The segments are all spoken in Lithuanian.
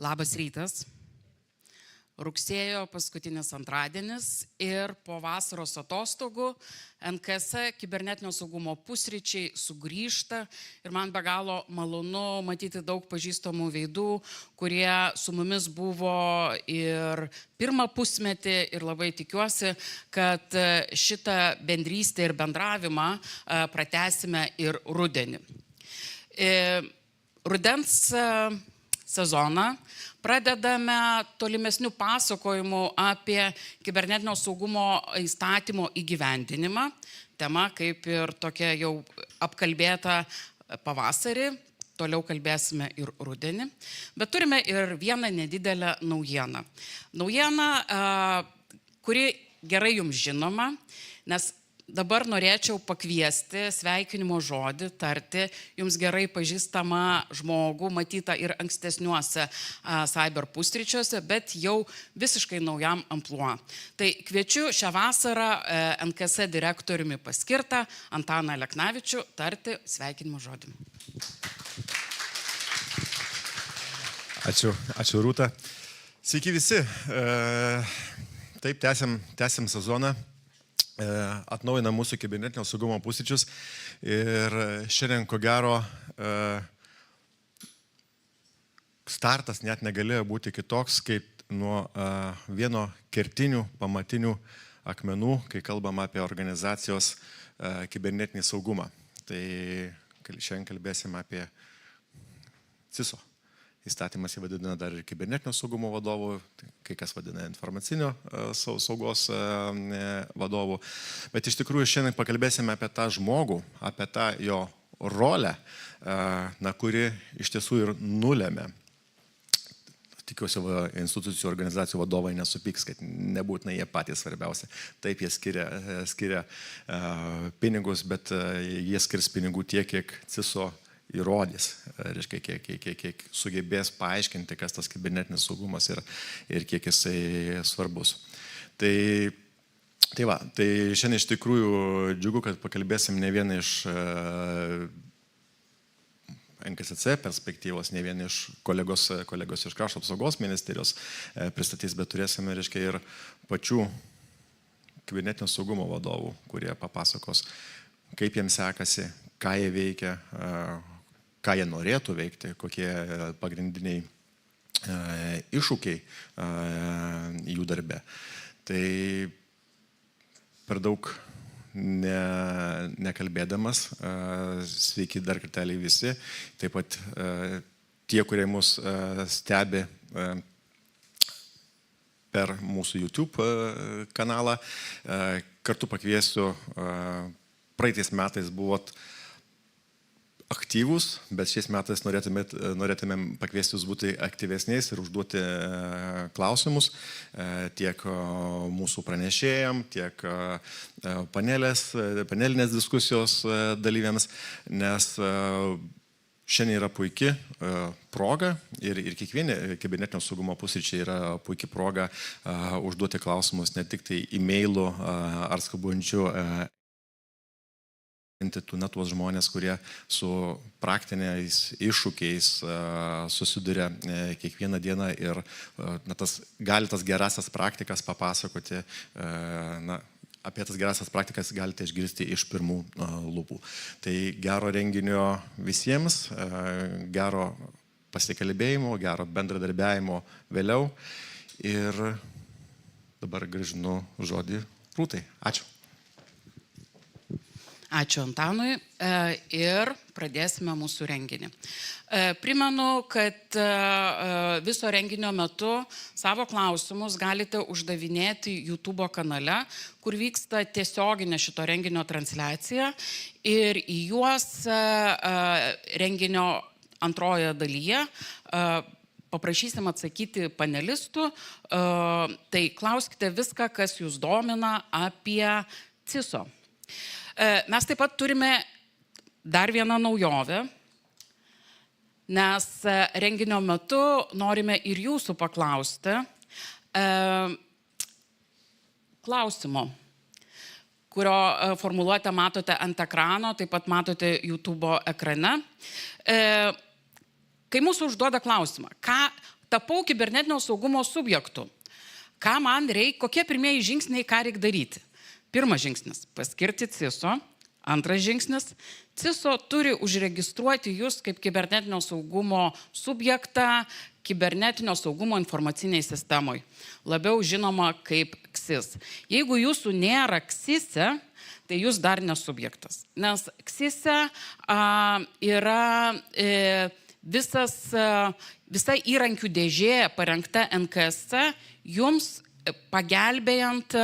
Labas rytas. Rugsėjo paskutinis antradienis ir po vasaros atostogų NKS kibernetinio saugumo pusryčiai sugrįžta ir man be galo malonu matyti daug pažįstamų veidų, kurie su mumis buvo ir pirmą pusmetį ir labai tikiuosi, kad šitą bendrystę ir bendravimą pratęsime ir rudenį. Rudens sezoną pradedame tolimesnių pasakojimų apie kibernetinio saugumo įstatymo įgyvendinimą. Tema kaip ir tokia jau apkalbėta pavasarį, toliau kalbėsime ir rudenį. Bet turime ir vieną nedidelę naujieną. Naujieną, kuri gerai jums žinoma, nes dabar norėčiau pakviesti sveikinimo žodį, tarti jums gerai pažįstamą žmogų, matytą ir ankstesniuose cyber pusryčiuose, bet jau visiškai naujam amplua. Tai kviečiu šią vasarą NKS direktoriumi paskirtą Antaną Aleknavičių tarti sveikinimo žodį. Ačiū Rūta. Sveiki visi. Taip, tęsiam sezoną. Atnaujina mūsų kibernetinio saugumo pusryčius ir šiandien, ko gero, startas net negalėjo būti kitoks, kaip nuo vieno kertinių pamatinių akmenų, kai kalbam apie organizacijos kibernetinį saugumą. Tai šiandien kalbėsim apie CISO. Įstatymas įvadina dar ir kibernetinio saugumo vadovų, kai kas vadina informacinio saugos vadovų. Bet iš tikrųjų šiandien pakalbėsime apie tą žmogų, apie tą jo rolę, kuri iš tiesų ir nulėmė. Tikiuosi, institucijų organizacijų vadovai nesupyks, kad nebūtinai jie patys svarbiausia. Taip, jie skiria pinigus, bet jie skirs pinigų tiek, kiek CISO įrodys, reiškia, kiek sugebės paaiškinti, kas tas kibernetinis saugumas ir kiek jisai svarbus. Tai šiandien iš tikrųjų džiugu, kad pakalbėsim ne vieną iš NKSC perspektyvos, ne vieną iš kolegos iš Krašto apsaugos ministerijos pristatys, bet turėsime, reiškia, ir pačių kibernetinio saugumo vadovų, kurie papasakos, kaip jiems sekasi, ką jie veikia, ką jie norėtų veikti, kokie pagrindiniai iššūkiai jų darbe. Tai per daug nekalbėdamas, sveiki dar kartelį visi, taip pat tie, kurie mus stebi per mūsų YouTube kanalą, kartu pakviesiu, praeitais metais buvot aktyvūs, bet šiais metais norėtumėm pakviesti jūs būti aktyvesniais ir užduoti klausimus tiek mūsų pranešėjam, tiek panelinės diskusijos dalyviams, nes šiandien yra puikia proga ir kiekvieni kibernetinio saugumo pusryčiai yra puikia proga užduoti klausimus ne tik tai e-mailų ar skambučiu, tuos žmonės, kurie su praktiniais iššūkiais susiduria kiekvieną dieną ir gali tas gerasias praktikas papasakoti, apie tas gerasias praktikas galite išgirsti iš pirmų lūpų. Tai gero renginio visiems, gero pasikalbėjimo, gero bendradarbiavimo vėliau ir dabar grąžinu žodį Rūtai. Ačiū. Ačiū Antanui ir pradėsime mūsų renginį. Primenu, kad viso renginio metu savo klausimus galite uždavinėti YouTube kanale, kur vyksta tiesioginė šito renginio transliacija ir į juos renginio antrojoje dalyje paprašysim atsakyti panelistų. Tai klauskite viską, kas jūs domina apie CISO. Mes taip pat turime dar vieną naujovę, nes renginio metu norime ir jūsų paklausti klausimo, kurio formuluotę matote ant ekrano, taip pat matote YouTube ekrane. Kai mūsų užduoda klausimą, tapau kibernetinio saugumo subjektu. Ką man reikia, kokie pirmieji žingsniai, ką reikia daryti? Pirmas žingsnis – paskirti CISO. Antras žingsnis – CISO turi užregistruoti jūs kaip kibernetinio saugumo subjektą kibernetinio saugumo informaciniai sistemoj, labiau žinoma kaip KSIS. Jeigu jūsų nėra KSIS-e, tai jūs dar nesubjektas, nes KSIS-e yra visa įrankių dėžė parengta NKSC jums pagelbėjant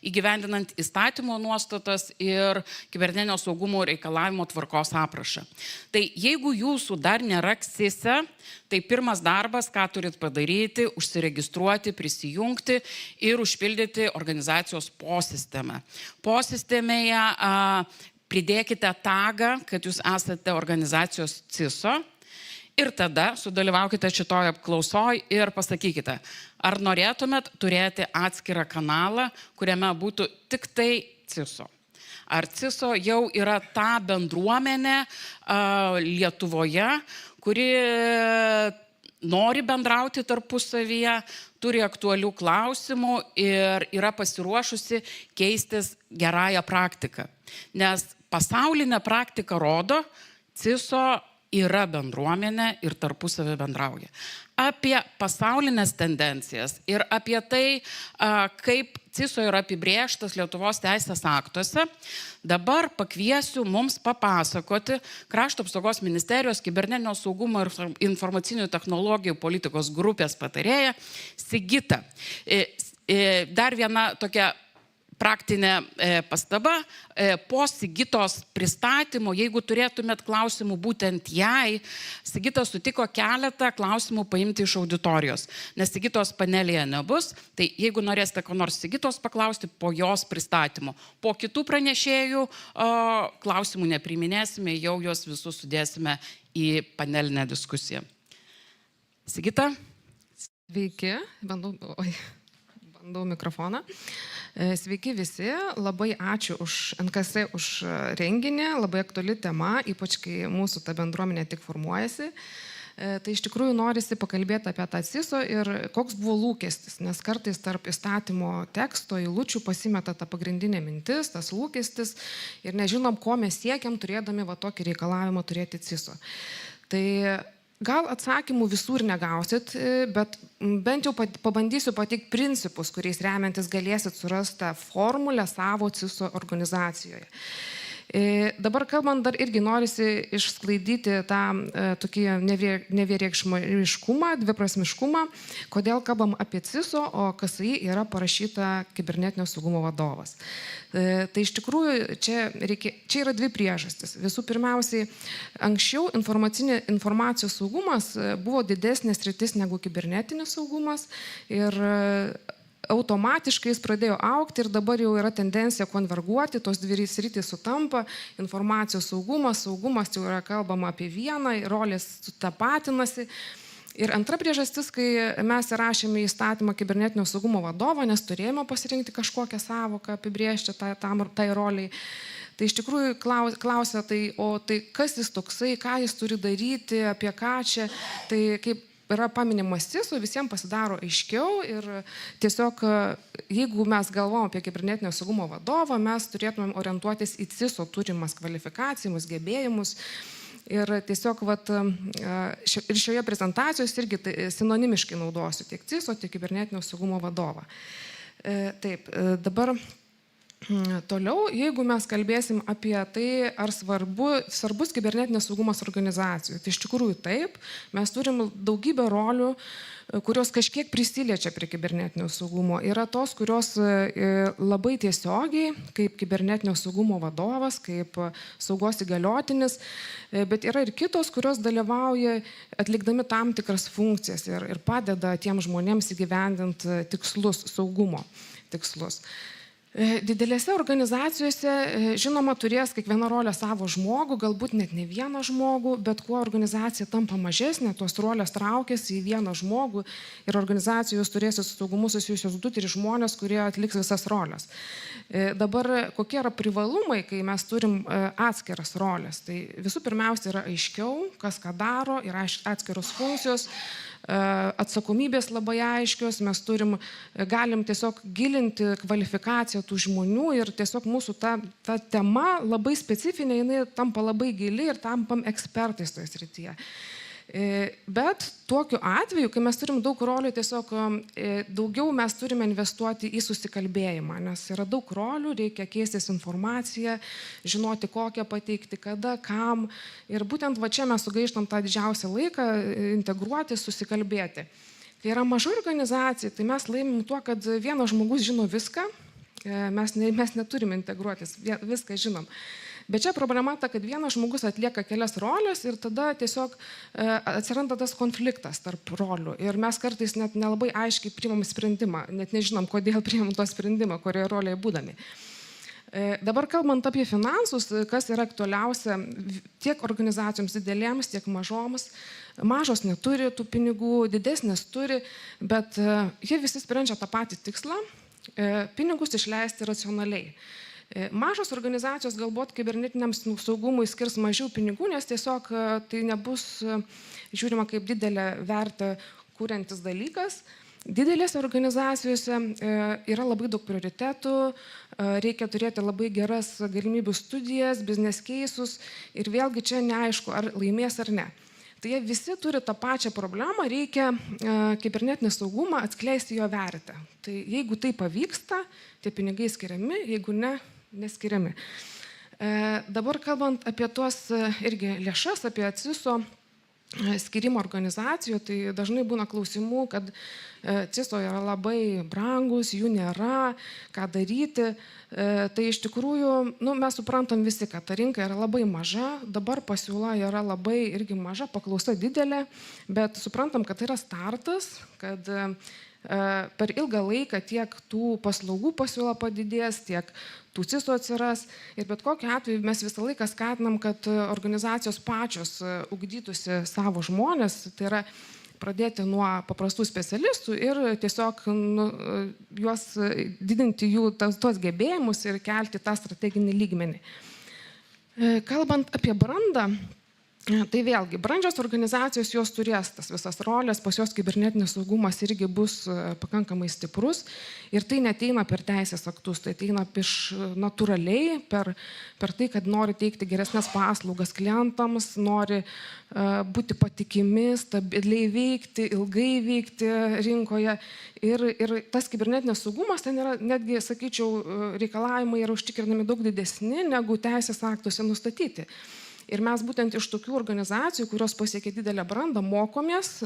įgyvendinant įstatymo nuostatas ir kibernetinio saugumo reikalavimo tvarkos aprašą. Tai jeigu jūsų dar nėra KSIS-e, tai pirmas darbas, ką turit padaryti, užsiregistruoti, prisijungti ir užpildyti organizacijos posistemę. Posistemėje pridėkite tagą, kad jūs esate organizacijos CISO. Ir tada sudalyvaukite šitoje apklausoj ir pasakykite, ar norėtumėt turėti atskirą kanalą, kuriame būtų tik tai CISO. Ar CISO jau yra ta bendruomenė Lietuvoje, kuri nori bendrauti tarpusavyje, turi aktualių klausimų ir yra pasiruošusi keistis gerąją praktiką. Nes pasaulinė praktika rodo, CISO yra bendruomenė ir tarpusavį bendrauja. Apie pasaulinės tendencijas ir apie tai, kaip CISO yra apibrėžtas Lietuvos teisės aktuose, dabar pakviesiu mums papasakoti Krašto apsaugos ministerijos kibernetinio saugumo ir informacinių technologijų politikos grupės patarėja Sigita. Dar viena tokia praktinė pastaba, po Sigitos pristatymo, jeigu turėtumėt klausimų būtent jai, Sigita sutiko keletą klausimų paimti iš auditorijos, nes Sigitos panelėje nebus, tai jeigu norėsite ko nors Sigitos paklausti, po jos pristatymo. Po kitų pranešėjų klausimų nepriminėsime, jau juos visus sudėsime į panelinę diskusiją. Sigita? Sveiki, bandau mikrofoną. Sveiki visi, labai ačiū NKSC už renginį, labai aktuali tema, ypač kai mūsų ta bendruomenė tik formuojasi. Tai iš tikrųjų norisi pakalbėti apie tą CISO ir koks buvo lūkestis, nes kartais tarp įstatymo teksto eilučių pasimeta ta pagrindinė mintis, tas lūkestis ir nežinom, ko mes siekiam turėdami tokį reikalavimą turėti CISO. Tai gal atsakymų visur negausit, bet bent jau pabandysiu pateikti principus, kuriais remiantis galėsit surasti tą formulę savo CISO organizacijoje. Dabar kalbant, dar irgi norisi išsklaidyti tą tokį neviereikšmiškumą, dviprasmiškumą, kodėl kalbam apie CISO, o KSI yra parašyta kibernetinio saugumo vadovas. Tai iš tikrųjų čia yra dvi priežastis. Visų pirmiausiai, anksčiau informacijos saugumas buvo didesnės sritis negu kibernetinis saugumas ir automatiškai jis pradėjo augti ir dabar jau yra tendencija konverguoti, tos dvi sritys sutampa, informacijos saugumas jau yra kalbama apie vieną, rolės sutapatinasi. Ir antra priežastis, kai mes įrašėme į įstatymą kibernetinio saugumo vadovą, nes turėjome pasirinkti kažkokią savoką, apibrėžti tai roliai. Tai iš tikrųjų klausia, tai kas jis toksai, ką jis turi daryti, apie ką čia, tai kaip yra paminimas CISO, visiems pasidaro aiškiau ir tiesiog, jeigu mes galvom apie kibernetinio saugumo vadovą, mes turėtumėm orientuotis į CISO turimas kvalifikacijomis, gebėjimus. Ir tiesiog ir šioje prezentacijos irgi sinonimiškai naudosiu tiek CISO, tiek kibernetinio saugumo vadovą. Taip, dabar toliau, jeigu mes kalbėsim apie tai, ar svarbus kibernetinės saugumas organizacijų, tai iš tikrųjų taip, mes turim daugybę rolių, kurios kažkiek prisiliečia prie kibernetinio saugumo. Yra tos, kurios labai tiesiogiai, kaip kibernetinio saugumo vadovas, kaip saugos įgaliotinis, bet yra ir kitos, kurios dalyvauja atlikdami tam tikras funkcijas ir padeda tiem žmonėms įgyvendinti tikslus, saugumo tikslus. Didelėse organizacijose, žinoma, turės kiekviena rolė savo žmogų, galbūt net ne vieną žmogų, bet kuo organizacija tampa mažesnė, tos rolės traukiasi į vieną žmogų ir organizacijos turės su saugumu susijusios 2-3 žmonės, kurie atliks visas rolės. Dabar kokie yra privalumai, kai mes turim atskiras rolės? Tai visų pirmiausia yra aiškiau, kas ką daro, yra atskiros funkcijos, atsakomybės labai aiškios, mes galim tiesiog gilinti kvalifikaciją tų žmonių ir tiesiog mūsų ta tema labai specifinė, jinai tampa labai gili ir tampam ekspertais toje srityje. Bet tokiu atveju, kai mes turim daug rolių, tiesiog daugiau mes turime investuoti į susikalbėjimą, nes yra daug rolių, reikia keistis informaciją, žinoti kokią pateikti, kada, kam. Ir būtent va čia mes sugaištam tą didžiausią laiką integruoti, susikalbėti. Kai yra maža organizacija, tai mes laimim tuo, kad vienas žmogus žino viską, mes neturime integruotis, viską žinom. Bet čia problema ta, kad vienas žmogus atlieka kelias rolės ir tada tiesiog atsiranda tas konfliktas tarp rolių. Ir mes kartais net nelabai aiškiai priimam sprendimą, net nežinom, kodėl priimam to sprendimą, kurioje rolėje būdami. Dabar kalbant apie finansus, kas yra aktualiausia tiek organizacijoms didelėms, tiek mažoms. Mažos neturi tų pinigų, didesnės turi, bet jie visi sprendžia tą patį tikslą - pinigus išleisti racionaliai. Mažos organizacijos galbūt kibernetiniam saugumui skirs mažiau pinigų, nes tiesiog tai nebus žiūrima kaip didelė vertę kūriantis dalykas. Didelėse organizacijose yra labai daug prioritetų, reikia turėti labai geras galimybių studijas, business cases ir vėlgi čia neaišku, ar laimės ar ne. Tai jie visi turi tą pačią problemą, reikia kibernetinį saugumą atskleisti jo vertę. Tai jeigu tai pavyksta, tie pinigai skiriami, jeigu ne, neskiriami. Dabar kalbant apie tuos irgi lėšas, apie CISO skirimo organizacijų, tai dažnai būna klausimų, kad CISO yra labai brangus, jų nėra, ką daryti. Tai iš tikrųjų, mes suprantam visi, kad ta rinka yra labai maža, dabar pasiūla yra labai irgi maža, paklausa didelė, bet suprantam, kad tai yra startas, kad per ilgą laiką tiek tų paslaugų pasiūla padidės, tiek tų CISO atsiras. Ir bet kokiu atveju mes visą laiką skatinam, kad organizacijos pačios ugdytųsi savo žmonės, tai yra pradėti nuo paprastų specialistų ir tiesiog juos didinti jų tuos gebėjimus ir kelti tą strateginį lygmenį. Kalbant apie brandą, tai vėlgi, brandžios organizacijos jos turės tas visas rolės, pas jos kibernetinis saugumas irgi bus pakankamai stiprus ir tai neteina per teisės aktus, tai ateina natūraliai per tai, kad nori teikti geresnės paslaugas klientams, nori būti patikimi, stabiliai veikti, ilgai veikti rinkoje ir tas kibernetinis saugumas, ten yra netgi, sakyčiau, reikalavimai yra užtikrinami daug didesni negu teisės aktuose nustatyti. Ir mes būtent iš tokių organizacijų, kurios pasiekė didelę brandą, mokomės,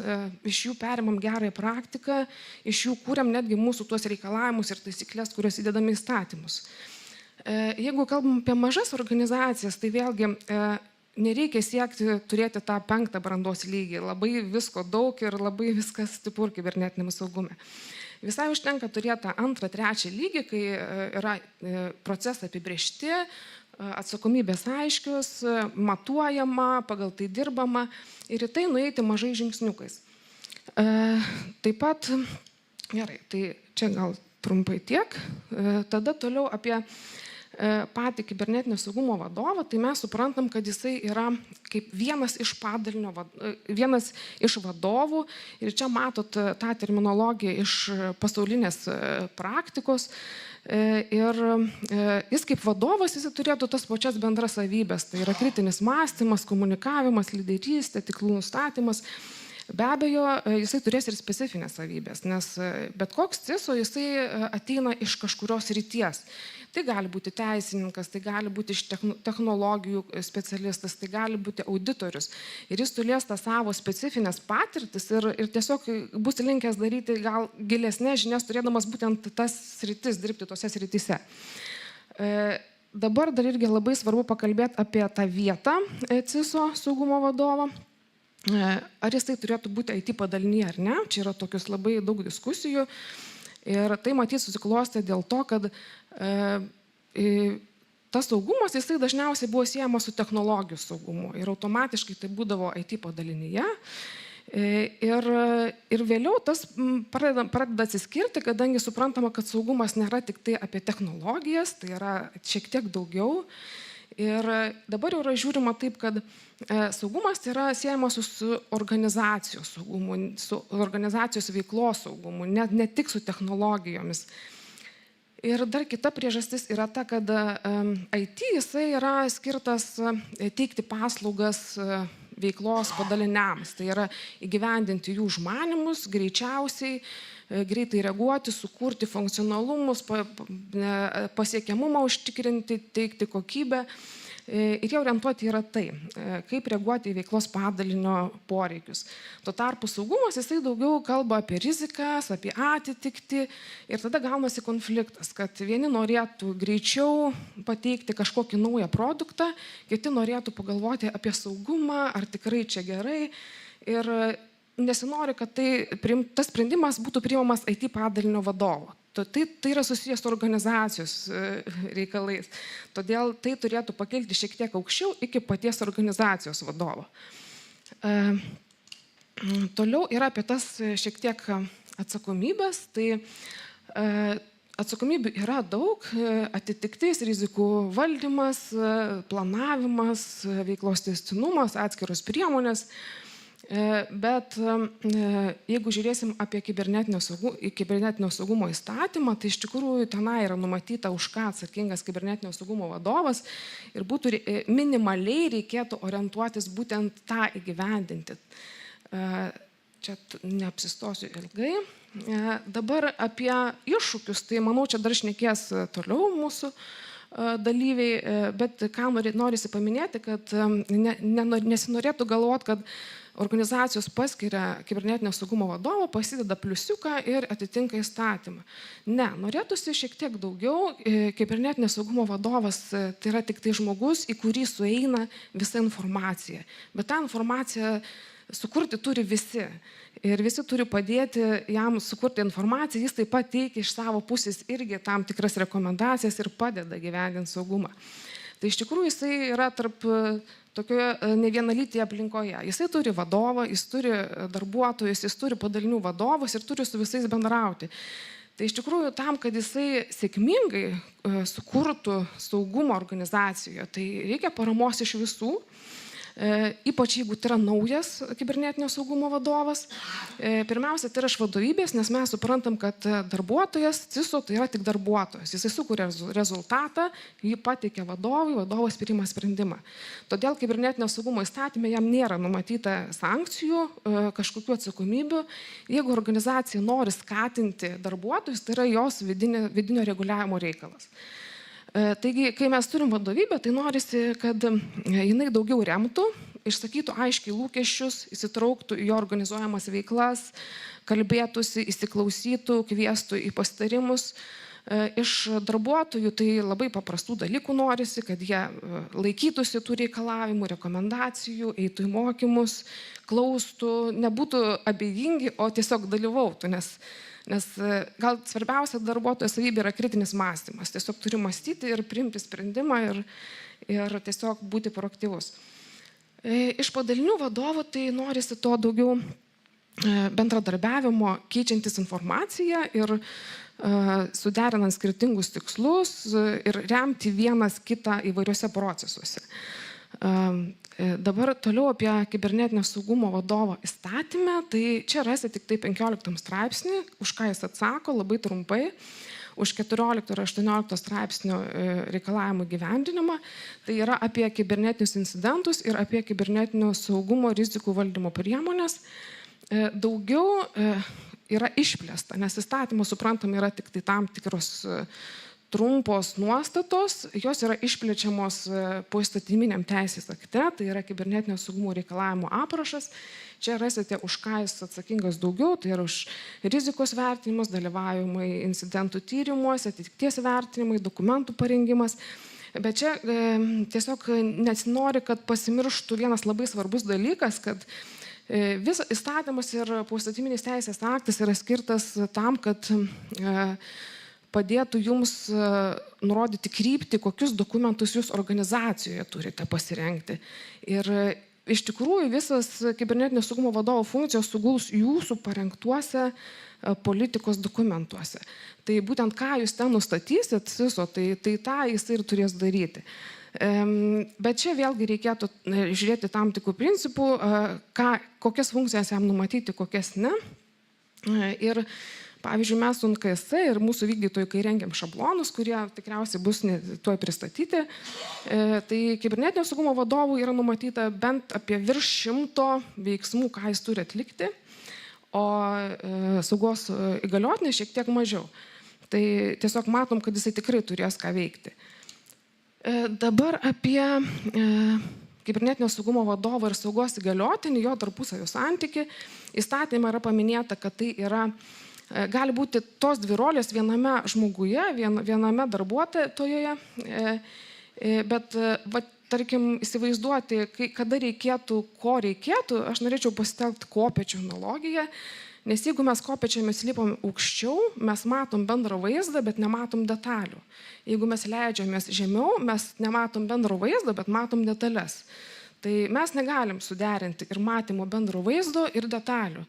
iš jų perimam gerąją praktiką, iš jų kūrėm netgi mūsų tuos reikalavimus ir taisyklės, kurios įdedame į įstatymus. Jeigu kalbam apie mažas organizacijas, tai vėlgi nereikia siekti turėti tą 5 brandos lygį, labai visko daug ir labai viskas stipru kibernetiniam saugume. Visai užtenka turėti tą 2, 3 lygį, kai yra procesai apibrėžti, atsakomybės aiškios, matuojama, pagal tai dirbama ir į tai nueiti mažai žingsniukais. Taip pat, gerai, tai čia gal trumpai tiek. Tada toliau apie patį kibernetinio saugumo vadovą, tai mes suprantam, kad jisai yra kaip vienas iš vadovų ir čia matot tą terminologiją iš pasaulinės praktikos. Ir jis kaip vadovas, jis turėtų tas pačias bendras savybės, tai yra kritinis mąstymas, komunikavimas, lyderystė, tikslų nustatymas. Be abejo, jisai turės ir specifinės savybės, nes bet koks CISO jisai ateina iš kažkurios srities. Tai gali būti teisininkas, tai gali būti iš technologijų specialistas, tai gali būti auditorius. Ir jis turės tą savo specifinės patirtis ir tiesiog bus linkęs daryti gal gilesnės žinias, turėdamas būtent tas sritis, dirbti tose srityse. Dabar dar irgi labai svarbu pakalbėti apie tą vietą CISO saugumo vadovo. Ar jisai turėtų būti IT padalinyje ar ne? Čia yra tokius labai daug diskusijų. Ir tai matyt susiklostė dėl to, kad tas saugumas, jisai dažniausiai buvo siejamas su technologijų saugumu ir automatiškai tai būdavo IT padalinyje. Ir vėliau tas pradeda atsiskirti, kadangi suprantama, kad saugumas nėra tik tai apie technologijas, tai yra šiek tiek daugiau. Ir dabar jau yra žiūrima taip, kad saugumas yra siejamas su organizacijos saugumu, su organizacijos veiklos saugumu, ne tik su technologijomis. Ir dar kita priežastis yra ta, kad IT jisai yra skirtas teikti paslaugas veiklos padaliniams. Tai yra įgyvendinti jų užmanymus greičiausiai, greitai reaguoti, sukurti funkcionalumus, pasiekiamumą užtikrinti, teikti kokybę. Ir jie orientuoti yra tai, kaip reaguoti į veiklos padalinio poreikius. Tuo tarpu saugumas, jisai daugiau kalba apie rizikas, apie atitikti ir tada gaunasi konfliktas, kad vieni norėtų greičiau pateikti kažkokį naują produktą, kiti norėtų pagalvoti apie saugumą, ar tikrai čia gerai. Ir nesinori, kad tas sprendimas būtų priimamas IT padalinio vadovo. Tai yra susijęs su organizacijos reikalais. Todėl tai turėtų pakelti šiek tiek aukščiau iki paties organizacijos vadovo. Toliau yra apie tas šiek tiek atsakomybės. Tai atsakomybių yra daug. Atitiktis, rizikų valdymas, planavimas, veiklos tęstinumas, atskiros priemonės. Bet jeigu žiūrėsim apie kibernetinio saugumo įstatymą, tai iš tikrųjų tenai yra numatyta, už ką atsakingas kibernetinio saugumo vadovas ir būtų minimaliai reikėtų orientuotis būtent tą įgyvendinti. Čia neapsistosiu ilgai. Dabar apie iššūkius, tai manau, čia dar šnekės toliau mūsų dalyviai, bet ką norisi paminėti, kad nesinorėtų galvoti, kad organizacijos paskiria kibernetinio saugumo vadovą, pasideda pliusiuką ir atitinka įstatymą. Ne, norėtųsi šiek tiek daugiau. Kibernetinio saugumo vadovas tai yra tik tai žmogus, į kurį sueina visa informacija. Bet tą informaciją sukurti turi visi. Ir visi turi padėti jam sukurti informaciją, jis taip pat teikia iš savo pusės irgi tam tikras rekomendacijas ir padeda gyvendinti saugumą. Tai iš tikrųjų jisai yra tarp tokioje nevienalytėje aplinkoje. Jisai turi vadovą, jis turi darbuotojus, jis turi padalinių vadovus ir turi su visais bendrauti. Tai iš tikrųjų tam, kad jisai sėkmingai sukurtų saugumą organizacijoje, tai reikia paramos iš visų. Ypač jeigu tai yra naujas kibernetinio saugumo vadovas. Pirmiausia, tai yra iš vadovybės, nes mes suprantam, kad darbuotojas, CISO, tai yra tik darbuotojas. Jisai sukuria rezultatą, jį pateikia vadovui, vadovas priima sprendimą. Todėl kibernetinio saugumo įstatyme jam nėra numatyta sankcijų, kažkokių atsakomybių. Jeigu organizacija nori skatinti darbuotojus, tai yra jos vidinio reguliavimo reikalas. Taigi, kai mes turim vadovybę, tai norisi, kad jinai daugiau remtų, išsakytų aiškiai lūkesčius, įsitrauktų į jo organizuojamas veiklas, kalbėtųsi, įsiklausytų, kviestų į pasitarimus. Iš darbuotojų tai labai paprastų dalykų norisi, kad jie laikytųsi tų reikalavimų, rekomendacijų, eitų į mokymus, klaustų, nebūtų abejingi, o tiesiog dalyvautų, nes gal svarbiausia darbuotojo savybė yra kritinis mąstymas. Tiesiog turi mąstyti ir priimti sprendimą ir tiesiog būti proaktyvus. Iš padalinių vadovų tai norisi to daugiau bendradarbiavimo, keičiantis informaciją ir suderinant skirtingus tikslus ir remti vienas kitą įvairiuose procesuose. Dabar toliau apie kibernetinio saugumo vadovo įstatymę, tai čia rasite tik tai 15 straipsnį, už ką jis atsako, labai trumpai, už 14 ir 18 straipsnių reikalavimų gyvendinimą, tai yra apie kibernetinius incidentus ir apie kibernetinio saugumo rizikų valdymo priemonės. Daugiau yra išplėsta, nes įstatymas, suprantam, yra tik tai tam tikros trumpos nuostatos, jos yra išplečiamos po įstatyminiam teisės akte, tai yra kibernetinio saugumo reikalavimo aprašas. Čia rasite, už ką jis atsakingas daugiau, tai yra už rizikos vertinimus, dalyvavimai incidentų tyrimuose, atitikties vertinimai, dokumentų parengimas. Bet čia tiesiog nesinori, kad pasimirštų vienas labai svarbus dalykas, kad Visas įstatymas ir poįstatyminis teisės aktas yra skirtas tam, kad padėtų jums nurodyti kryptį, kokius dokumentus jūs organizacijoje turite pasirengti. Ir iš tikrųjų visas kibernetinio saugumo vadovo funkcijos suguls jūsų parengtuose politikos dokumentuose. Tai būtent ką jūs ten nustatysit, tai tą jis ir turės daryti. Bet čia vėlgi reikėtų žiūrėti tam tikrų principų, kokias funkcijas jam numatyti, kokias ne. Ir pavyzdžiui, mes su NKS ir mūsų vykdytojai, kai rengiam šablonus, kurie tikriausiai bus tuoj pristatyti, tai kibernetinio saugumo vadovų yra numatyta bent apie virš 100 veiksmų, ką jis turi atlikti, o saugos įgaliotinė šiek tiek mažiau. Tai tiesiog matom, kad jisai tikrai turės ką veikti. Dabar apie kibernetinio saugumo vadovą ir saugos įgaliotinį, jo tarpusavio santyki. Įstatyme yra paminėta, kad tai yra gali būti tos dvi rolės viename žmoguje, viename darbuotojoje, bet, tarkim, įsivaizduoti, kada reikėtų, ko reikėtų, aš norėčiau pasitelkti kopėčių analogiją, nes jeigu mes kopėčiamis lipam aukščiau, mes matom bendrą vaizdą, bet nematom detalių. Jeigu mes leidžiamės žemiau, mes nematom bendro vaizdo, bet matom detalės. Tai mes negalim suderinti ir matymo bendro vaizdo ir detalių.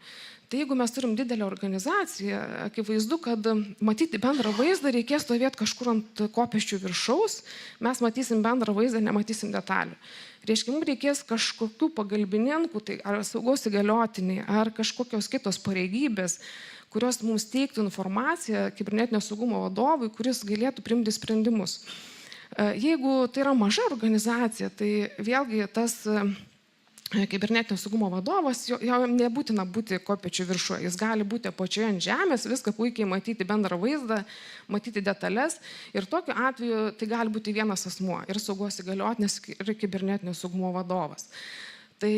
Tai jeigu mes turim didelę organizaciją, akivaizdu, kad matyti bendrą vaizdą reikės stovėti kažkur ant kopėčių viršaus, mes matysim bendrą vaizdą, nematysim detalių. Reiškia, mums reikės kažkokių pagalbininkų, tai ar saugos įgaliotiniai, ar kažkokios kitos pareigybės, kurios mums teiktų informaciją kibernetinio saugumo vadovui, kuris galėtų priimti sprendimus. Jeigu tai yra maža organizacija, tai vėlgi tas kibernetinio saugumo vadovas, jo nebūtina būti kopėčių viršuje, jis gali būti apačioje ant žemės, viską puikiai matyti bendrą vaizdą, matyti detalės ir tokiu atveju tai gali būti vienas asmuo ir saugos įgaliotinis ir kibernetinio saugumo vadovas. Tai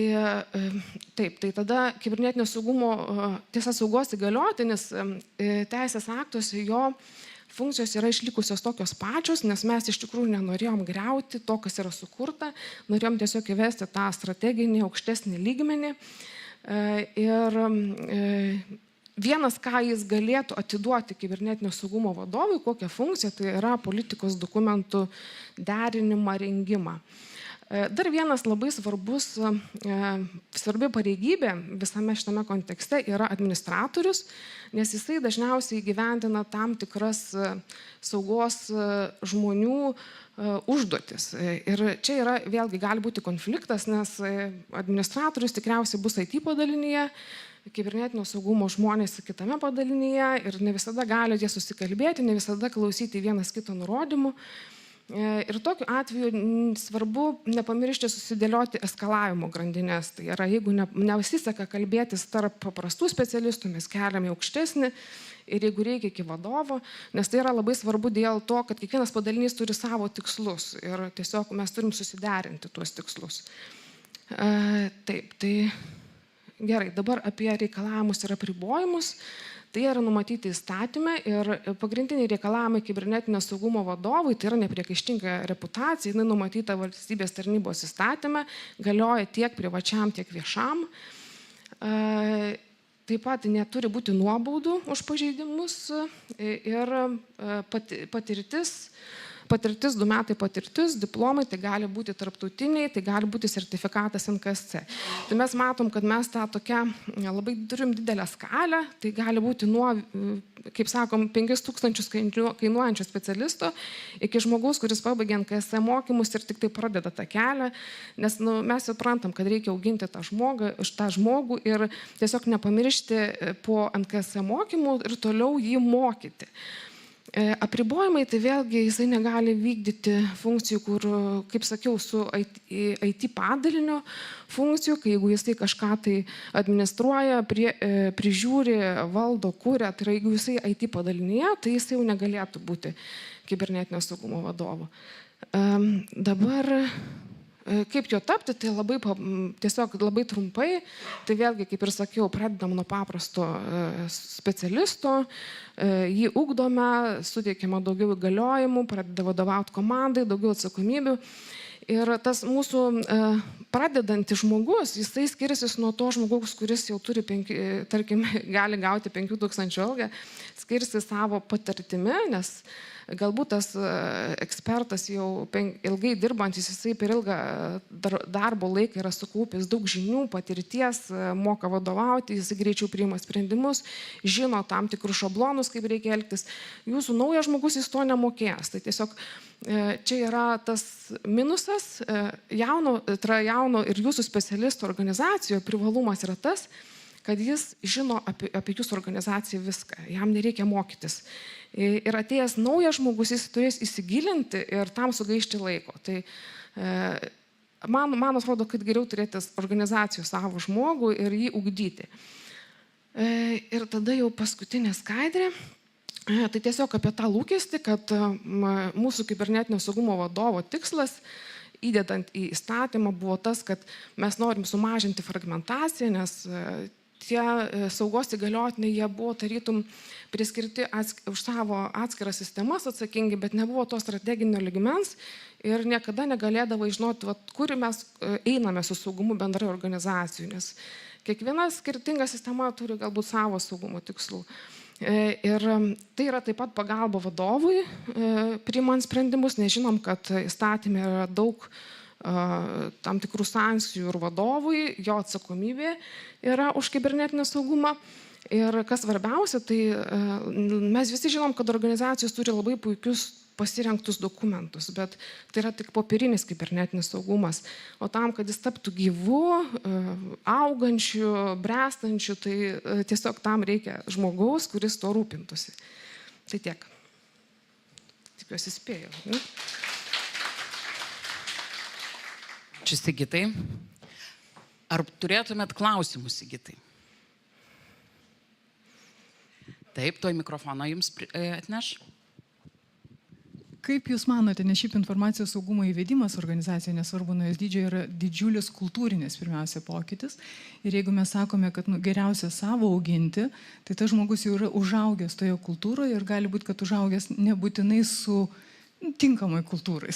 taip, tai tada kibernetinio saugumo, tiesa, saugos įgaliotinis teisės aktuose jo funkcijos yra išlikusios tokios pačios, nes mes iš tikrųjų nenorėjom griauti to, kas yra sukurta, norėjom tiesiog įvesti tą strateginį aukštesnį lygmenį. Ir vienas, ką jis galėtų atiduoti kibernetinio saugumo vadovui, kokią funkciją, tai yra politikos dokumentų derinimą, rengimą. Dar vienas labai svarbi pareigybė visame šitame kontekste yra administratorius, nes jisai dažniausiai įgyvendina tam tikras saugos žmonių užduotis. Ir čia yra, vėlgi, gali būti konfliktas, nes administratorius tikriausiai bus IT padalinyje, kibernetinio saugumo žmonės kitame padalinyje ir ne visada gali jie susikalbėti, ne visada klausyti vienas kito nurodymų. Ir tokiu atveju svarbu nepamiršti susidėlioti eskalavimo grandinės. Tai yra, jeigu nepasiseka kalbėtis tarp paprastų specialistų, mes keliame aukštesnį ir jeigu reikia iki vadovo, nes tai yra labai svarbu dėl to, kad kiekvienas padalinys turi savo tikslus ir tiesiog mes turim susiderinti tuos tikslus. Taip, tai gerai, dabar apie reikalavimus ir apribojimus. Tai yra numatyti įstatyme ir pagrindiniai reikalavimai kibernetinio saugumo vadovui, tai yra nepriekaištinga reputacija, jinai numatyta valstybės tarnybos įstatyme, galioja tiek privačiam, tiek viešam. Taip pat neturi būti nuobaudų už pažeidimus ir patirtis, 2 metai patirtis, diplomai, tai gali būti tarptautiniai, tai gali būti sertifikatas NKSC. Tai mes matom, kad mes tą tokią labai turim didelę skalę, tai gali būti nuo, kaip sakom, 5000 kainuojančio specialisto iki žmogaus, kuris pabaigė NKSC mokymus ir tik tai pradeda tą kelią, nes mes suprantam, kad reikia auginti tą žmogų ir tiesiog nepamiršti po NKSC mokymų ir toliau jį mokyti. Apribojimai, tai vėlgi jisai negali vykdyti funkcijų, kur, kaip sakiau, su IT padalinio funkcijų, kai jeigu jisai kažką tai administruoja, prižiūri, valdo, kuria, tai jeigu jisai IT padalinėje, tai jisai jau negalėtų būti kibernetinio saugumo vadovu. Dabar kaip jo tapti, tai tiesiog labai trumpai, tai vėlgi, kaip ir sakiau, pradedam nuo paprasto specialisto, jį ugdome, suteikiama daugiau įgaliojimų, pradeda vadovauti komandai, daugiau atsakomybių Ir tas mūsų pradedantis žmogus, jisai skiriasi nuo to žmogaus, kuris jau turi, tarkim, gali gauti 5000 algą, skiriasi savo patirtimi, nes galbūt tas ekspertas jau ilgai dirbantis, jisai per ilgą darbo laiką yra sukaupęs daug žinių, patirties, moka vadovauti, jisai greičiau priima sprendimus, žino tam tikrus šablonus, kaip reikia elgtis. Jūsų naujas žmogus jis to nemokės. Tai tiesiog čia yra tas minusas, jauno ir jūsų specialistų organizacijoje privalumas yra tas, kad jis žino apie jūsų organizaciją viską, jam nereikia mokytis. Ir atėjęs naujas žmogus, jis turės įsigilinti ir tam sugaišti laiko. Tai man atrodo, kad geriau turėti organizacijų savo žmogų ir jį ugdyti. Ir tada jau paskutinė skaidrė. Tai tiesiog apie tą lūkestį, kad mūsų kibernetinio saugumo vadovo tikslas, įdedant į įstatymą, buvo tas, kad mes norim sumažinti fragmentaciją, nes tie saugos įgaliotiniai, jie buvo tarytum priskirti už savo atskiras sistemas atsakingi, bet nebuvo to strateginio lygmens ir niekada negalėdavo žinoti, kur mes einame su saugumu bendrai organizacijų, nes kiekviena skirtinga sistema turi galbūt savo saugumo tikslų. Ir tai yra taip pat pagalba vadovui, priimant sprendimus, nes žinom, kad įstatymė yra daug tam tikrų sankcijų ir vadovui, jo atsakomybė yra už kibernetinį saugumą. Ir kas svarbiausia, tai mes visi žinom, kad organizacijos turi labai puikius pasirinktus dokumentus, bet tai yra tik popierinis kibernetinis saugumas. O tam, kad jis taptų gyvu, augančiu, bręstančiu, tai tiesiog tam reikia žmogaus, kuris to rūpintųsi. Tai tiek. Tikiuosi spėjau. Ne? Čia Sigitai. Ar turėtumėt klausimų, Sigitai? Taip, tuoj mikrofoną jums atneš. Kaip Jūs manote, nes šiaip informacijos saugumo įvedimas organizacijoje, nesvarbu nuo jos dydžio, yra didžiulis kultūrinis pirmiausia pokytis. Ir jeigu mes sakome, kad geriausia savo auginti, tai tas žmogus jau yra užaugęs toje kultūroje ir gali būti, kad užaugęs nebūtinai su tinkamai kultūrai.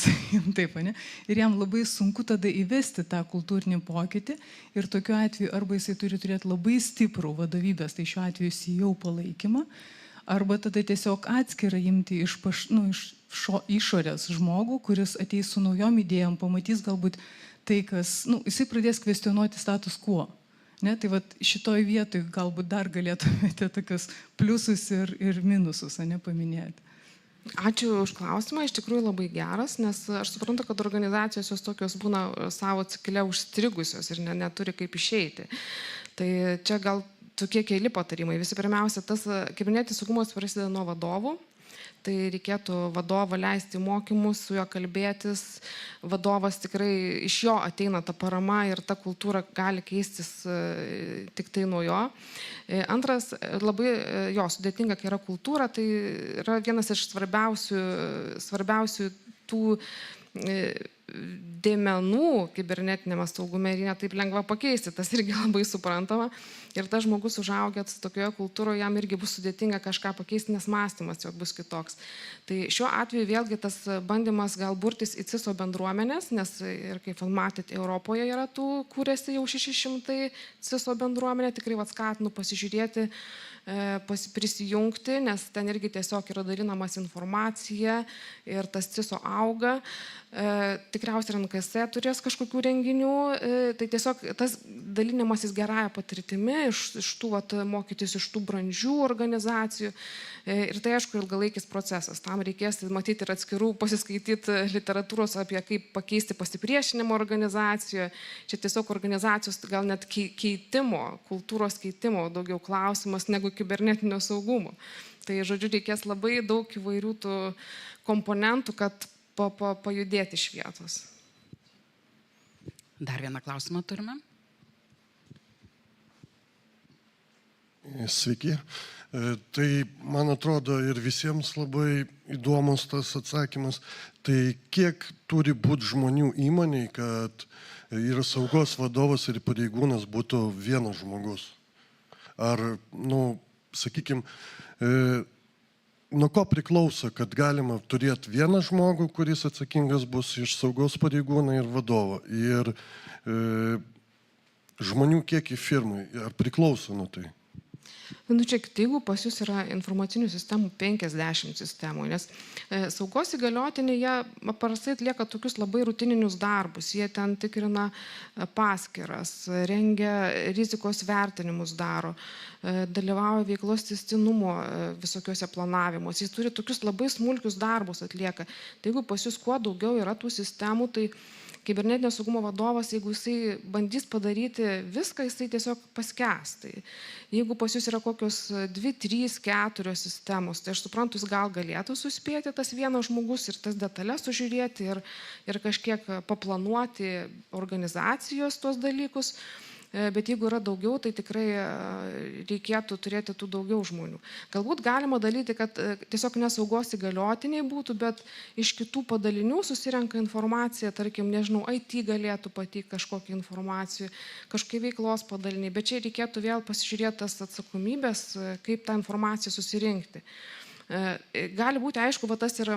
Taip, ne? Ir jam labai sunku tada įvesti tą kultūrinį pokytį ir tokiu atveju arba jisai turi turėti labai stiprų vadovybės, tai šiuo atveju CEO palaikymą, arba tada tiesiog atskirą imti iš išorės žmogų, kuris ateis su naujom idėjom, pamatys galbūt tai, kas, jisai pradės kvestionuoti status quo. Ne? Tai šitoj vietoj galbūt dar galėtumėte tokius pliusus ir minusus paminėti. Ačiū už klausimą, iš tikrųjų labai geras, nes aš suprantu, kad organizacijos jos tokios būna savo cikle užstrigusios ir neturi kaip išeiti. Tai čia gal tokie keli patarimai. Visų pirmiausia, tas kibernetinis saugumas prasideda nuo vadovų. Tai reikėtų vadovą leisti mokymus, su juo kalbėtis. Vadovas tikrai iš jo ateina ta parama ir ta kultūra gali keistis tik tai nuo jo. Antras, labai sudėtinga, kai yra kultūra, tai yra vienas iš svarbiausių tų dėmenų kibernetinėme saugume ir jie taip lengva pakeisti, tas irgi labai suprantama. Ir tas žmogus užaugęs tokioje kultūroje, jam irgi bus sudėtinga kažką pakeisti, nes mąstymas jo bus kitoks. Tai šiuo atveju vėlgi tas bandymas gal burtis į CISO bendruomenės, nes ir kaip matėte, Europoje yra tų, kūrėsi jau 600 CISO bendruomenė, tikrai skatinu pasižiūrėti, prisijungti, nes ten irgi tiesiog yra dalinamas informacija ir tas CISO auga. Tikriausiai NKS turės kažkokių renginių, tai tiesiog tas dalinimasis gerąją patirtimi iš tų mokytis iš tų brandžių organizacijų ir tai aišku ilgalaikis procesas. Tam reikės matyti ir atskirų pasiskaityti literatūros apie kaip pakeisti pasipriešinimo organizacijoje. Čia tiesiog organizacijos gal net keitimo, kultūros keitimo daugiau klausimas negu kibernetinio saugumo. Tai žodžiu reikės labai daug įvairių tų komponentų, kad pajudėti iš vietos. Dar vieną klausimą turime. Sveiki. Tai man atrodo ir visiems labai įdomus tas atsakymas. Tai kiek turi būti žmonių įmonėj, kad yra saugos vadovas ir pareigūnas būtų vienas žmogus? Ar, sakykime, nuo ko priklauso, kad galima turėti vieną žmogų, kuris atsakingas bus iš saugos pareigūną ir vadovo. Ir žmonių kiekį firmai, ar priklauso nuo tai? Nu, čia, jeigu pas jūs yra informacinių sistemų 50 sistemų, nes saugos įgaliotiniai, jie paprastai atlieka tokius labai rutininius darbus, jie ten tikrina paskyras, rengia rizikos vertinimus daro, dalyvauja veiklos tęstinumo visokiuose planavimuose, jis turi tokius labai smulkius darbus atlieka. Tai jeigu pas jūs kuo daugiau yra tų sistemų, tai kibernetinio saugumo vadovas, jeigu jisai bandys padaryti viską, jisai tiesiog paskęs. Tai jeigu pas jūs yra kokios 2, 3, 4 sistemos, tai aš suprantu, jis gal galėtų suspėti tas vienas žmogus ir tas detalės sužiūrėti ir kažkiek paplanuoti organizacijos tuos dalykus. Bet jeigu yra daugiau, tai tikrai reikėtų turėti tų daugiau žmonių. Galbūt galima daryti, kad tiesiog nesaugos įgaliotiniai būtų, bet iš kitų padalinių susirenka informacija, tarkim, nežinau, IT galėtų pateikti kažkokią informaciją, kažkokie veiklos padaliniai, bet čia reikėtų vėl pasižiūrėti tas atsakomybės, kaip tą informaciją susirinkti. Gali būti, aišku, tas yra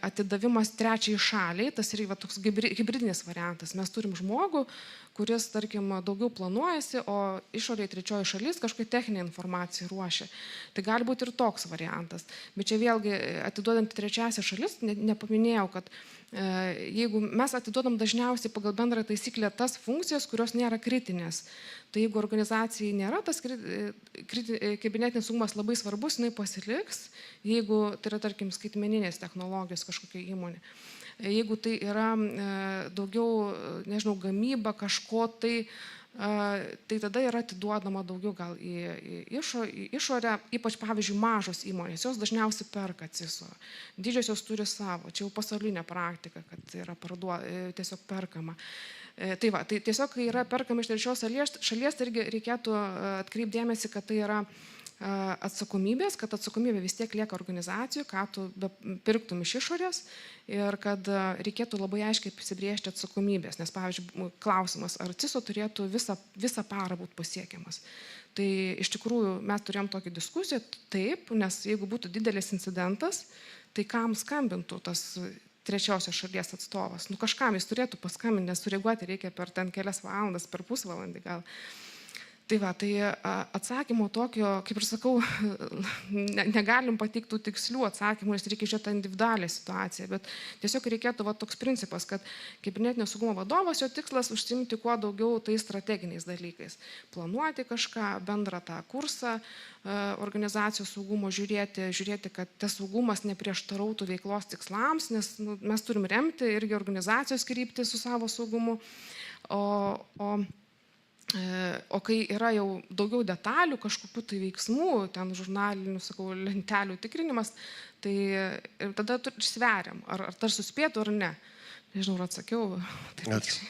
atidavimas trečiai šaliai, tas yra toks hybridinis variantas. Mes turim žmogų, kuris, tarkim, daugiau planuojasi, o išorėje trečioji šalis kažkokią techninę informaciją ruošia. Tai gali būti ir toks variantas. Bet čia vėlgi, atiduodant trečiasią šalis, nepaminėjau, kad jeigu mes atiduodam dažniausiai pagal bendrą taisyklę tas funkcijas, kurios nėra kritinės, tai jeigu organizacijai nėra tas kibernetinis saugumas labai svarbus, jinai pasiliks, jeigu tai yra, tarkim, skaitmeninės technologijos kažkokia įmonė. Jeigu tai yra daugiau, nežinau, gamyba kažko, tai tada yra atiduodama daugiau gal į išorę, ypač, pavyzdžiui, mažos įmonės, jos dažniausiai perka CISO. Didžiosios turi savo, čia jau pasaulinė praktika, kad yra tiesiog perkama. Tai va, tai tiesiog, kai yra perkama iš trečios šalies, tai irgi reikėtų atkreipdėmėsi, kad tai yra atsakomybės, kad atsakomybė vis tiek lieka organizacijų, ką tu pirktum iš išorės ir kad reikėtų labai aiškiai apsibrėžti atsakomybės, nes, pavyzdžiui, klausimas, ar CISO turėtų visą parą būti pasiekiamas. Tai iš tikrųjų mes turėjom tokią diskusiją, taip, nes jeigu būtų didelis incidentas, tai kam skambintų tas trečiosios šalies atstovas? Nu kažkam jis turėtų paskambinti, nes sureaguoti reikia per ten kelias valandas, per pusvalandį gal. Tai va, tai atsakymo tokio, kaip ir sakau, negalim pateikti tų tikslių atsakymų, nes reikia žiūrėti tą individualią situaciją, bet tiesiog reikėtų toks principas, kad kibernetinio saugumo vadovas, jo tikslas užsiimti kuo daugiau tais strateginiais dalykais. Planuoti kažką, bendrą tą kursą, organizacijos saugumo žiūrėti, kad tas saugumas neprieštarautų veiklos tikslams, nes mes turim remti irgi organizacijos kryptį su savo saugumu, o kai yra jau daugiau detalių, kažkokių tai veiksmų, ten žurnalinių, sakau, lentelių tikrinimas, tai tada sveriam, ar tar suspėtų ar ne. Nežinau, ar atsakiau. Ačiū.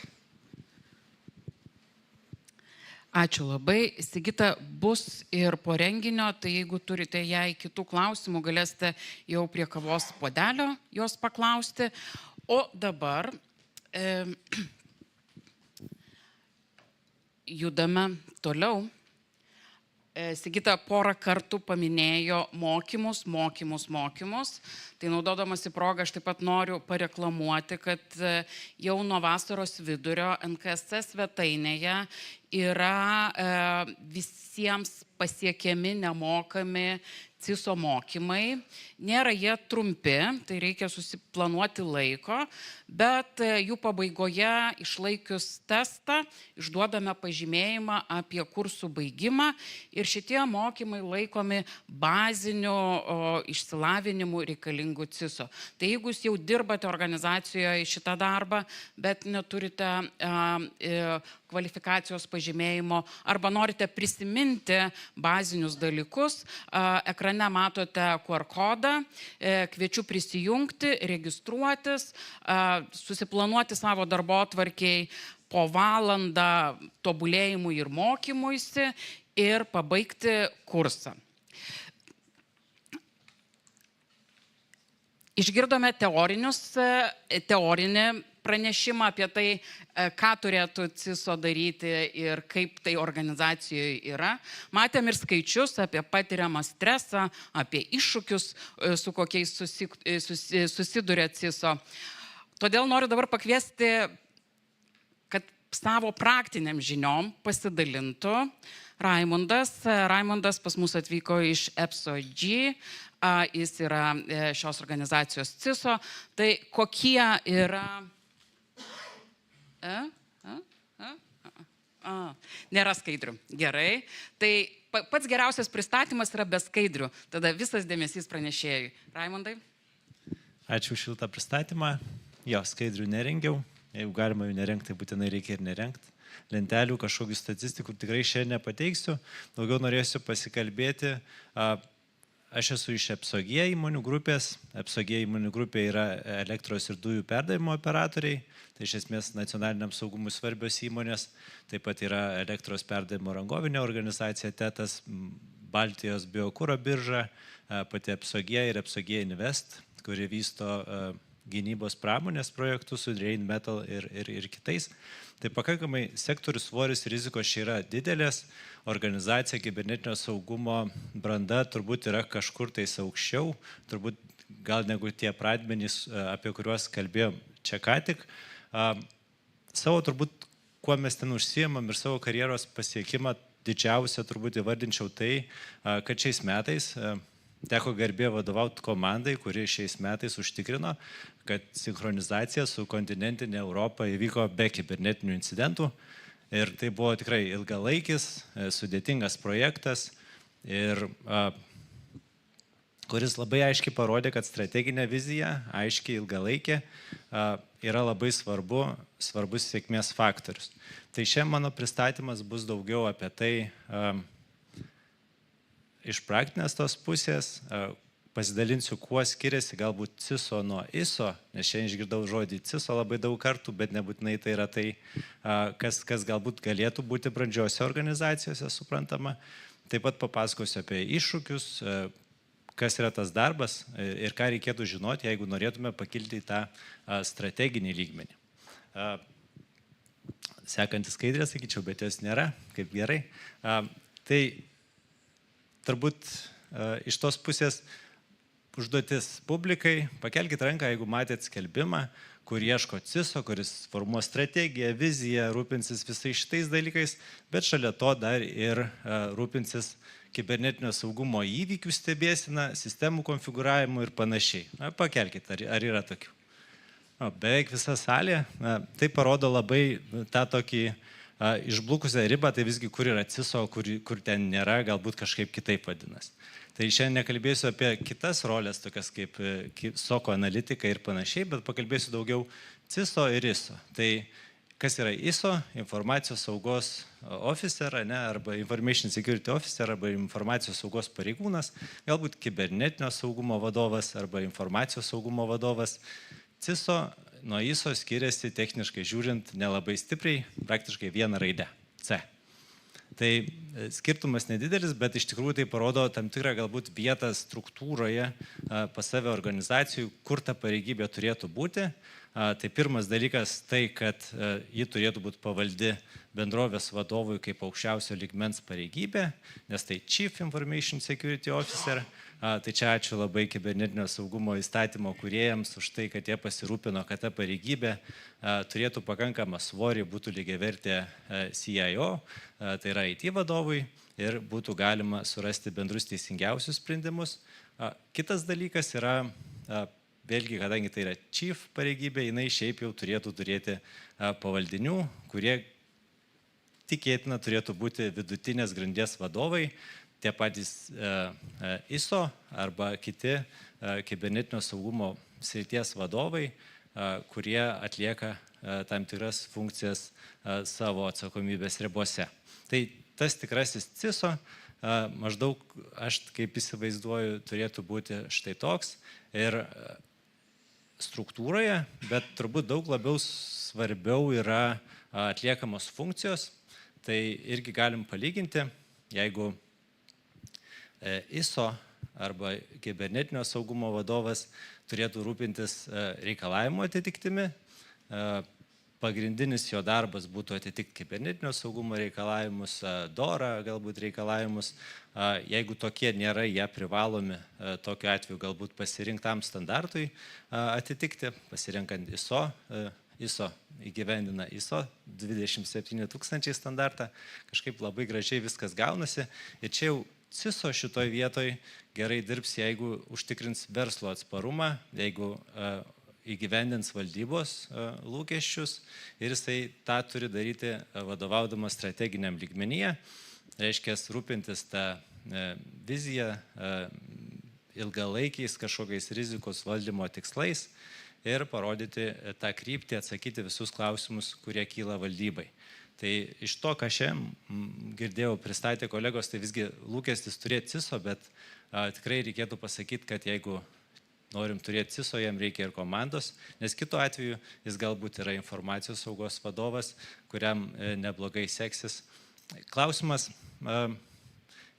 Ačiū labai. Sigita, bus ir po renginio, tai jeigu turite jai kitų klausimų, galėsite jau prie kavos puodelio jos paklausti. O dabar judame toliau. Sigita porą kartų paminėjo mokymus. Tai naudodamasi progą aš taip pat noriu pareklamuoti, kad jau nuo vasaros vidurio NKSC svetainėje yra visiems pasiekiami nemokami CISO mokymai. Nėra jie trumpi, tai reikia susiplanuoti laiko, bet jų pabaigoje išlaikius testą išduodame pažymėjimą apie kursų baigimą ir šitie mokymai laikomi baziniu išsilavinimu reikalingų CISO. Tai jeigu jūs jau dirbate organizacijoje šitą darbą, bet neturite kvalifikacijos pažymėjimo arba norite prisiminti bazinius dalykus, ekrane matote QR kodą, kviečiu prisijungti, registruotis, susiplanuoti savo darbotvarkei po valandą tobulėjimui ir mokymuisi ir pabaigti kursą. Išgirdome teorinį pranešimą apie tai, ką turėtų CISO daryti ir kaip tai organizacijoje yra. Matėm ir skaičius apie patiriamą stresą, apie iššūkius, su kokiais susiduria CISO. Todėl noriu dabar pakviesti, kad savo praktiniam žiniom pasidalintų Raimundas. Raimundas pas mus atvyko iš EPSO-G, jis yra šios organizacijos CISO. Tai kokie yra... Nėra skaidrių. Gerai. Tai pats geriausias pristatymas yra be skaidrių. Tada visas dėmesys pranešėjui. Raimundai? Ačiū už šiltą pristatymą. Jo, skaidrių nerengiau. Jeigu galima jų nerengti, tai būtinai reikia ir nerengti. Lentelių, kažkokių statistikų tikrai šiandien nepateiksiu. Daugiau norėsiu pasikalbėti. Aš esu iš EPSO-G įmonių grupės. EPSO-G įmonių grupė yra elektros ir dujų perdavimo operatoriai. Tai iš esmės nacionaliniam saugumui svarbios įmonės. Taip pat yra elektros perdavimo rangovinė organizacija TETAS, Baltijos biokuro birža, pati EPSO-G ir EPSO-G Invest, kuri vysto gynybos pramonės projektus su Rheinmetall ir kitais. Tai pakankamai sektorių svoris rizikos čia yra didelės. Organizacija kibernetinio saugumo branda turbūt yra kažkur tais aukščiau, turbūt gal negu tie pradmenys, apie kuriuos kalbėjom čia ką tik. Savo turbūt, kuo mes ten užsiemam ir savo karjeros pasiekimą didžiausią turbūt įvardinčiau tai, kad šiais metais teko garbė vadovauti komandai, kuri šiais metais užtikrino, kad sinchronizacija su kontinentinė Europa įvyko be kibernetinių incidentų. Ir tai buvo tikrai ilgalaikis, sudėtingas projektas, ir kuris labai aiškiai parodė, kad strateginė vizija, aiškiai ilgalaikė, yra labai svarbus sėkmės faktorius. Tai šiandien mano pristatymas bus daugiau apie tai, iš praktinės tos pusės, pasidalinsiu, kuo skiriasi galbūt CISO nuo ISO, nes šiandien išgirdau žodį CISO labai daug kartų, bet nebūtinai tai yra tai, kas galbūt galėtų būti brandžiose organizacijose suprantama. Taip pat papasakosiu apie iššūkius, kas yra tas darbas ir ką reikėtų žinoti, jeigu norėtume pakilti į tą strateginį lygmenį. Sekantis skaidrė, sakyčiau, bet jos nėra, kaip gerai. Tai turbūt iš tos pusės užduotis publikai, pakelkite ranką, jeigu matėt skelbimą, kur ieško CISO, kuris formuos strategiją, viziją, rūpinsis visais šitais dalykais, bet šalia to dar ir rūpinsis kibernetinio saugumo įvykių stebėsina, sistemų konfigūravimu ir panašiai. Pakelkite, ar yra tokių. Beveik visa salė. Tai parodo labai tą tokį išblukusią ribą, tai visgi kur yra CISO, kur ten nėra, galbūt kažkaip kitaip vadinasi. Tai šiandien nekalbėsiu apie kitas rolės, tokias kaip SOC analitikai ir panašiai, bet pakalbėsiu daugiau CISO ir ISO. Tai kas yra ISO? Informacijos saugos officer, arba Information Security Officer, arba informacijos saugos pareigūnas, galbūt kibernetinio saugumo vadovas arba informacijos saugumo vadovas. CISO nuo ISO skiriasi techniškai žiūrint nelabai stipriai, praktiškai vieną raidę – C. Tai skirtumas nedidelis, bet iš tikrųjų tai parodo tam tikrą galbūt vietą struktūroje pas save organizacijų, kur ta pareigybė turėtų būti. Tai pirmas dalykas tai, kad ji turėtų būti pavaldi bendrovės vadovui kaip aukščiausio lygmens pareigybė, nes tai Chief Information Security Officer. Tai čia ačiū labai kibernetinio saugumo įstatymo kūrėjams už tai, kad jie pasirūpino, kad ta pareigybė turėtų pakankamą svorį, būtų lygiavertė CIO, tai yra IT vadovui, ir būtų galima surasti bendrus teisingiausius sprendimus. Kitas dalykas yra, vėlgi, kadangi tai yra chief pareigybė, jinai šiaip jau turėtų turėti pavaldinių, kurie tikėtina turėtų būti vidutinės grandies vadovai, tie patys ISO arba kiti kibernetinio saugumo srities vadovai, kurie atlieka tam tikras funkcijas savo atsakomybės ribose. Tai tas tikrasis CISO, maždaug aš kaip įsivaizduoju, turėtų būti štai toks ir struktūroje, bet turbūt daug labiau svarbiau yra atliekamos funkcijos. Tai irgi galim palyginti, jeigu ISO arba kibernetinio saugumo vadovas turėtų rūpintis reikalavimo atitiktimi, pagrindinis jo darbas būtų atitikti kibernetinio saugumo reikalavimus, DORA galbūt reikalavimus. Jeigu tokie nėra, jie privalomi, tokiu atveju galbūt pasirinktam standartui atitikti, pasirinkant ISO įgyvendina ISO 27000 standartą, kažkaip labai gražiai viskas gaunasi. Ir čia jau CISO šitoj vietoj gerai dirbs, jeigu užtikrins verslo atsparumą, jeigu įgyvendins valdybos lūkesčius ir jisai tą turi daryti vadovaudamas strateginiam lygmenyje, reiškia rūpintis tą viziją ilgalaikiais kažkokiais rizikos valdymo tikslais ir parodyti tą kryptį, atsakyti visus klausimus, kurie kyla valdybai. Tai iš to, ką šiandien girdėjau pristatė kolegos, tai visgi lūkestis turėti CISO, bet tikrai reikėtų pasakyti, kad jeigu norim turėti CISO, jam reikia ir komandos, nes kitu atveju jis galbūt yra informacijos saugos vadovas, kuriam neblogai seksis. Klausimas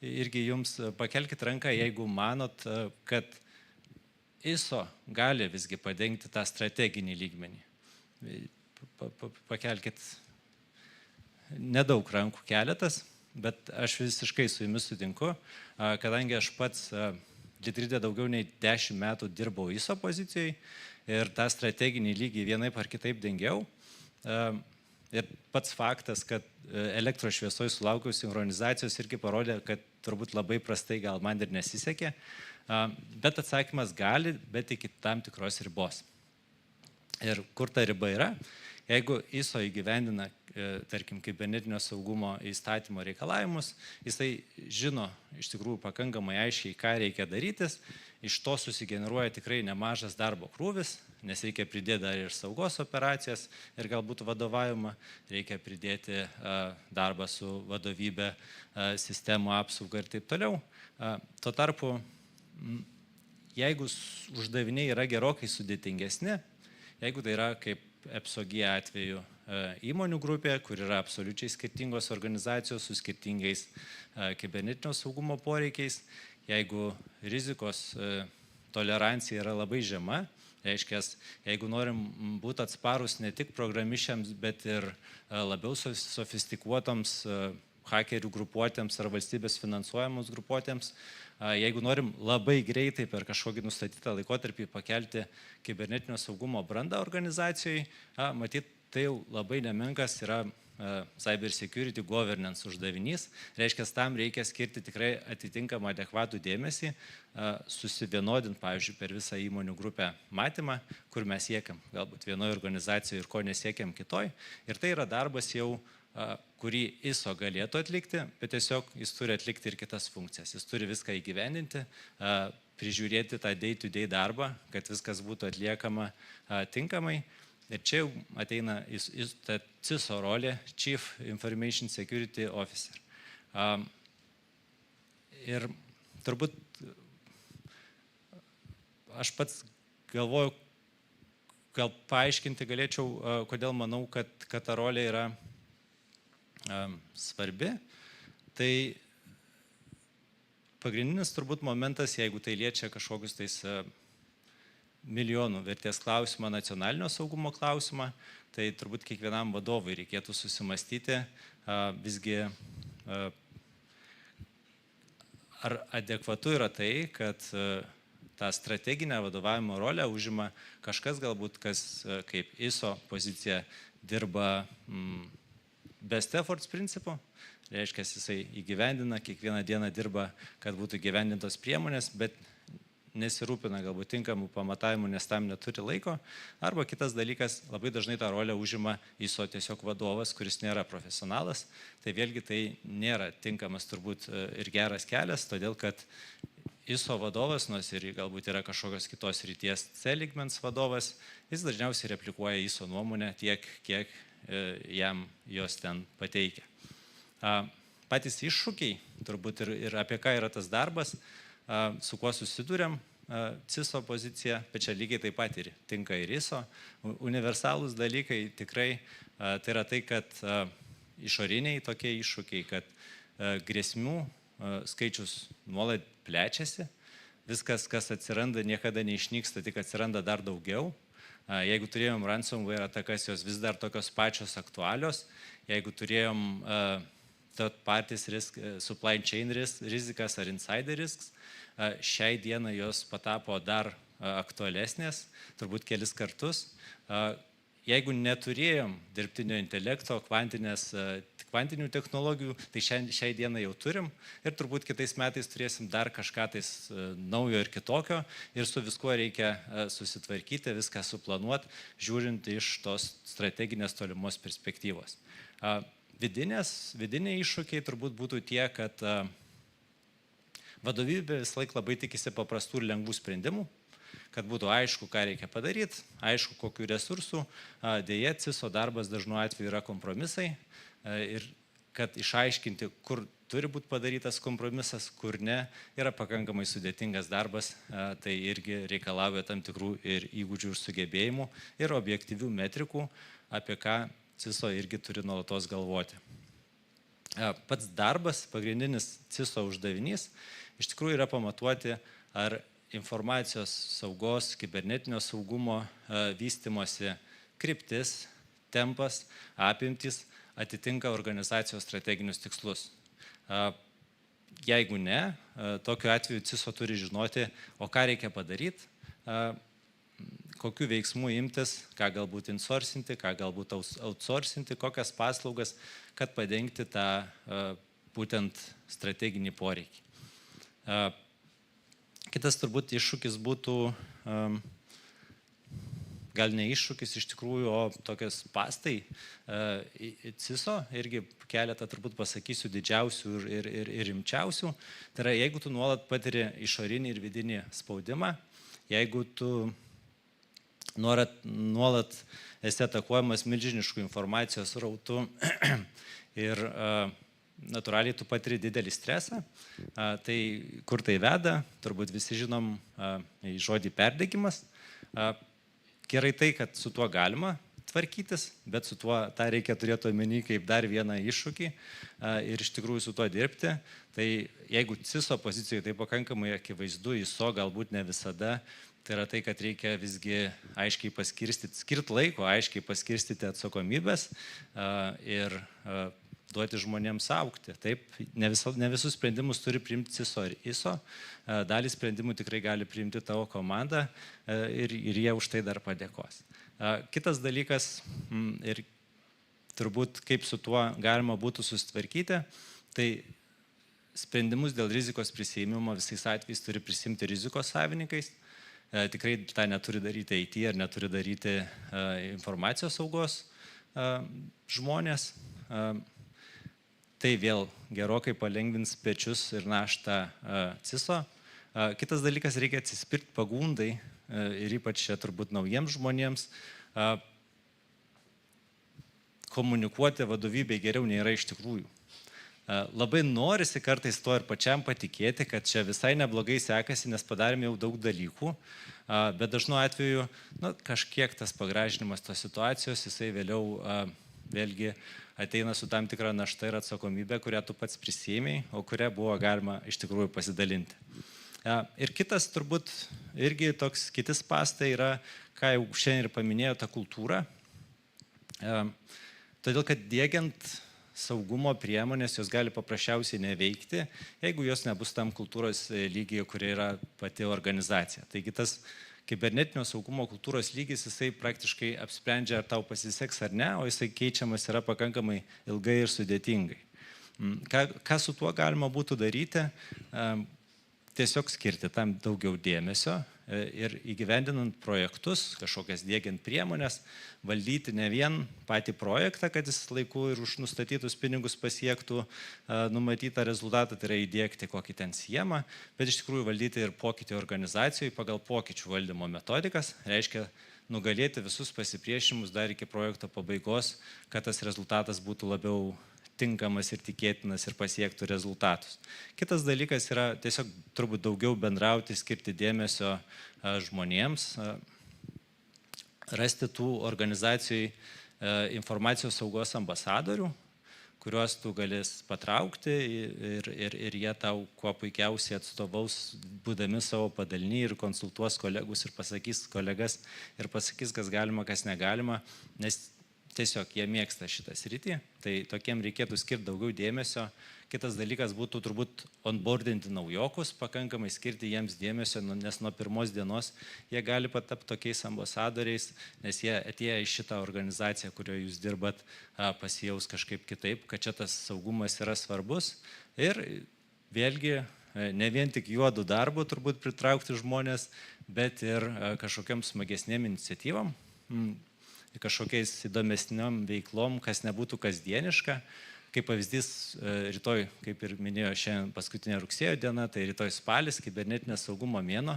irgi jums, pakelkite ranką, jeigu manot, kad ISO gali visgi padengti tą strateginį lygmenį. Pakelkit nedaug rankų, keletas, bet aš visiškai su jumis sutinku, kadangi aš pats Litgridė daugiau nei 10 metų dirbau ISO pozicijai ir tą strateginį lygį vienaip ar kitaip dengiau. Ir pats faktas, kad elektros šviesoj sulaukiau sinchronizacijos irgi parodė, kad turbūt labai prastai gal man ir nesisekė. Bet atsakymas gali, bet iki tam tikros ribos. Ir kur ta riba yra? Jeigu ISO įgyvendina, tarkim, kibernetinio saugumo įstatymo reikalavimus, jisai žino iš tikrųjų pakankamai aiškiai, ką reikia darytis, iš to susigeneruoja tikrai nemažas darbo krūvis, nes reikia pridėti dar ir saugos operacijas ir galbūt vadovavimą, reikia pridėti darbą su vadovybė, sistemų apsauga ir taip toliau. Tuo tarpu, jeigu uždaviniai yra gerokai sudėtingesni, jeigu tai yra kaip EPSOG atveju įmonių grupė, kur yra absoliučiai skirtingos organizacijos su skirtingais kibernetinio saugumo poreikiais, jeigu rizikos tolerancija yra labai žema, reiškia, jeigu norim būti atsparus ne tik programišiams, bet ir labiau sofistikuotoms hakerių grupuotėms ar valstybės finansuojamos grupuotėms, jeigu norim labai greitai per kažkokį nustatytą laikotarpį pakelti kibernetinio saugumo brandą organizacijai, matyt, tai jau labai nemenkas yra cyber security governance uždavinys. Reiškia, tam reikia skirti tikrai atitinkamą adekvatų dėmesį, susivienodinti, pavyzdžiui, per visą įmonių grupę matymą, kur mes siekiam galbūt vienoje organizacijoje ir ko nesiekiam kitoj. Ir tai yra darbas jau, kurį ISO galėtų atlikti, bet tiesiog jis turi atlikti ir kitas funkcijas. Jis turi viską įgyvendinti, prižiūrėti tą day-to-day darbą, kad viskas būtų atliekama tinkamai. Ir čia jau ateina ta CISO rolė, Chief Information Security Officer. Ir turbūt aš pats galvoju, gal paaiškinti galėčiau, kodėl manau, kad ta rolė yra svarbi. Tai pagrindinis turbūt momentas, jeigu tai liečia kažkokius tais milijonų vertės klausimą, nacionalinio saugumo klausimą, tai turbūt kiekvienam vadovui reikėtų susimastyti visgi, ar adekvatu yra tai, kad tą strateginę vadovavimo rolę užima kažkas galbūt, kas kaip ISO pozicija dirba best efforts principu, reiškia, jisai įgyvendina, kiekvieną dieną dirba, kad būtų įgyvendintos priemonės, bet nesirūpina galbūt tinkamų pamatavimų, nes tam neturi laiko. Arba kitas dalykas, labai dažnai tą rolę užima ISO tiesiog vadovas, kuris nėra profesionalas. Tai vėlgi tai nėra tinkamas turbūt ir geras kelias, todėl kad ISO vadovas, nors ir galbūt yra kažkokios kitos ryties C lygmens vadovas, jis dažniausiai replikuoja ISO nuomonę tiek, kiek jam jos ten pateikia. Patys iššūkiai, turbūt ir apie ką yra tas darbas, su kuo susidūrėm, CISO pozicija, bet čia lygiai taip pat ir tinka ir ISO. Universalūs dalykai tikrai tai yra tai, kad išoriniai tokie iššūkiai, kad grėsmių skaičius nuolat plečiasi, viskas, kas atsiranda, niekada neišnyksta, tik atsiranda dar daugiau. Jeigu turėjom ransomware atakas, jos vis dar tokios pačios aktualios. Jeigu turėjom third parties risk, supply chain rizikas ar insider risks, šiai dienai jos patapo dar aktualesnės, turbūt kelis kartus. Jeigu neturėjom dirbtinio intelekto, kvantinių technologijų, tai šiai dienai jau turim ir turbūt kitais metais turėsim dar kažką tais naujo ir kitokio ir su viskuo reikia susitvarkyti, viską suplanuoti, žiūrint iš tos strateginės tolimos perspektyvos. Vidiniai iššūkiai turbūt būtų tie, kad vadovybė vis laik labai tikisi paprastų ir lengvų sprendimų, kad būtų aišku, ką reikia padaryti, aišku, kokių resursų. Deja, CISO darbas dažnu atveju yra kompromisai ir kad išaiškinti, kur turi būti padarytas kompromisas, kur ne, yra pakankamai sudėtingas darbas, tai irgi reikalauja tam tikrų ir įgūdžių ir sugebėjimų ir objektyvių metrikų, apie ką CISO irgi turi nuolatos galvoti. Pats darbas, pagrindinis CISO uždavinys, iš tikrųjų yra pamatuoti, ar informacijos saugos, kibernetinio saugumo vystymosi kryptis, tempas, apimtis atitinka organizacijos strateginius tikslus. Jeigu ne, tokiu atveju CISO turi žinoti, o ką reikia padaryti, kokių veiksmų imtis, ką galbūt insourcinti, ką galbūt outsourcinti, kokias paslaugas, kad padengti tą būtent strateginį poreikį. Kitas turbūt iššūkis būtų, gal ne iššūkis iš tikrųjų, o tokias pastai CISO, irgi keletą turbūt pasakysiu didžiausių ir rimčiausių. Tai yra, jeigu tu nuolat patiri išorinį ir vidinį spaudimą, jeigu tu nuolat esi atakuojamas milžiniškų informacijos srautų ir natūraliai tu patiri didelį stresą, tai kur tai veda, turbūt visi žinom į žodį perdegimas. Gerai tai, kad su tuo galima tvarkytis, bet su tuo tą reikia turėti omeny kaip dar vieną iššūkį ir iš tikrųjų su tuo dirbti. Tai jeigu CISO pozicijoje tai pakankamai akivaizdu, ISO galbūt ne visada, tai yra tai, kad reikia visgi aiškiai paskirstyti, skirti laiko, aiškiai paskirstyti atsakomybės ir duoti žmonėms augti. Taip, ne visus sprendimus turi priimti CISO ir ISO, dalį sprendimų tikrai gali priimti tavo komanda ir jie už tai dar padėkos. Kitas dalykas ir turbūt kaip su tuo galima būtų susitvarkyti, tai sprendimus dėl rizikos prisiėmimo visais atvejais turi prisimti rizikos savininkais. Tikrai tą neturi daryti IT ar neturi daryti informacijos saugos žmonės. Tai vėl gerokai palengvins pečius ir naštą CISO. Kitas dalykas, reikia atsispirti pagundai ir ypač čia turbūt naujiems žmonėms komunikuoti vadovybei geriau nei yra iš tikrųjų. Labai norisi kartais to ir pačiam patikėti, kad čia visai neblogai sekasi, nes padarėme jau daug dalykų, bet dažnu atveju kažkiek tas pagražinimas tos situacijos, jisai vėliau vėlgi ateina su tam tikra našta ir atsakomybė, kurią tu pats prisiėmei, o kurią buvo galima iš tikrųjų pasidalinti. Ir kitas turbūt irgi toks kitis pastai yra, ką jau šiandien ir paminėjo, ta kultūra. Todėl, kad diegiant saugumo priemonės, jos gali paprasčiausiai neveikti, jeigu jos nebus tam kultūros lygyje, kurie yra pati organizacija. Taigi tas kibernetinio saugumo kultūros lygis, jisai praktiškai apsprendžia, ar tau pasiseks ar ne, o jisai keičiamas yra pakankamai ilgai ir sudėtingai. Ką su tuo galima būtų daryti? Tiesiog skirti tam daugiau dėmesio ir įgyvendinant projektus, kažkokias diegiant priemonės, valdyti ne vien patį projektą, kad jis laiku ir už nustatytus pinigus pasiektų numatytą rezultatą, tai yra įdiegti kokį ten siemą, bet iš tikrųjų valdyti ir pokytį organizacijoje pagal pokyčių valdymo metodikas, reiškia nugalėti visus pasipriešimus dar iki projekto pabaigos, kad tas rezultatas būtų labiau tinkamas ir tikėtinas ir pasiektų rezultatus. Kitas dalykas yra tiesiog turbūt daugiau bendrauti, skirti dėmesio žmonėms, rasti tų organizacijų informacijos saugos ambasadorių, kuriuos tu galės patraukti ir jie tau kuo puikiausiai atstovaus, būdami savo padaliny ir konsultuos kolegus ir pasakys kolegas ir pasakys, kas galima, kas negalima, nes tiesiog jie mėgsta šitą sritį, tai tokiem reikėtų skirti daugiau dėmesio. Kitas dalykas būtų turbūt onboardinti naujokus, pakankamai skirti jiems dėmesio, nes nuo pirmos dienos jie gali patapti tokiais ambasadoriais, nes jie atėję į šitą organizaciją, kurioje jūs dirbat, pasijaus kažkaip kitaip, kad čia tas saugumas yra svarbus. Ir vėlgi, ne vien tik juodų darbų turbūt pritraukti žmonės, bet ir kažkokiam smagesnėm iniciatyvom, kažkokiais įdomesniam veiklom, kas nebūtų kasdieniška. Kaip pavyzdys, rytoj, kaip ir minėjo šiandien paskutinė rugsėjo diena, tai rytoj spalis, kibernetinės saugumo mėnuo.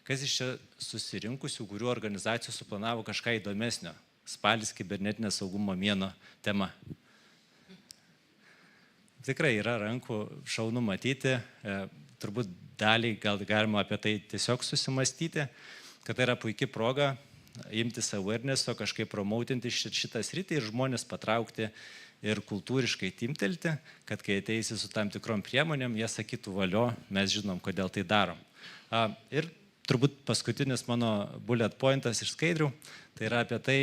Kas iš čia susirinkusių, kurių organizacijų suplanavo kažką įdomesnio? Spalis, kibernetinės saugumo mėnuo tema. Tikrai yra rankų, šaunu matyti, turbūt daliai gal galima apie tai tiesiog susimastyti, kad tai yra puikia proga imtis awarenesso, kažkaip promautinti šitą sritį ir žmonės patraukti ir kultūriškai timtelti, kad kai ateisi su tam tikrom priemonėm, jie sakytų valio, mes žinom, kodėl tai darom. Ir turbūt paskutinis mano bullet pointas iš skaidrių, tai yra apie tai,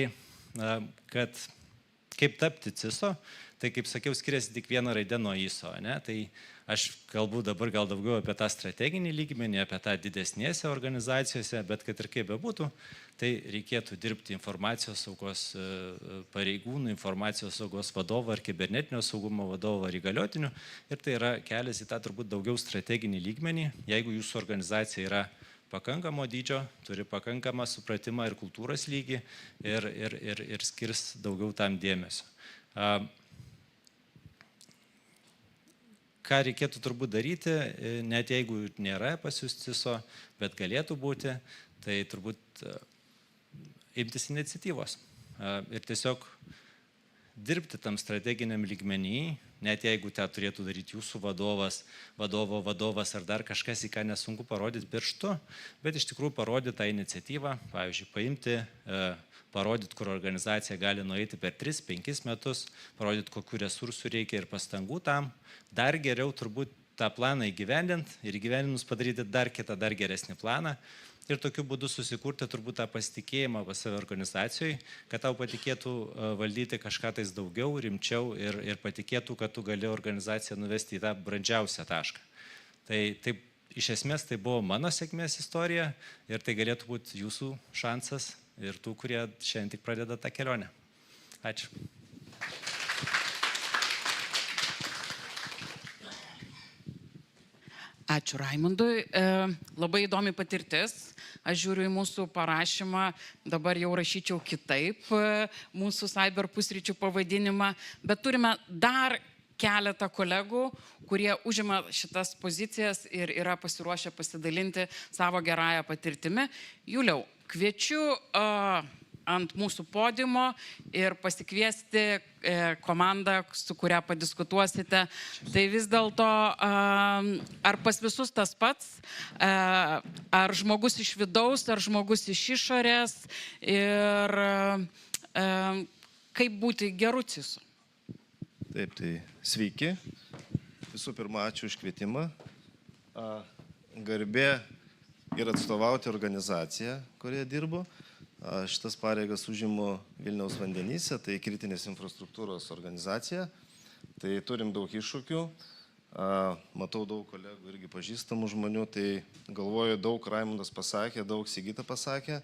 kad kaip tapti CISO, tai kaip sakiau, skiriasi tik viena raidė nuo ISO, ne? Tai aš kalbu dabar gal daugiau apie tą strateginį lygmenį, apie tą didesnėse organizacijose, bet kad ir kaip bebūtų, tai reikėtų dirbti informacijos saugos pareigūnų, informacijos saugos vadovo ar kibernetinio saugumo vadovo ar įgaliotinių. Ir tai yra kelias į tą turbūt daugiau strateginį lygmenį, jeigu jūsų organizacija yra pakankamo dydžio, turi pakankamą supratimą ir kultūros lygį ir skirs daugiau tam dėmesio. Ką reikėtų turbūt daryti, net jeigu nėra pas jūs CISO, bet galėtų būti, tai turbūt imtis iniciatyvos ir tiesiog dirbti tam strateginiam lygmenį, net jeigu tą turėtų daryti jūsų vadovo vadovas ar dar kažkas, į ką nesunku parodyti pirštu, bet iš tikrųjų parodyti tą iniciatyvą, pavyzdžiui, paimti, parodyti, kur organizacija gali nueiti per 3-5 metus, parodyti, kokių resursų reikia ir pastangų tam. Dar geriau turbūt tą planą įgyvendint ir įgyvendinus padaryti dar kitą, dar geresnį planą ir tokiu būdu susikurti turbūt tą pasitikėjimą pas save organizacijoje, kad tau patikėtų valdyti kažką tais daugiau, rimčiau ir patikėtų, kad tu gali organizaciją nuvesti į tą brandžiausią tašką. Tai taip, iš esmės tai buvo mano sėkmės istorija ir tai galėtų būti jūsų šansas ir tų, kurie šiandien tik pradeda tą kelionę. Ačiū. Ačiū Raimundui. Labai įdomi patirtis. Aš žiūriu į mūsų parašymą, dabar jau rašyčiau kitaip mūsų Cyber pusryčių pavadinimą, bet turime dar keletą kolegų, kurie užima šitas pozicijas ir yra pasiruošę pasidalinti savo gerąją patirtimi. Juliau, kviečiu ant mūsų podiumo ir pasikviesti komandą, su kuria padiskutuosite. Tai vis dėlto, ar pas visus tas pats, ar žmogus iš vidaus, ar žmogus iš išorės ir kaip būti geru CISO? Taip, tai sveiki. Visų pirma, ačiū už kvietimą. Garbė ir atstovauti organizaciją, kurioje dirbu. Šitas pareigas užimu Vilniaus vandenyse, tai kritinės infrastruktūros organizacija. Tai turim daug iššūkių. Matau daug kolegų irgi pažįstamų žmonių, tai galvoju, daug Raimundas pasakė, daug Sigita pasakė.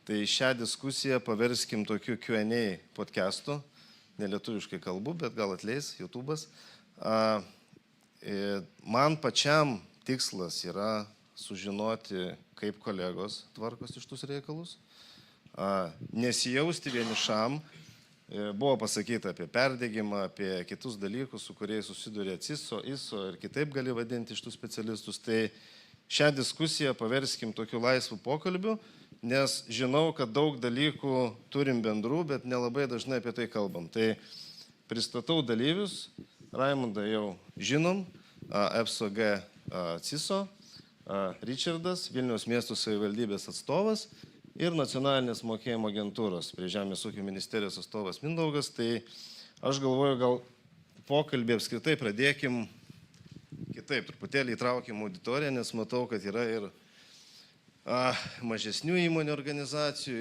Tai šią diskusiją paverskim tokiu Q&A podcastu. Nelietuviškai kalbu, bet gal atleis YouTube'as. Man pačiam tikslas yra sužinoti, kaip kolegos tvarkosi šitus reikalus. Nesijausti vienišam. Buvo pasakyta apie perdegimą, apie kitus dalykus, su kuriais susiduria CISO, ISO ir kitaip gali vadinti šitus specialistus. Tai šią diskusiją paverskim tokiu laisvu pokalbiu, nes žinau, kad daug dalykų turim bendrų, bet nelabai dažnai apie tai kalbam. Tai pristatau dalyvius. Raimundą jau žinom, EPSOG CISO, Richardas, Vilniaus miesto savivaldybės atstovas ir nacionalinės mokėjimo agentūros prie Žemės ūkio ministerijos atstovas Mindaugas. Tai aš galvoju, gal pokalbį apskritai pradėkim kitaip, truputėlį įtraukim auditoriją, nes matau, kad yra ir mažesnių įmonių organizacijų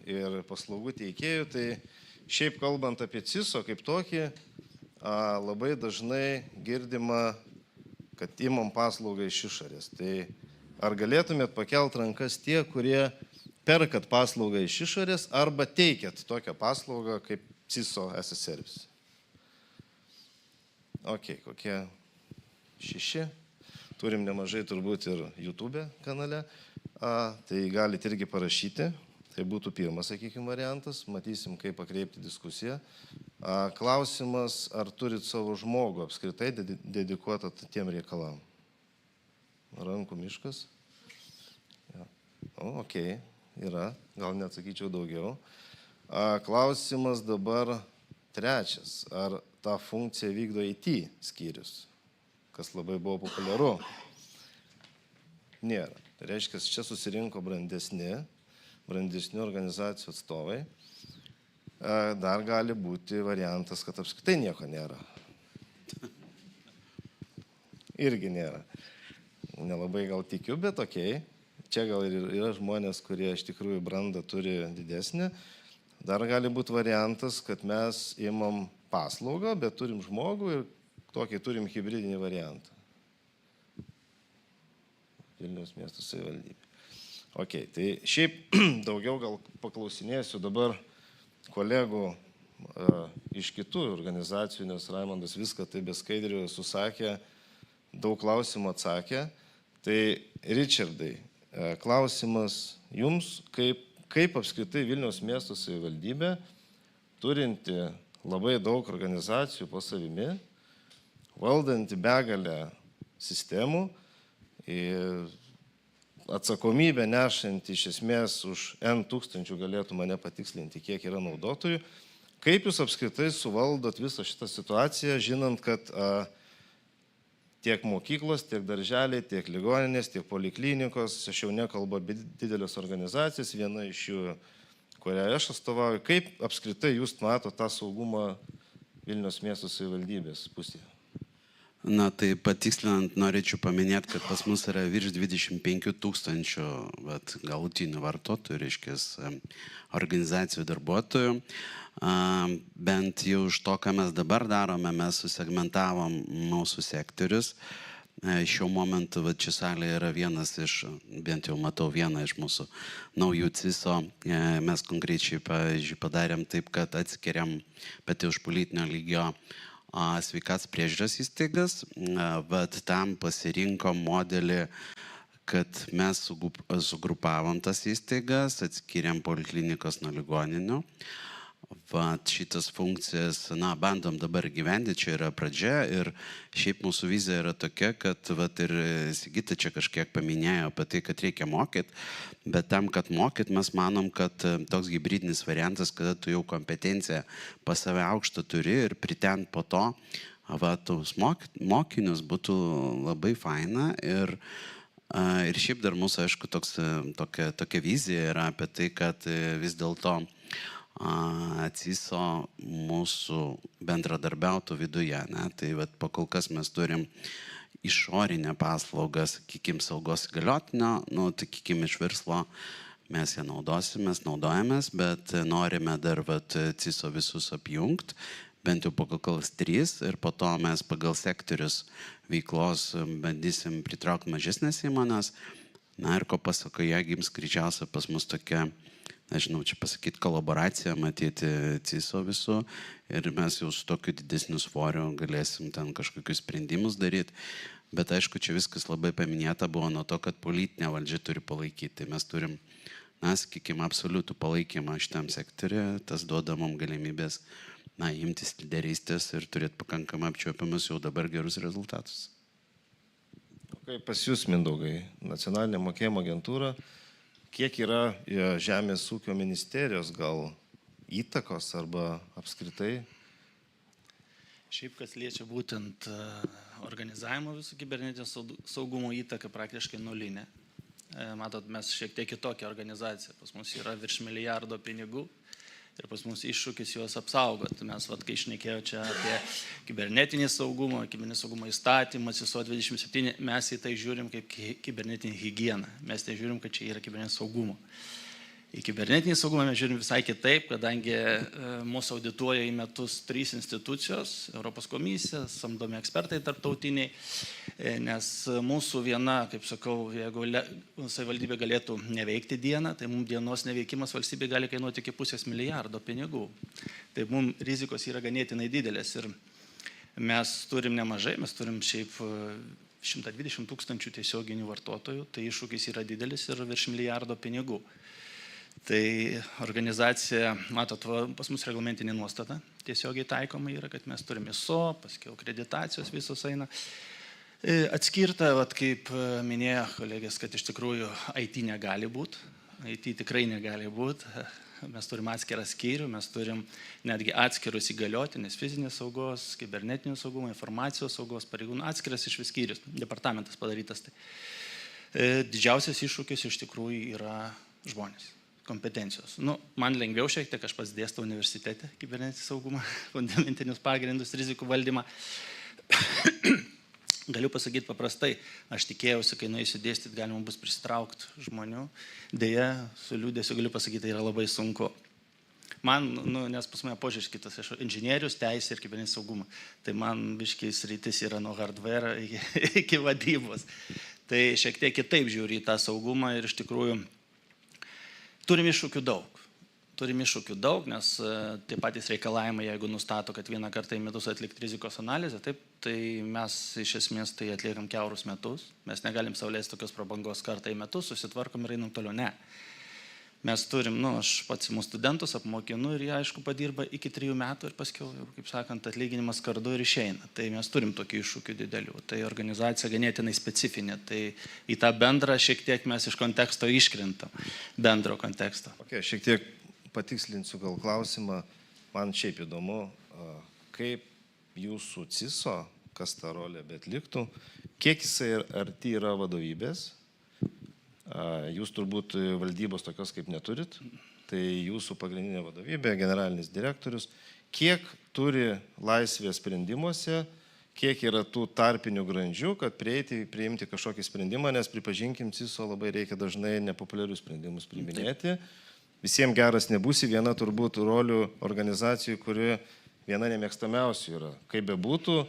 ir paslaugų teikėjų. Tai šiaip kalbant apie CISO kaip tokį, labai dažnai girdima, kad imam paslaugą iš išorės. Tai ar galėtumėt pakelt rankas tie, kurie perkat paslaugą iš išorės arba teikiat tokią paslaugą kaip CISO as a service? Ok, kokie 6. Turim nemažai turbūt ir YouTube kanale. Tai galite irgi parašyti. Tai būtų pirmas, sakykime, variantas. Matysim, kaip pakreipti diskusiją. Klausimas, ar turit savo žmogų apskritai dedikuotą tiem reikalam? Rankų miškas. Ja. Ok, yra. Gal net sakyčiau daugiau. Klausimas dabar trečias. Ar tą funkciją vykdo IT skyrius? Kas labai buvo populiaru. Nėra. Tai reiškia, čia susirinko brandesni organizacijų atstovai. Dar gali būti variantas, kad apskritai nieko nėra. Irgi nėra. Nelabai gal tikiu, bet okei. Čia gal ir yra žmonės, kurie iš tikrųjų brandą turi didesnį. Dar gali būti variantas, kad mes imam paslaugą, bet turim žmogų ir tokį turim hibridinį variantą. Vilniaus miesto savivaldybė. Ok, tai šiaip daugiau gal paklausinėsiu dabar kolegų iš kitų organizacijų, nes Raimondas viską tai be skaidrių susakė, daug klausimų atsakė. Tai Richardai, klausimas jums, kaip apskritai Vilniaus miesto savivaldybė, turinti labai daug organizacijų po savimi, valdanti begalę sistemų, atsakomybę nešant iš esmės už N tūkstančių, galėtų mane patikslinti, kiek yra naudotojų. Kaip jūs apskritai suvaldot visą šitą situaciją, žinant, kad tiek mokyklos, tiek darželiai, tiek ligoninės, tiek poliklinikos, aš jau nekalbu apie didelės organizacijas, viena iš jų, kurią aš atstovauju, kaip apskritai jūs mato tą saugumą Vilniaus miesto savivaldybės pusėje? Na, tai patikslinant, norėčiau paminėti, kad pas mus yra virš 25 000 galutinių vartotojų, reiškia, organizacijų darbuotojų. Bent jau iš to, ką mes dabar darome, mes susegmentavom mūsų sektorius. Šiuo momentu čia salėje yra vienas iš, bent jau matau vieną iš mūsų naujų CISO. Mes konkrečiai, pavyzdžiui, padarėm taip, kad atskiriam pati už politinio lygio sveikatos priežiūros įstaigas, bet tam pasirinkom modelį, kad mes sugrupavom tas įstaigas, atskiriam poliklinikos nuo ligoninių. Šitas funkcijas, bandom dabar gyventi, čia yra pradžia ir šiaip mūsų vizija yra tokia, kad ir Sigita čia kažkiek paminėjo apie tai, kad reikia mokyti, bet tam, kad mokyti, mes manom, kad toks hybridinis variantas, kada tu jau kompetenciją pas save aukštą turi ir pritent po to, tos mokinius būtų labai faina ir šiaip dar mūsų, aišku, tokia vizija yra apie tai, kad vis dėlto CISO mūsų bendradarbiautų viduje. Tai pakol kas mes turim išorinę paslaugą, sakykime, saugos įgaliotinio, sakykime, iš verslo mes ją naudojamės, bet norime dar CISO visus apjungti, bent jau pagal 3 ir po to mes pagal sektorius veiklos bandysim pritraukti mažesnės įmonės. Ir ko pasakoje gims greičiausia pas mus tokia, nežinau, čia pasakyti, kolaboracija, matyti CISO visų ir mes jau su tokiu didesniu svoriu galėsim ten kažkokius sprendimus daryti. Bet aišku, čia viskas labai paminėta buvo nuo to, kad politinė valdžia turi palaikyti. Mes turim, sakykime, absoliutų palaikymą šitam sektoriuje, tas duoda mums galimybės imtis lyderystės ir turėti pakankamai apčiuopiamus jau dabar gerus rezultatus. Kaip pas jūs, Mindaugai, Nacionalinė mokėjimo agentūra, kiek yra Žemės ūkio ministerijos gal įtakos arba apskritai? Šiaip, kas liečia būtent organizavimo visų kibernetinio saugumo įtaka praktiškai nulinė. Matot, mes šiek tiek kitokia organizacija. Pas mus yra virš milijardo pinigų Ir pas mus iššūkis juos apsaugoti. Mes, kai šnekėjau čia apie kibernetinį saugumą įstatymą, ISO 27, mes į tai žiūrim kaip kibernetinį higieną. Mes tai žiūrim, kad čia yra kibernetinio saugumo. Į kibernetinį saugumą mes žiūrim visai kitaip, kadangi mūsų audituoja į metus 3 institucijos, Europos komisija, samdomi ekspertai tarptautiniai, nes mūsų viena, kaip sakau, jeigu savivaldybė galėtų neveikti dieną, tai mums dienos neveikimas valstybė gali kainuoti iki $500 milijardo pinigų. Tai mums rizikos yra ganėtinai didelės ir mes turim nemažai, mes turim šiaip 120 000 tiesioginių vartotojų, tai iššūkis yra didelis ir virš milijardo pinigų. Tai organizacija, matot, pas mus reglamentinė nuostata tiesiogiai taikoma yra, kad mes turime ISO, paskiau akreditacijos visos eina. Atskirta, kaip minėjo kolegės, kad iš tikrųjų IT negali būti, IT tikrai negali būti. Mes turim atskirą skyrių, mes turim netgi atskirus įgaliotinės fizinės saugos, kibernetinio saugumo, informacijos saugos pareigūnų, atskiras iš vis skyrius, departamentas padarytas. Tai. Didžiausias iššūkis iš tikrųjų yra žmonės. Kompetencijos. Man lengviau šiek tiek, aš pats dėstau universitete kibernetinį saugumą, fundamentinius pagrindus, rizikų valdymą. Galiu pasakyti paprastai, aš tikėjausi, kai nueisiu dėstyti, galima bus prisitraukti žmonių. Deja, su liūdėsiu galiu pasakyti, tai yra labai sunku. Man, nes pas mane požiūris kitas, aš inžinierius, teisė ir kibernetinį saugumą. Tai man biškiai sritis yra nuo hardware iki vadybos. Tai šiek tiek kitaip žiūri į tą saugumą ir iš tikrųjų turim iššūkių daug, nes tie patys reikalavimai, jeigu nustato, kad vieną kartą į metus atlikti rizikos analizę, taip, tai mes iš esmės tai atliekam kiaurus metus. Mes negalim sau leisti tokios prabangos kartą į metus, susitvarkom ir einam toliau. Ne. Mes turim, aš pats mūsų studentus apmokinu ir jie, aišku, padirba iki 3 metų ir paskiau, kaip sakant, atlyginimas kardu ir išeina. Tai mes turim tokių iššūkių didelių. Tai organizacija ganėtinai specifinė. Tai į tą bendrą šiek tiek mes iš konteksto iškrintam. Bendro konteksto. Okay, šiek tiek patikslinsiu gal klausimą. Man šiaip įdomu, kaip jūsų CISO, kas tą rolę bet liktų, kiek jisai arti yra vadovybės. Jūs turbūt valdybos tokios kaip neturit, tai jūsų pagrindinė vadovybė, generalinis direktorius, kiek turi laisvės sprendimuose, kiek yra tų tarpinių grandžių, kad priimti kažkokį sprendimą, nes pripažinkim, CISO labai reikia dažnai nepopuliarius sprendimus priiminėti. Visiems geras nebūsi, viena turbūt rolių organizacijų, kuri viena nemėgstamiausių yra. Kaip bebūtų,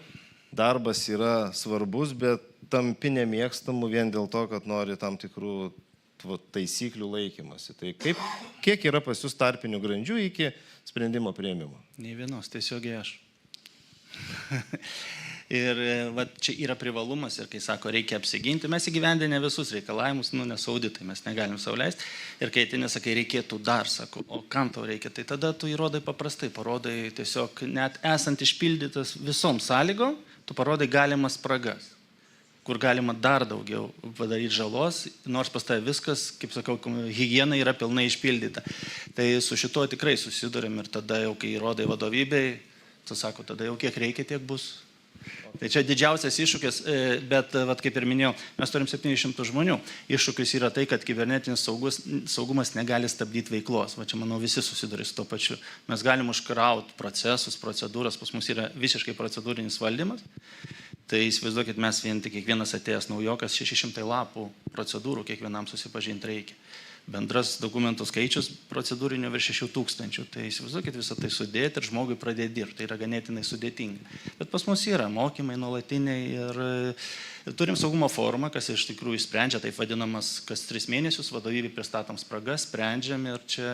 darbas yra svarbus, bet tampi nemėgstamų vien dėl to, kad nori tam tikrų taisyklių laikymasi. Tai kiek yra pas jūs tarpinių grandžių iki sprendimo priėmimo? Nei vienos, tiesiogiai aš. Ir čia yra privalumas ir kai sako, reikia apsiginti, mes įgyvendinę visus reikalavimus, nes auditai mes negalim sau leisti. Ir kai ateini, sakai, reikėtų dar, sako, o kam tau reikia, tai tada tu įrodai paprastai, parodai tiesiog net esant išpildytas visom sąlygom, tu parodai galimas spragas, kur galima dar daugiau padaryti žalos, nors pas tave viskas, kaip sakau, higiena yra pilnai išpildyta. Tai su šituo tikrai susidurėm ir tada jau, kai įrodai vadovybei, tu sako, tada jau kiek reikia, tiek bus. Tai čia didžiausias iššūkis, bet, kaip ir minėjau, mes turim 700 žmonių. Iššūkis yra tai, kad kibernetinis saugumas negali stabdyti veiklos. Va čia, manau, visi susiduria su to pačiu. Mes galim užkrauti procesus, procedūras, pas mus yra visiškai procedūrinis valdymas. Tai įsivaizduokit, mes kiekvienas atėjęs naujokas 600 lapų procedūrų kiekvienam susipažinti reikia. Bendras dokumentų skaičius procedūrinio virš 6000. Tai įsivaizduokit visą tai sudėti ir žmogui pradėti dirbti. Tai yra ganėtinai sudėtinga. Bet pas mus yra mokymai nuolatiniai ir turim saugumo forumą, kas iš tikrųjų sprendžia, taip vadinamas, kas 3 mėnesius vadovybei pristatom spragas, sprendžiam ir čia,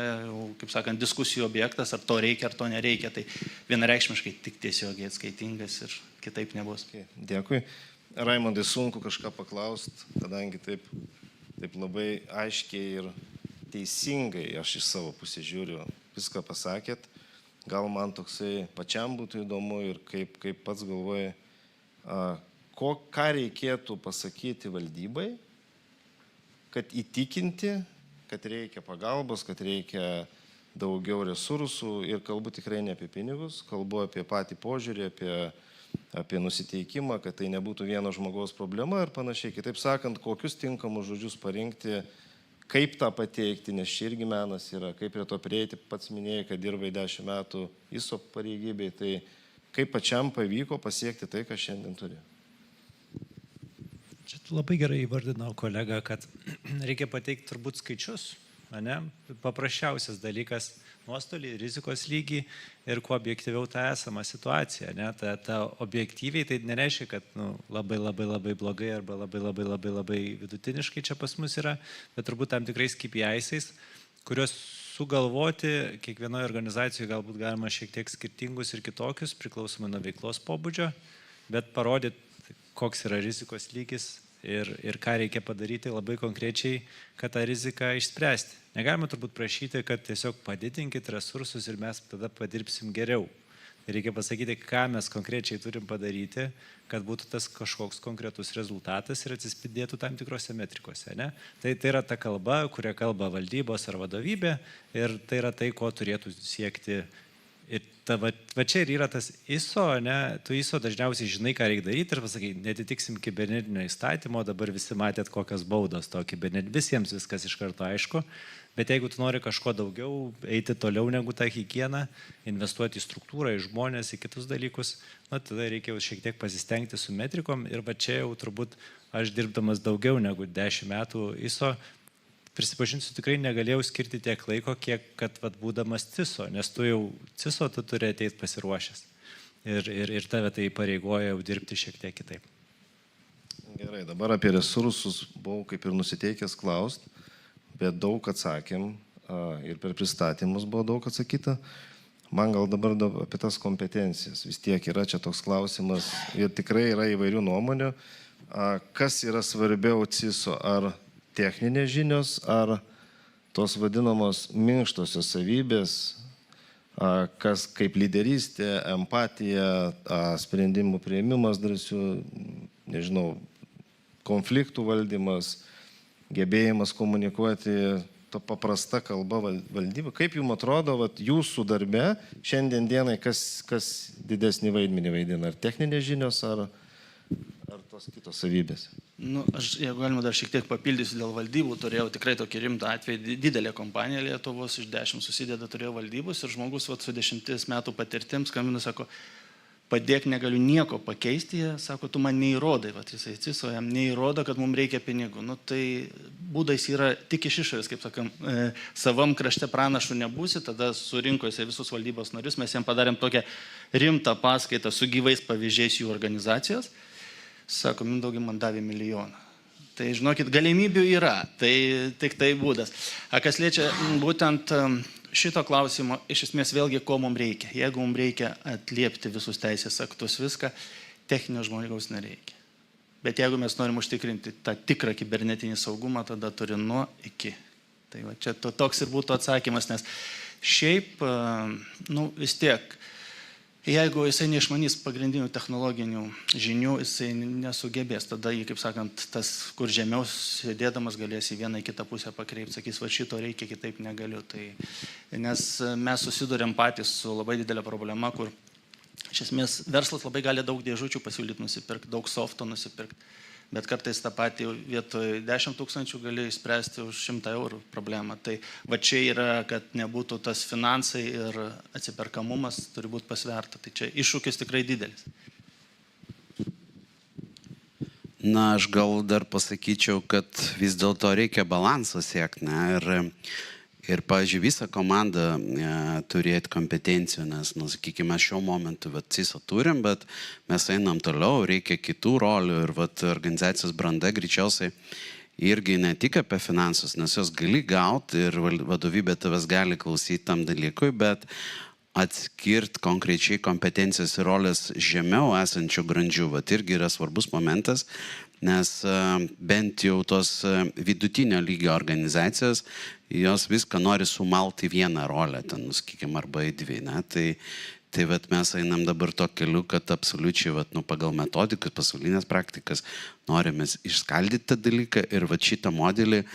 kaip sakant, diskusijų objektas, ar to reikia, ar to nereikia. Tai vienareikšmiškai tik tiesiogiai atskaitingas ir kitaip nebus. Dėkui. Raimondai, sunku kažką paklausti, kadangi taip labai aiškiai ir teisingai aš iš savo pusės žiūriu, viską pasakėt. Gal man toksai pačiam būtų įdomu ir kaip pats galvoji, ką reikėtų pasakyti valdybai, kad įtikinti, kad reikia pagalbos, kad reikia daugiau resursų ir kalbu tikrai ne apie pinigus, kalbu apie patį požiūrį, apie nusiteikimą, kad tai nebūtų vieno žmogaus problema ir panašiai. Kitaip sakant, kokius tinkamus žodžius parinkti, kaip tą pateikti, nes čia irgi menas yra, kaip prie to prieiti, pats minėjai, kad dirbai 10 metų ISO pareigybei, tai kaip pačiam pavyko pasiekti tai, ką šiandien turi. Čia labai gerai įvardinau kolega, kad reikia pateikti turbūt skaičius, ne? Paprasčiausias dalykas - nuostolį, rizikos lygį ir kuo objektyviau tą esamą situaciją. Ne? Ta objektyviai tai nereiškia, kad labai blogai arba labai vidutiniškai čia pas mus yra, bet turbūt tam tikrais KPI-ais, kuriuos sugalvoti kiekvienoje organizacijoje galbūt galima šiek tiek skirtingus ir kitokius, priklausomai nuo veiklos pobūdžio, bet parodyti, koks yra rizikos lygis ir ką reikia padaryti labai konkrečiai, kad tą riziką išspręsti. Negalima turbūt prašyti, kad tiesiog padidinkit resursus ir mes tada padirbsim geriau. Reikia pasakyti, ką mes konkrečiai turim padaryti, kad būtų tas kažkoks konkretus rezultatas ir atsispindėtų tam tikrose metrikose. Ne? Tai yra ta kalba, kurią kalba valdybos ar vadovybė ir tai yra tai, ko turėtų siekti. Ir va čia ir yra tas ISO, ne? Tu ISO dažniausiai žinai, ką reikia daryti ir pasakai, netitiksim kibernetinio įstatymo, dabar visi matėt, kokios baudos to kibernetinio, visiems viskas iš karto aišku, bet jeigu tu nori kažko daugiau, eiti toliau negu tą higieną, investuoti į struktūrą, į žmonės, į kitus dalykus, tada reikia šiek tiek pasistengti su metrikom ir va čia jau turbūt aš dirbdamas daugiau negu 10 metų ISO, prisipažinsiu, tikrai negalėjau skirti tiek laiko, kiek kad būdamas CISO, nes tu jau CISO tu turi ateiti pasiruošęs. Ir tave tai pareigoja jau dirbti šiek tiek kitaip. Dabar apie resursus buvau kaip ir nusiteikęs klaust, bet daug atsakėm ir per pristatymus buvo daug atsakyta. Man gal dabar apie tas kompetencijas. Vis tiek yra čia toks klausimas ir tikrai yra įvairių nuomonių. Kas yra svarbiau CISO, ar techninės žinios, ar tos vadinamos minkštosios savybės, kas kaip lyderystė, empatija, sprendimų priėmimas drąsių, nežinau, konfliktų valdymas, gebėjimas komunikuoti to paprasta kalba valdyba. Kaip jums atrodo, jūsų darbe šiandien dienai, kas didesnį vaidmenį vaidina? Ar techninės žinios, ar tos kitos savybės? Aš, jeigu galima, dar šiek tiek papildysiu dėl valdybų, turėjau tikrai tokį rimtą atvejį, didelė kompanija Lietuvos, iš 10 susideda, turėjau valdybus ir žmogus su 10 metų patirtim skambina, sako, padėk, negaliu nieko pakeisti, jie sako, tu man neįrodai, jisai CISO, jam neįrodo, kad mums reikia pinigų. Tai būdais yra tik iš išorės, kaip sakam, savam krašte pranašų nebūsi, tada surinko jisai visus valdybos narius, mes jam padarėm tokią rimtą paskaitą su gyvais pavyzdžiais jų organizacijos. Sako, Mindaugai man davė 1 milijoną. Tai žinokit, galimybių yra, tai tik tai būdas. Kas liečia būtent šito klausimo, iš esmės vėlgi, ko mums reikia. Jeigu mums reikia atliepti visus teisės aktus, viską, techninio žmogaus nereikia. Bet jeigu mes norim užtikrinti tą tikrą kibernetinį saugumą, tada turi nuo iki. Tai va, čia toks ir būtų atsakymas, nes šiaip, vis tiek, jeigu jisai neišmanys pagrindinių technologinių žinių, jisai nesugebės. Tada jį, kaip sakant, tas, kur žemiau sėdėdamas galės į vieną į kitą pusę pakreipti, sakys, va šito reikia, kitaip negaliu. Nes mes susidurėm patys su labai didelė problema, kur iš esmės verslas labai gali daug dėžučių pasiūlyti nusipirkti, daug softo nusipirkti. Bet kartais tą patį vietoj 10 000 gali išspręsti už 100 eurų problemą. Tai va čia yra, kad nebūtų tas finansai ir atsiperkamumas turi būti pasverta. Tai čia iššūkis tikrai didelis. Aš gal dar pasakyčiau, kad vis dėlto reikia balansą siekti. Ir, pavyzdžiui, visą komandą turėti kompetencijų, nes, sakykime, šiuo momentu CISO turim, bet mes einam toliau, reikia kitų rolių ir organizacijos branda greičiausiai irgi ne tik apie finansus, nes jos gali gauti ir vadovybė tavęs gali klausyti tam dalykui, bet atskirti konkrečiai kompetencijas ir rolės žemiau esančių grandžių, irgi yra svarbus momentas, nes bent jau tos vidutinio lygio organizacijos, jos viską nori sumalti į vieną rolę, sakykime, arba į 2. Tai mes einam dabar to keliu, kad absoliučiai pagal metodikas, pasaulinės praktikas norime išskaldyti tą dalyką ir šitą modelį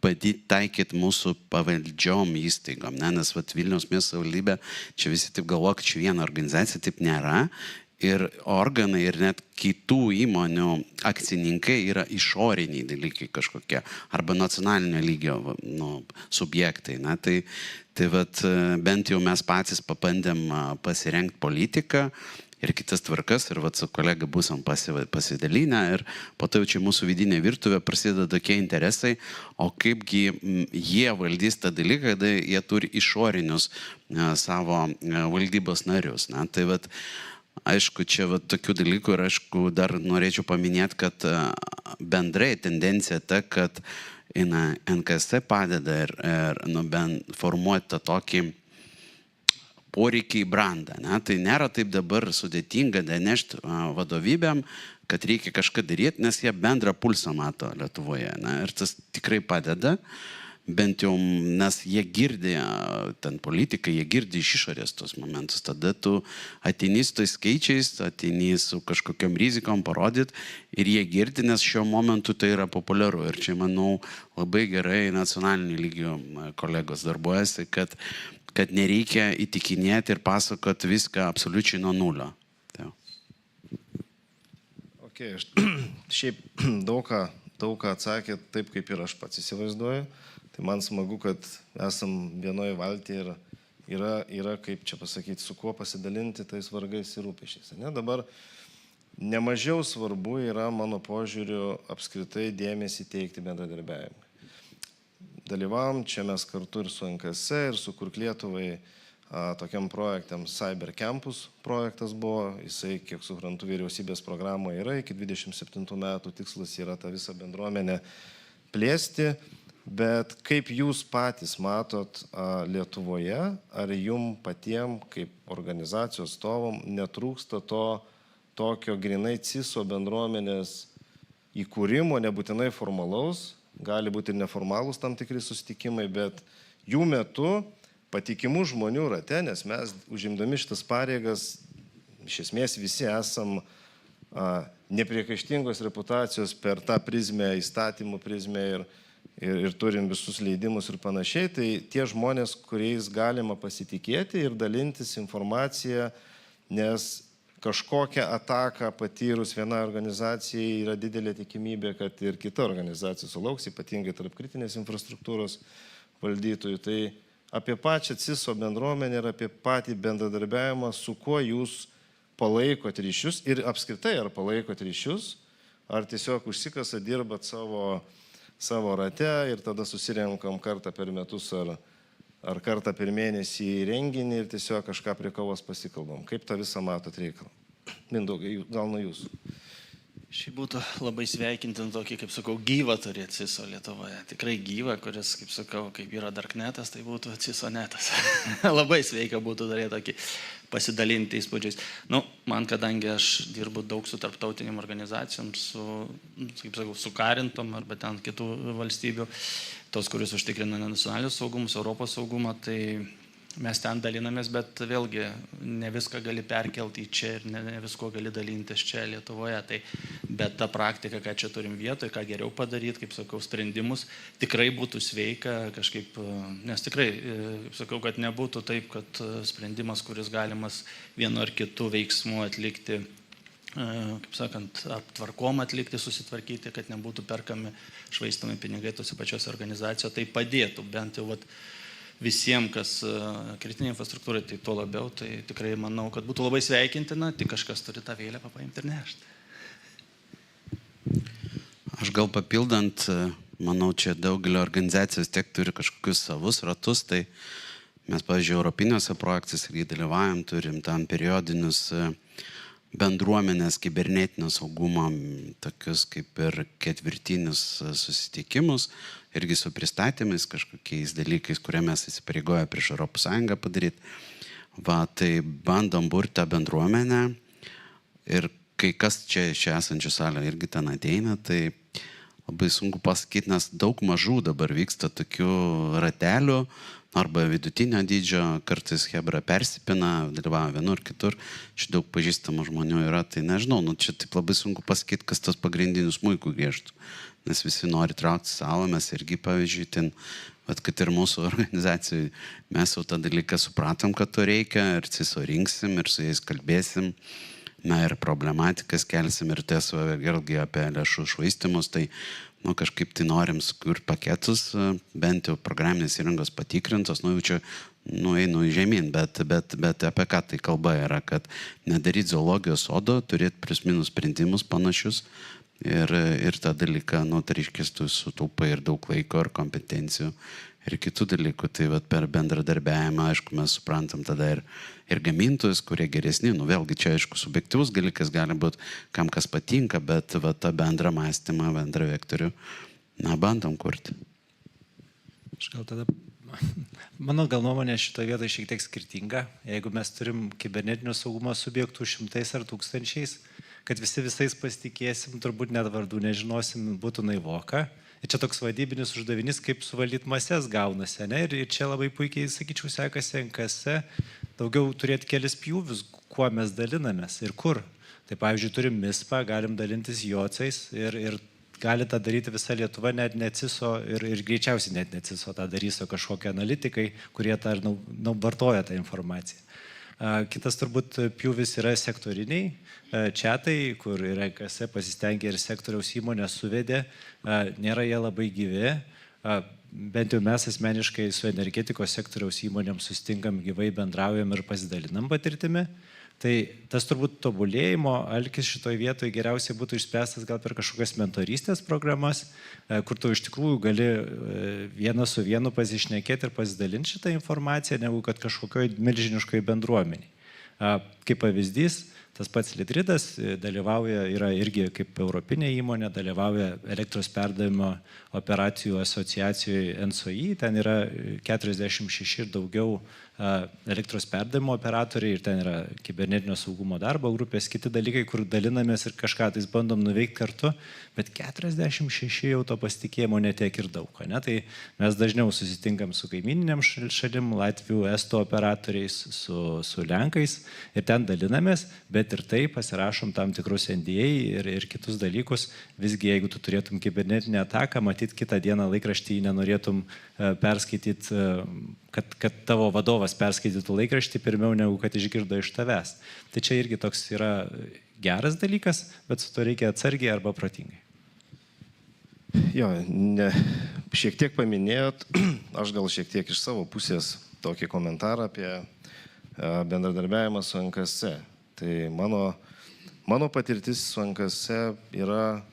bandyti taikyti mūsų pavaldžiom įstaigom. Nes Vilniaus miesto savivaldybė, čia visi taip galvoja, kad čia viena organizacija, taip nėra. ir organai, ir net kitų įmonių akcininkai yra išoriniai dalykai kažkokie, arba nacionalinio lygio subjektai. Na, tai vat, bent jau mes patys pabandėm pasirengti politiką ir kitas tvarkas, ir vat, su kolega būsim pasidalinę, ir po to jau čia mūsų vidinė virtuvė prasideda tokie interesai, o kaipgi jie valdys tą dalyką, kada jie turi išorinius savo valdybos narius. Na, tai vat, aišku, čia vat, tokių dalykų, ir aišku, dar norėčiau paminėti, kad bendrai tendencija ta, kad NKST padeda ir formuoti tą tokį poreikį į brandą. Ne? Tai nėra taip dabar sudėtinga nešti vadovybėm, kad reikia kažką daryti, nes jie bendrą pulsą mato Lietuvoje. Ne? Ir tas tikrai padeda, bent jau, nes jie girdi, ten politikai, jie girdi iš išorės tos momentus. Tada tu ateini su tais skaičiais, ateini su kažkokiam rizikom parodyt ir jie girdi, nes šiuo momentu tai yra populiaru. Ir čia, manau, labai gerai nacionaliniu lygiu kolegos darbuojasi, kad nereikia įtikinėti ir pasakoti viską absoliučiai nuo nulio. Tai. Okay, šiaip daug ką atsakė taip, kaip ir aš pats įsivaizduoju. Tai man smagu, kad esam vienoje valtyje ir yra, kaip čia pasakyti, su kuo pasidalinti tais vargais ir rūpesčiais. Ne? Dabar nemažiau svarbu yra, mano požiūriu, apskritai dėmesį teikti bendradarbiavimui. Dalyvavom čia mes kartu ir su NKS, ir su Kurk Lietuvai tokiam projektam Cyber Campus projektas buvo. Jisai, kiek suprantu, vyriausybės programoje yra, iki 27 metų tikslas yra tą visą bendruomenę plėsti. Bet kaip jūs patys matot Lietuvoje, ar jum patiem, kaip organizacijos stovom, netrūksta to tokio grinai CISO bendruomenės įkūrimo, nebūtinai formalaus, gali būti ir neformalūs tam tikri susitikimai, bet jų metu patikimų žmonių rate, nes mes užimdami šitas pareigas, iš esmės visi esam nepriekaištingos reputacijos per tą prizmę, įstatymų prizmę ir turim visus leidimus ir panašiai, tai tie žmonės, kuriais galima pasitikėti ir dalintis informaciją, nes kažkokią ataką patyrus vieną organizacijai yra didelė tikimybė, kad ir kita organizacija sulauks, ypatingai tarp kritinės infrastruktūros valdytojų. Tai apie pačią CISO bendruomenę ir apie patį bendradarbiavimą, su kuo jūs palaikot ryšius ir apskritai ar palaikot ryšius, ar tiesiog užsikasa dirbat savo rate ir tada susirenkam kartą per metus ar kartą per mėnesį į renginį ir tiesiog kažką prie kavos pasikalbam. Kaip tą visą matot reikalą? Mindaugai, gal nuo jūsų. Šiaip būtų labai sveikintin tokį, kaip sakau, gyvą turėti CISO Lietuvoje. Tikrai gyvą, kuris, kaip sakau, kaip yra Darknetas, tai būtų CISO netas. Labai sveika būtų turėti tokį pasidalinti įspūdžiais. Man, kadangi aš dirbu daug su tarptautiniam organizacijom, kaip sakau, su karintom arba ten kitų valstybių, tos, kuris užtikrina nacionalinius saugumus, Europos saugumą, tai mes ten dalinamės, bet vėlgi ne viską gali perkelti į čia ir ne visko gali dalintis čia Lietuvoje. Bet ta praktika, ką čia turim vietoje, ką geriau padaryti, kaip sakau, sprendimus, tikrai būtų sveika kažkaip, nes tikrai, kaip sakau, kad nebūtų taip, kad sprendimas, kuris galimas vienu ar kitu veiksmu atlikti, kaip sakant, aptvarkom atlikti, susitvarkyti, kad nebūtų perkami, švaistami pinigai tose pačiose organizacijose, tai padėtų bent jau visiems, kas kritinė infrastruktūra, tai tuo labiau, tai tikrai manau, kad būtų labai sveikintina, tik kažkas turi tą vėliavą paimti ir nešti. Aš gal papildant, manau, čia daugelio organizacijos tiek turi kažkokius savus ratus, tai mes, pavyzdžiui, europiniuose projektuose irgi dalyvaujam, turim tam periodinius bendruomenės kibernetinio saugumo, tokius kaip ir ketvirtinius susitikimus, irgi su pristatymais, kažkokiais dalykais, kurie mes įsipareigoję prieš Europos Sąjungą padaryti. Tai bandom burti tą bendruomenę ir kai kas čia esančių salė irgi ten ateina, tai labai sunku pasakyti, nes daug mažų dabar vyksta tokių ratelių, arba vidutinio dydžio, kartais hebra persipina, dalyvauja vienur, kitur, čia daug pažįstamų žmonių yra, tai nežinau, čia taip labai sunku pasakyti, kas tas pagrindinius smuikų griežtų, nes visi nori traukti savo, mes irgi, pavyzdžiui, ten, kad ir mūsų organizacijai, mes jau tą dalyką supratom, kad to reikia, ir CISO rinksim, ir su jais kalbėsim, ir problematikas kelsim ir ties vėlgi apie lėšų švaistymus, tai kažkaip tai norim sukurti paketus, bent jau programinės įrangos patikrintos, jau čia einu į žemyn, bet apie ką tai kalba yra, kad nedaryti zoologijos sodo, turėti plius minus sprendimus panašius ir tą dalyką, tai reiškia, tu sutaupai ir daug laiko ir kompetencijų ir kitų dalykų. Tai per bendradarbiavimą, aišku, mes suprantam tada ir gamintojus, kurie geresni, vėlgi čia, aišku, subjektyvus dalykas gali būti, kam kas patinka, bet tą bendrą mąstymą, bendrą vektorių, bandom kurti. Aš gal tada, mano gal nuomonė šitoje vietoje šiek tiek skirtinga. Jeigu mes turim kibernetinio saugumo subjektų šimtais ar tūkstančiais, kad visais pasitikėsim, turbūt net vardų nežinosim, būtų naivoka. Ir čia toks vadybinis uždavinys, kaip suvaldyti mases gaunasi, ne? Ir čia labai puikiai, sakyčiau, sekasi NKS daugiau turėti kelis pjūvius, kuo mes dalinamės ir kur. Tai pavyzdžiui, turim MISPą, galim dalintis jocais ir gali tą daryti visa Lietuva, net neatsiso ir greičiausiai net neatsiso tą darys kažkokie analitikai, kurie tą vartoja tą informaciją. Kitas turbūt pjūvis yra sektoriniai čiatai, kur ir NKS pasistengė ir sektoriaus įmonės suvedė, nėra jie labai gyvi, bent jau mes asmeniškai su energetikos sektoriaus įmonėm susitinkam gyvai, bendraujam ir pasidalinam patirtimi. Tai tas turbūt tobulėjimo alkis šitoje vietoje geriausiai būtų išspręstas gal per kažkokias mentorystės programas, kur tu iš tikrųjų gali vienas su vienu pasišnekėti ir pasidalinti šitą informaciją, negu kad kažkokioje milžiniškoje bendruomeniai. Kaip pavyzdys, tas pats Lidridas dalyvauja, yra irgi kaip europinė įmonė, dalyvauja elektros perdavimo operacijų asociacijoje NSOI, ten yra 46 ir daugiau elektros perdavimo operatoriai ir ten yra kibernetinio saugumo darbo grupės, kiti dalykai, kur dalinamės ir kažką tais bandom nuveikti kartu, bet 46 jau to pasitikėjimo netiek ir daug. Ne? Tai mes dažniau susitinkam su kaimyniniam šalim, Latvių, Estų operatoriais, su Lenkais ir ten dalinamės, bet ir tai pasirašom tam tikrus NDA ir kitus dalykus. Visgi, jeigu tu turėtum kibernetinę ataką, matyt kitą dieną laikraštį nenorėtum perskaityti, kad tavo vadovas perskaitytų laikraštį pirmiau, negu kad išgirdo iš tavęs. Tai čia irgi toks yra geras dalykas, bet su to reikia atsargiai arba protingai. Jo, šiek tiek paminėjot, aš gal šiek tiek iš savo pusės tokį komentarą apie bendradarbiavimą su NKS. Tai mano patirtis su NKS yra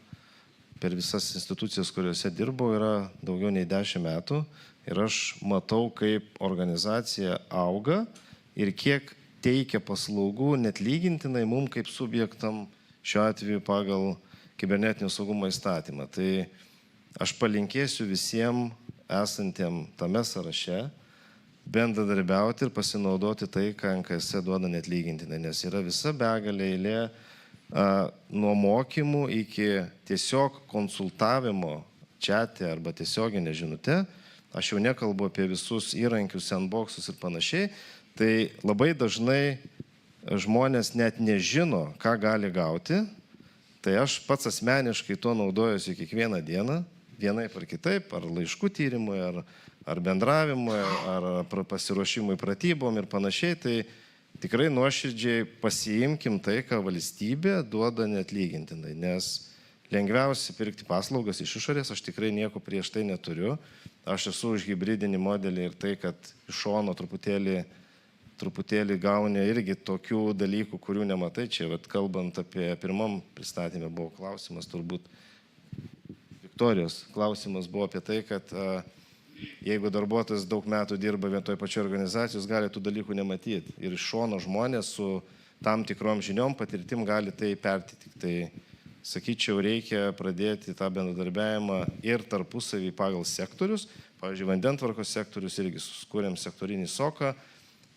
per visas institucijas, kuriuose dirbau, yra daugiau nei 10 metų. Ir aš matau, kaip organizacija auga ir kiek teikia paslaugų net lygintinai mums kaip subjektam šiuo atveju pagal kibernetinio saugumo įstatymą. Tai aš palinkėsiu visiems esantiem tame sąraše bendradarbiauti ir pasinaudoti tai, ką NKS duoda net lygintinai, nes yra visa begalė eilė nuo mokymų iki tiesiog konsultavimo čiate arba tiesioginė žinute. Aš jau nekalbu apie visus įrankius, sandboxus ir panašiai. Tai labai dažnai žmonės net nežino, ką gali gauti. Tai aš pats asmeniškai tuo naudojuosi kiekvieną dieną, vienaip ar kitaip, ar laiškų tyrimui, ar bendravimui, ar pasiruošimui pratybom ir panašiai. Tai tikrai nuoširdžiai pasiimkim tai, ką valstybė duoda net lygintinai, nes lengviausia pirkti paslaugas iš išorės, aš tikrai nieko prieš tai neturiu. Aš esu už hibridinį modelį ir tai, kad iš šono truputėlį gauni irgi tokių dalykų, kurių nematai. Čia, kalbant apie pirmam pristatymę, buvo klausimas, turbūt Viktorijos klausimas buvo apie tai, kad jeigu darbuotojas daug metų dirba vietoje pačioje organizacijos, gali tų dalykų nematyti. Ir iš šono žmonės su tam tikrom žiniom, patirtim gali tai perteikti. Tai sakyčiau, reikia pradėti tą bendradarbiavimą ir tarpusavį pagal sektorius. Pavyzdžiui, vandentvarkos sektorius irgi suskūrėm sektorinį soką,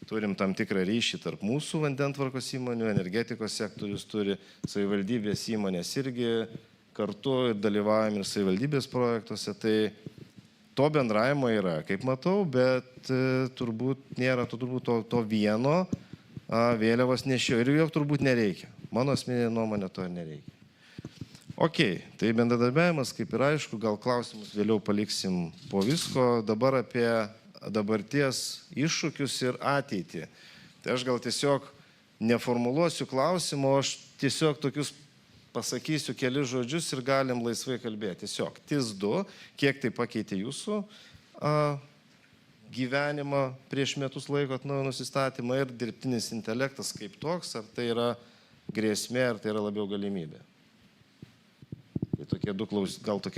turim tam tikrą ryšį tarp mūsų vandentvarkos įmonių, energetikos sektorius turi, savivaldybės įmonės irgi kartu dalyvaujam ir savivaldybės projektuose. Tai to bendravimo yra, kaip matau, bet turbūt nėra to vieno vėliavos nešio ir jo turbūt nereikia. Mano asmeninė nuomonė to nereikia. Ok, tai bendradarbiavimas, kaip ir aišku, gal klausimus vėliau paliksim po visko. Dabar apie dabarties iššūkius ir ateitį. Tai aš gal tiesiog neformuluosiu klausimų, aš tiesiog tokius pasakysiu kelius žodžius ir galim laisvai kalbėti. Tiesiog TIS2, kiek tai pakeitė jūsų gyvenimą prieš metus laiko atnaujinus įstatymą ir dirbtinis intelektas kaip toks, ar tai yra grėsmė, ar tai yra labiau galimybė. Tai tokie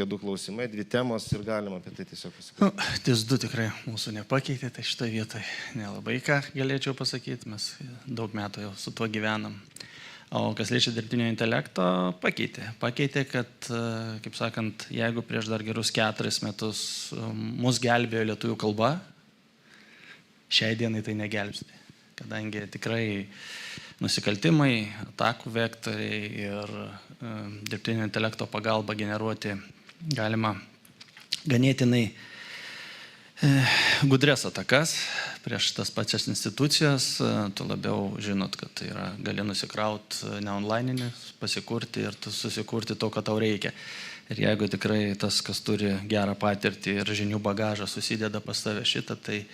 du klausimai, dvi temos ir galima apie tai tiesiog pasakyti. TIS2 tikrai mūsų nepakeitė, tai šitoje vietoje nelabai ką galėčiau pasakyti, mes daug metų jau su tuo gyvenam. O kas liečia dirbtinio intelekto, pakeitė. Pakeitė, kad, kaip sakant, jeigu prieš dar gerus 4 metus mus gelbėjo lietuvių kalba, šiai dienai tai negelbsti. Kadangi tikrai nusikaltimai, atakų vektoriai ir dirbtinio intelekto pagalba generuoti galima ganėtinai gudres atakas prieš tas pačias institucijas, tu labiau žinot, kad tai yra, gali nusikrauti ne online, pasikurti ir susikurti to, ką tau reikia. Ir jeigu tikrai tas, kas turi gerą patirtį ir žinių bagažą, susideda pas tave šitą, tai,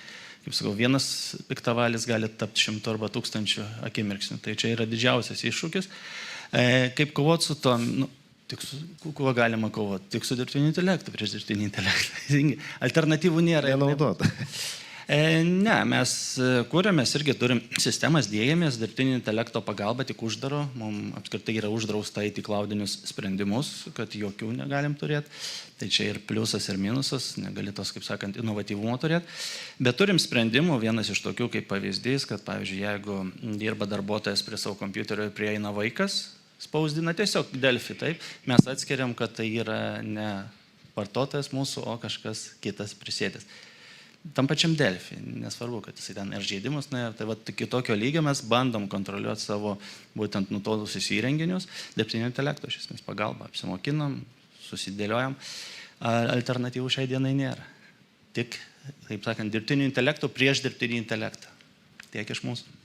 kaip sakau, vienas piktavalis gali tapti 100 arba 1000 akimirksnių. Tai čia yra didžiausias iššūkis. Kaip kovoti su to? Tik su kuo galima kovoti? Tik su dirbtiniu intelektu, prieš dirbtinį intelektą. Alternatyvų nėra. Nenaudota. Ne, mes kūrėmės irgi turim sistemas, dėjamės dirbtinio intelekto pagalba, tik uždaro. Mums apskritai yra uždrausta įti klaudinius sprendimus, kad jokių negalim turėti. Tai čia ir pliusas, ir minusas, negali tos, kaip sakant, inovatyvumo turėti. Bet turim sprendimų, vienas iš tokių kaip pavyzdys, kad, pavyzdžiui, jeigu dirba darbuotojas prie savo kompiuterio ir prieina vaikas, spausdina tiesiog Delfi, taip, mes atskiriam, kad tai yra ne vartotojas mūsų, o kažkas kitas prisėdęs. Tam pačiam Delfi, nesvarbu, kad jisai ten ir žaidimus, tai va, kitokio lygio mes bandom kontroliuoti savo būtent nutolusius įrenginius, dirbtinio intelekto, iš esmės pagalba, apsimokinam, susidėliojam, alternatyvų šiai dienai nėra. Tik, taip sakant, dirbtinio intelekto prieš dirbtinį intelektą. Tiek iš mūsų.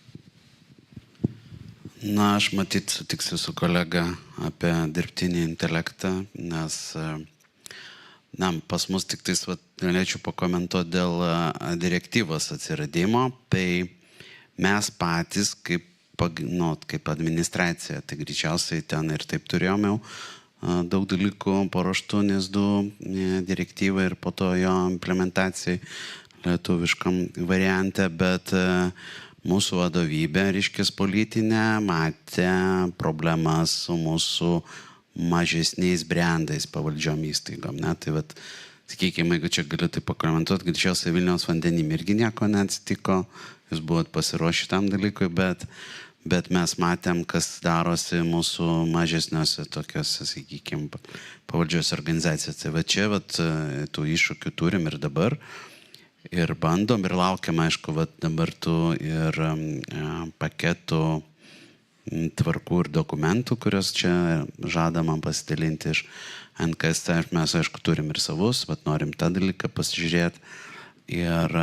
Na, aš matyt sutiksiu su kolega apie dirbtinį intelektą, nes pas mus tik tais galėčiau pakomentuoti dėl direktyvos atsiradimo, tai mes patys kaip administracija, tai greičiausiai ten ir taip turėjome daug dalykų paruoštų NIS2 direktyvai ir po to jo implementacijai lietuviškam variante, bet mūsų vadovybė, reiškis politinė, matė problemas su mūsų mažesniais brandais pavaldžiom įstaigom. Tai vat, sakykime, jeigu čia galiu tai pakomentuoti, greičiausiai Vilniaus vandenim irgi nieko neatsitiko, jūs buvot pasiruošę tam dalykui, bet mes matėm, kas darosi mūsų mažesniuose tokiuose, sakykime, pavaldžios organizacijos. Tai va čia tų iššūkių turim ir dabar. Ir bandom ir laukiam, aišku, dabar tų ir paketų tvarkų ir dokumentų, kurios čia žadama pasidalinti iš NKST. Mes, aišku, turim ir savus, norim tą dalyką pasižiūrėti ir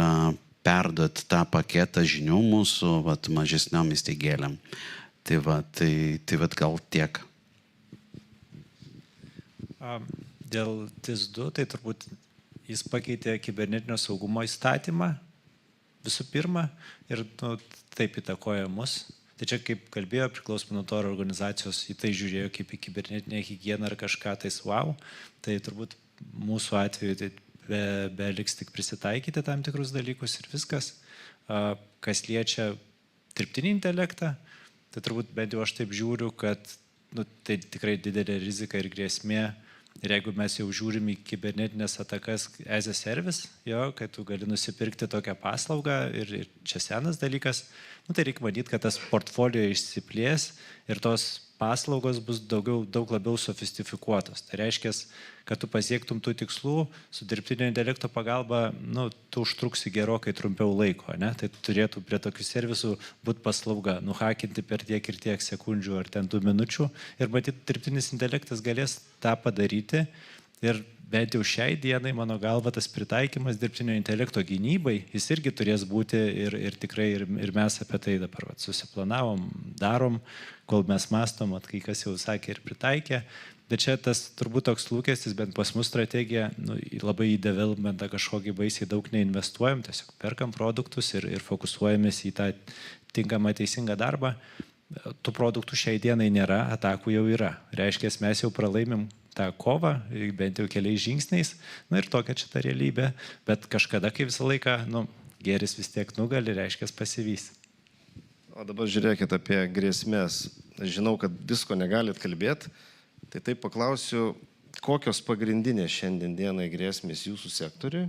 perduoti tą paketą žinių mūsų mažesniom įstaigėlėm. Tai gal tiek. Dėl TIS2, tai turbūt jis pakeitė kibernetinio saugumo įstatymą visų pirma ir taip įtakoja mus. Tai čia, kaip kalbėjo, priklausomai nuo to, ar organizacijos į tai žiūrėjo kaip į kibernetinę higieną ar kažką tais wow. Tai turbūt mūsų atveju tai beliks tik prisitaikyti tam tikrus dalykus ir viskas. Kas liečia dirbtinį intelektą, tai turbūt bent jau aš taip žiūriu, kad tai tikrai didelė rizika ir grėsmė. Ir jeigu mes jau žiūrim į kibernetinės atakas as a service, kai tu gali nusipirkti tokią paslaugą ir čia senas dalykas, tai reikia manyti, kad tas portfolio išsiplės ir tos paslaugos bus daug labiau sofistifikuotos. Tai reiškia, kad tu pasiektum tų tikslų su dirbtinio intelekto pagalba, tu užtruksi gerokai trumpiau laiko. Tai turėtų prie tokių servisų būti paslauga, nuhakinti per tiek ir tiek sekundžių ar ten 2 minučių. Ir matyt, dirbtinis intelektas galės tą padaryti. Ir bent jau šiai dienai, mano galva, tas pritaikymas dirbtinio intelekto gynybai, jis irgi turės būti ir tikrai ir mes apie tai dabar susiplanavom, darom, kol mes mastom, kai kas jau sakė ir pritaikė. Bet čia tas turbūt toks lūkestis, bent pas mus strategija, labai į developmentą kažkokį baisiai daug neinvestuojam, tiesiog perkam produktus ir fokusuojamės į tą tinkamą teisingą darbą. Tų produktų šiai dienai nėra, atakų jau yra. Reiškia, mes jau pralaimim tą kovą, bent jau keliais žingsniais, ir tokia čia ta realybė, bet kažkada, kai visą laiką, gėris vis tiek nugali, reiškia, pasivys. O dabar žiūrėkit apie grėsmės. Žinau, kad visko negalit kalbėti, tai taip paklausiu, kokios pagrindinės šiandien dienai grėsmės jūsų sektoriui?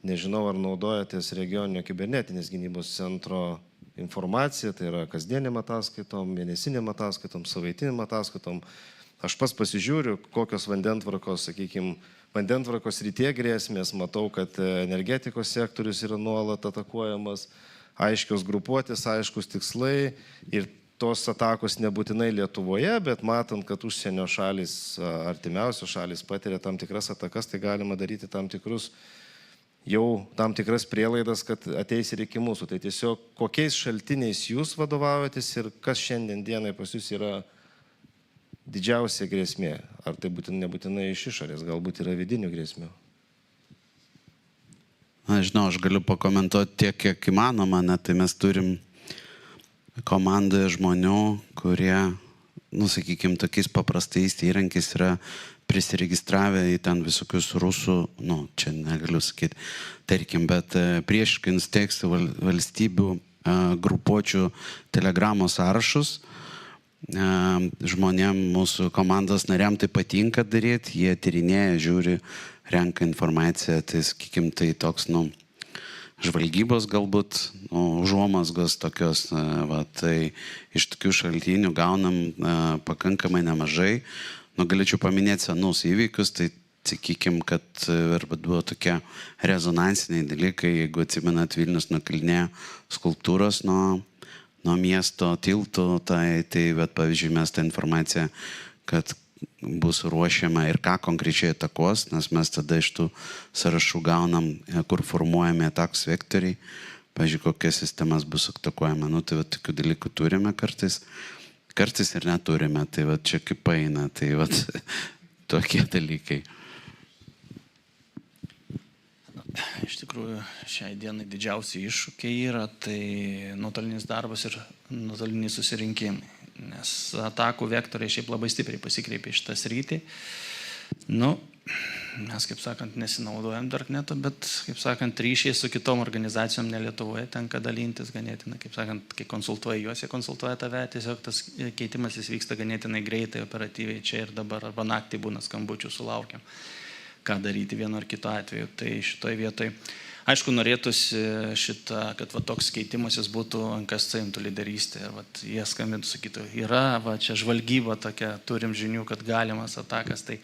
Nežinau, ar naudojatės regioninio kibernetinės gynybos centro informaciją, tai yra kasdieniam ataskaitom, mėnesiniam ataskaitom, savaitiniam ataskaitom. Aš pats pasižiūriu, kokios vandentvarkos, sakykime, vandentvarkos rytie grėsmės, matau, kad energetikos sektorius yra nuolat atakuojamas, aiškios grupuotės, aiškus tikslai ir tos atakos nebūtinai Lietuvoje, bet matant, kad užsienio šalis, artimiausios šalis patiria tam tikras atakas, tai galima daryti tam tikras prielaidas, kad ateis ir iki mūsų. Tai tiesiog kokiais šaltiniais jūs vadovaujatės ir kas šiandien dienai pas jūs yra didžiausia grėsmė? Ar tai nebūtinai iš išorės, galbūt yra vidinių grėsmių? Žinau, aš galiu pakomentuoti tiek, kiek įmanoma, tai mes turim komandoje žmonių, kurie, sakykime, tokiais paprastais įrankiais yra prisiregistravę į ten visokius rusų, čia negaliu sakyti, tarkim, bet priešiškai nusiteikusių valstybių grupuočių telegramo sąrašus. Žmonėm, mūsų komandos nariam tai patinka daryti, jie tyrinėja, žiūri, renka informaciją, tai sakykime, tai toks, žvalgybos galbūt, užuomazgos tokios, tai iš tokių šaltinių gaunam pakankamai nemažai. Galėčiau paminėti senus įvykius, tai sakykime, kad buvo tokie rezonansiniai dalykai, jeigu atsimenat, Vilnius nukilinėjo skulptūros nuo miesto tiltų, tai pavyzdžiui, mes tą informaciją, kad bus ruošiama ir ką konkrečiai atakos, nes mes tada iš tų sąrašų gaunam, kur formuojami atakos vektoriai, pavyzdžiui, kokias sistemas bus atakuojama. Tai tokių dalykų turime kartais ir neturime, tai čia kaip eina, tai tokie dalykai. Iš tikrųjų, šiai dienai didžiausi iššūkiai yra, tai nuotolinis darbas ir nuotoliniai susirinkimai. Nes atakų vektoriai šiaip labai stipriai pasikreipė šitą sritį. Mes, kaip sakant, nesinaudojam darkneto, bet, kaip sakant, ryšiai su kitom organizacijom ne Lietuvoje tenka dalintis ganėtinai, kaip sakant, kai konsultuoja juos, jie konsultuoja tave, tiesiog tas keitimas jis vyksta ganėtinai greitai, operatyviai čia ir dabar, arba naktį būna skambučių sulaukiam, ką daryti vienu ar kitu atveju. Tai šitoj vietoj, aišku, norėtųsi kad toks keitimasis būtų NKSC imtų lyderystę ir jie skambintų, sakytų, yra, čia žvalgyba tokia, turim žinių, kad galimas atakas, tai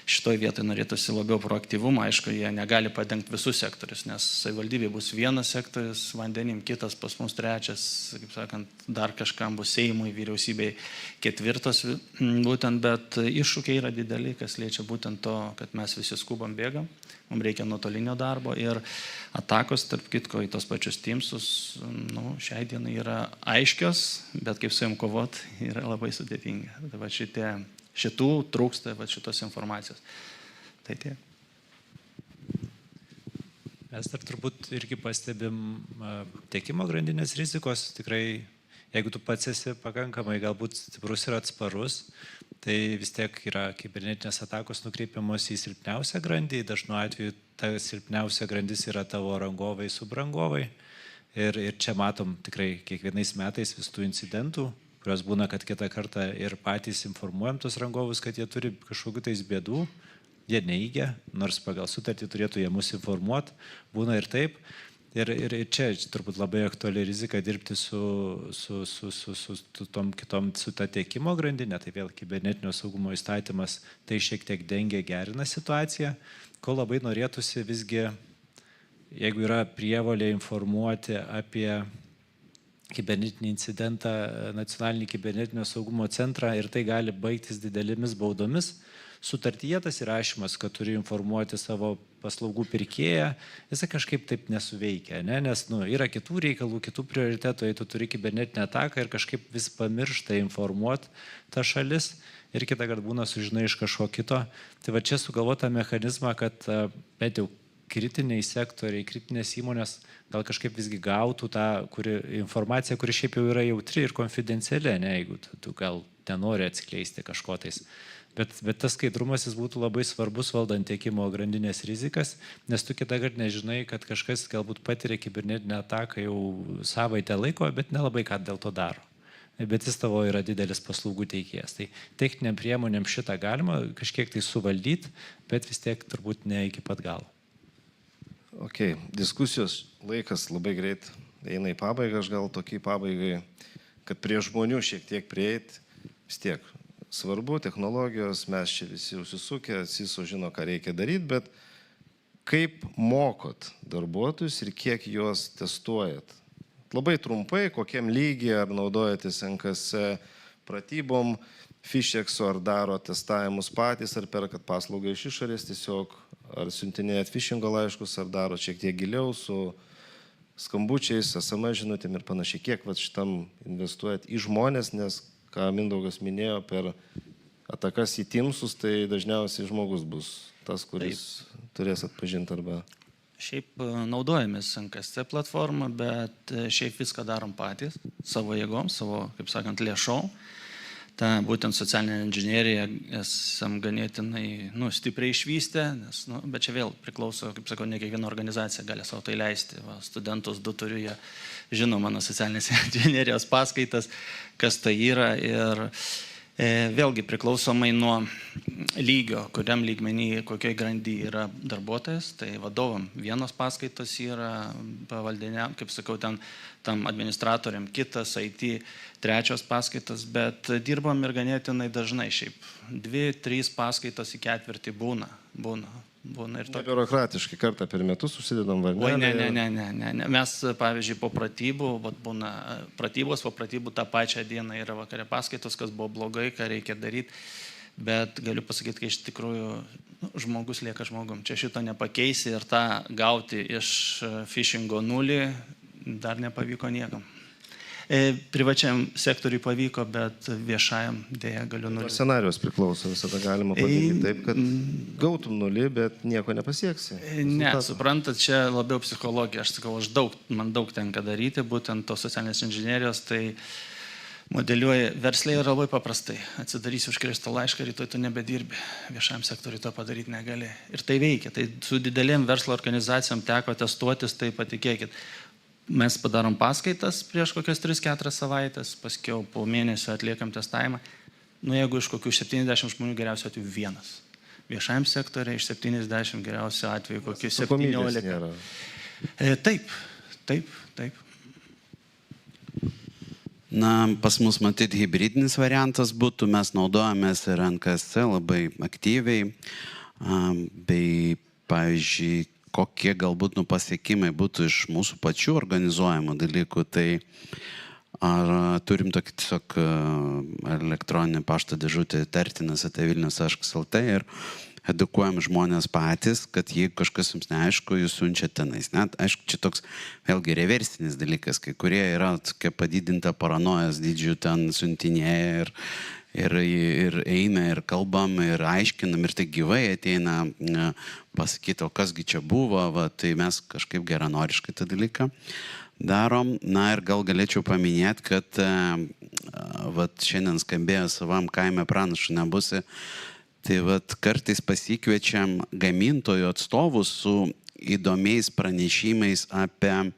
šitoj vietoj norėtųsi labiau proaktyvumą, aišku, jie negali padengti visus sektorius, nes savivaldybė bus vienas sektorius, vandenim kitas, pas mus trečias, kaip sakant, dar kažkam bus Seimui, vyriausybei ketvirtas būtent, bet iššūkiai yra dideli, kas liečia būtent to, kad mes visi skubam bėgam, mums reikia nuotolinio darbo ir atakos, tarp kitko, į tos pačius Teamsus, šiai dienai yra aiškios, bet kaip su jom kovot yra labai sudėtinga. Tai šitų trūksta šitos informacijos. Tai tiek. Mes dar turbūt irgi pastebim tiekimo grandinės rizikos. Tikrai, jeigu tu pats esi pakankamai galbūt stiprus ir atsparus, tai vis tiek yra kibernetinės atakos nukreipiamos į silpniausią grandį. Dažnu atveju ta silpniausia grandis yra tavo rangovai, subrangovai. Ir čia matom tikrai kiekvienais metais vis tų incidentų, kurios būna, kad kitą kartą ir patys informuojam tos rangovus, kad jie turi kažkokių tais bėdų, jie neigia, nors pagal sutartį turėtų jie mus informuoti, būna ir taip. Ir čia turbūt labai aktuali rizika dirbti su tom kitom, su ta tiekimo grandinė, tai vėl kibernetinio saugumo įstatymas tai šiek tiek dengia, gerina situaciją, ko labai norėtųsi visgi, jeigu yra prievolė informuoti apie kibernetinį incidentą nacionalinį kibernetinio saugumo centrą ir tai gali baigtis didelėmis baudomis. Sutartyje tas įrašymas, kad turi informuoti savo paslaugų pirkėją, jisai kažkaip taip nesuveikia, nes yra kitų reikalų, kitų prioritetų, jei tu turi kibernetinę ataką ir kažkaip vis pamiršta informuoti tą šalis ir kitą kartą būna sužinai iš kažko kito. Tai va čia sugalvota mechanizmą, kad bent jau kritiniai sektoriai, kritinės įmonės gal kažkaip visgi gautų tą informaciją, kuri šiaip jau yra jautri ir konfidenciali, ne, jeigu tu gal nenori atskleisti kažko tais. Bet tas skaidrumas jis būtų labai svarbus valdant tiekimo grandinės rizikas, nes tu kitą kartą nežinai, kad kažkas galbūt patiria kibernetinę ataką jau savaitę laiko, bet nelabai ką dėl to daro. Bet jis tavo yra didelis paslaugų teikėjas. Tai techniniam priemonėm šitą galima kažkiek tai suvaldyti, bet vis tiek turbūt ne iki pat galo. Ok, diskusijos laikas labai greit eina į pabaigą, aš gal tokį pabaigai, kad prie žmonių šiek tiek prieiti, vis tiek svarbu, technologijos, mes čia visi užsisukę, CISO žino, ką reikia daryti, bet kaip mokot darbuotojus ir kiek juos testuojat? Labai trumpai, kokiam lygiai, ar naudojatės NKS pratybom, Fishexo, ar daro testavimus patys, ar perkat paslaugą iš išorės tiesiog, ar siuntinėjat phishingo laiškus, ar daro šiek tiek giliau su skambučiais, SMS žinutėm ir panašiai. Kiek šitam investuojat į žmonės, nes, ką Mindaugas minėjo, per atakas į Teamsus, tai dažniausiai žmogus bus tas, kuris turės atpažinti arba... Šiaip naudojamės NKS platformą, bet šiaip viską darom patys, savo jėgom, savo, kaip sakant, lėšom. Ta būtent socialinė inžinierija esam ganėtinai stipriai išvystę, nes, bet čia vėl priklauso, kaip sakau, ne kiekviena organizacija gali savo tai leisti. Va, studentus du turiu, jie žino mano socialinės inžinierijos paskaitas, kas tai yra ir vėlgi priklausomai nuo lygio, kuriam lygmenį, kokioj grandy yra darbuotojas, tai vadovam vienos paskaitos yra pavaldiniam, kaip sakau, tam administratoriam kitas, IT trečios paskaitos, bet dirbam ir ganėtinai dažnai šiaip. 2-3 paskaitos į ketvirtį būna. Ir to... Biurokratiškai kartą per metus susidedam varnelę. Oi, ne. Mes, pavyzdžiui, po pratybų, būna pratybos, po pratybų tą pačią dieną yra vakare paskaitos, kas buvo blogai, ką reikia daryti. Bet galiu pasakyti, kad iš tikrųjų žmogus lieka žmogum. Čia šito nepakeisi ir tą gauti iš phishingo nulį dar nepavyko niekam. Privačiam sektoriui pavyko, bet viešajam dėja galiu nulį. Scenarijos priklauso, visada galima padaryti taip, kad gautum nulį, bet nieko nepasieksi. Ne, suprantat, čia labiau psichologija. Aš sakau, man daug tenka daryti, būtent tos socialinės inžinierijos, tai modeliuoja versliai yra labai paprastai. Atsidarysi užkrėsto laišką, rytoj tu nebedirbi. Viešajam sektoriui to padaryti negali. Ir tai veikia. Tai su didelėm verslo organizacijom teko testuotis, tai patikėkit. Mes padarom paskaitas prieš kokias 3-4 savaitės, paskiau po mėnesio atliekam testavimą. Jeigu iš kokių 70 žmonių geriausiu atveju vienas. Viešajam sektoriai iš 70 geriausiu atveju kokių 17. Taip. Na, pas mus matyti hybridinis variantas būtų, mes naudojamės ir NKS labai aktyviai, bei, pavyzdžiui, kokie galbūt pasiekimai būtų iš mūsų pačių organizuojamų dalykų, tai ar turim tokį tiesiog elektroninį pašto dėžutę tartinas@vilnius.lt ir edukuojam žmonės patys, kad jeigu kažkas jums neaišku, jūs siunčia tenais. Net, aišku, čia toks vėlgi reversinis dalykas, kai kurie yra tokia padidinta paranojos dydžių ten siuntinėja ir eina ir kalbam ir aiškinam ir tai gyvai ateina pasakyti, o kasgi čia buvo, tai mes kažkaip geranoriškai tą dalyką darom. Na ir gal galėčiau paminėti, kad šiandien skambėjo savam kaime pranašų nebusi, tai kartais pasikviečiam gamintojų atstovus su įdomiais pranešimais apie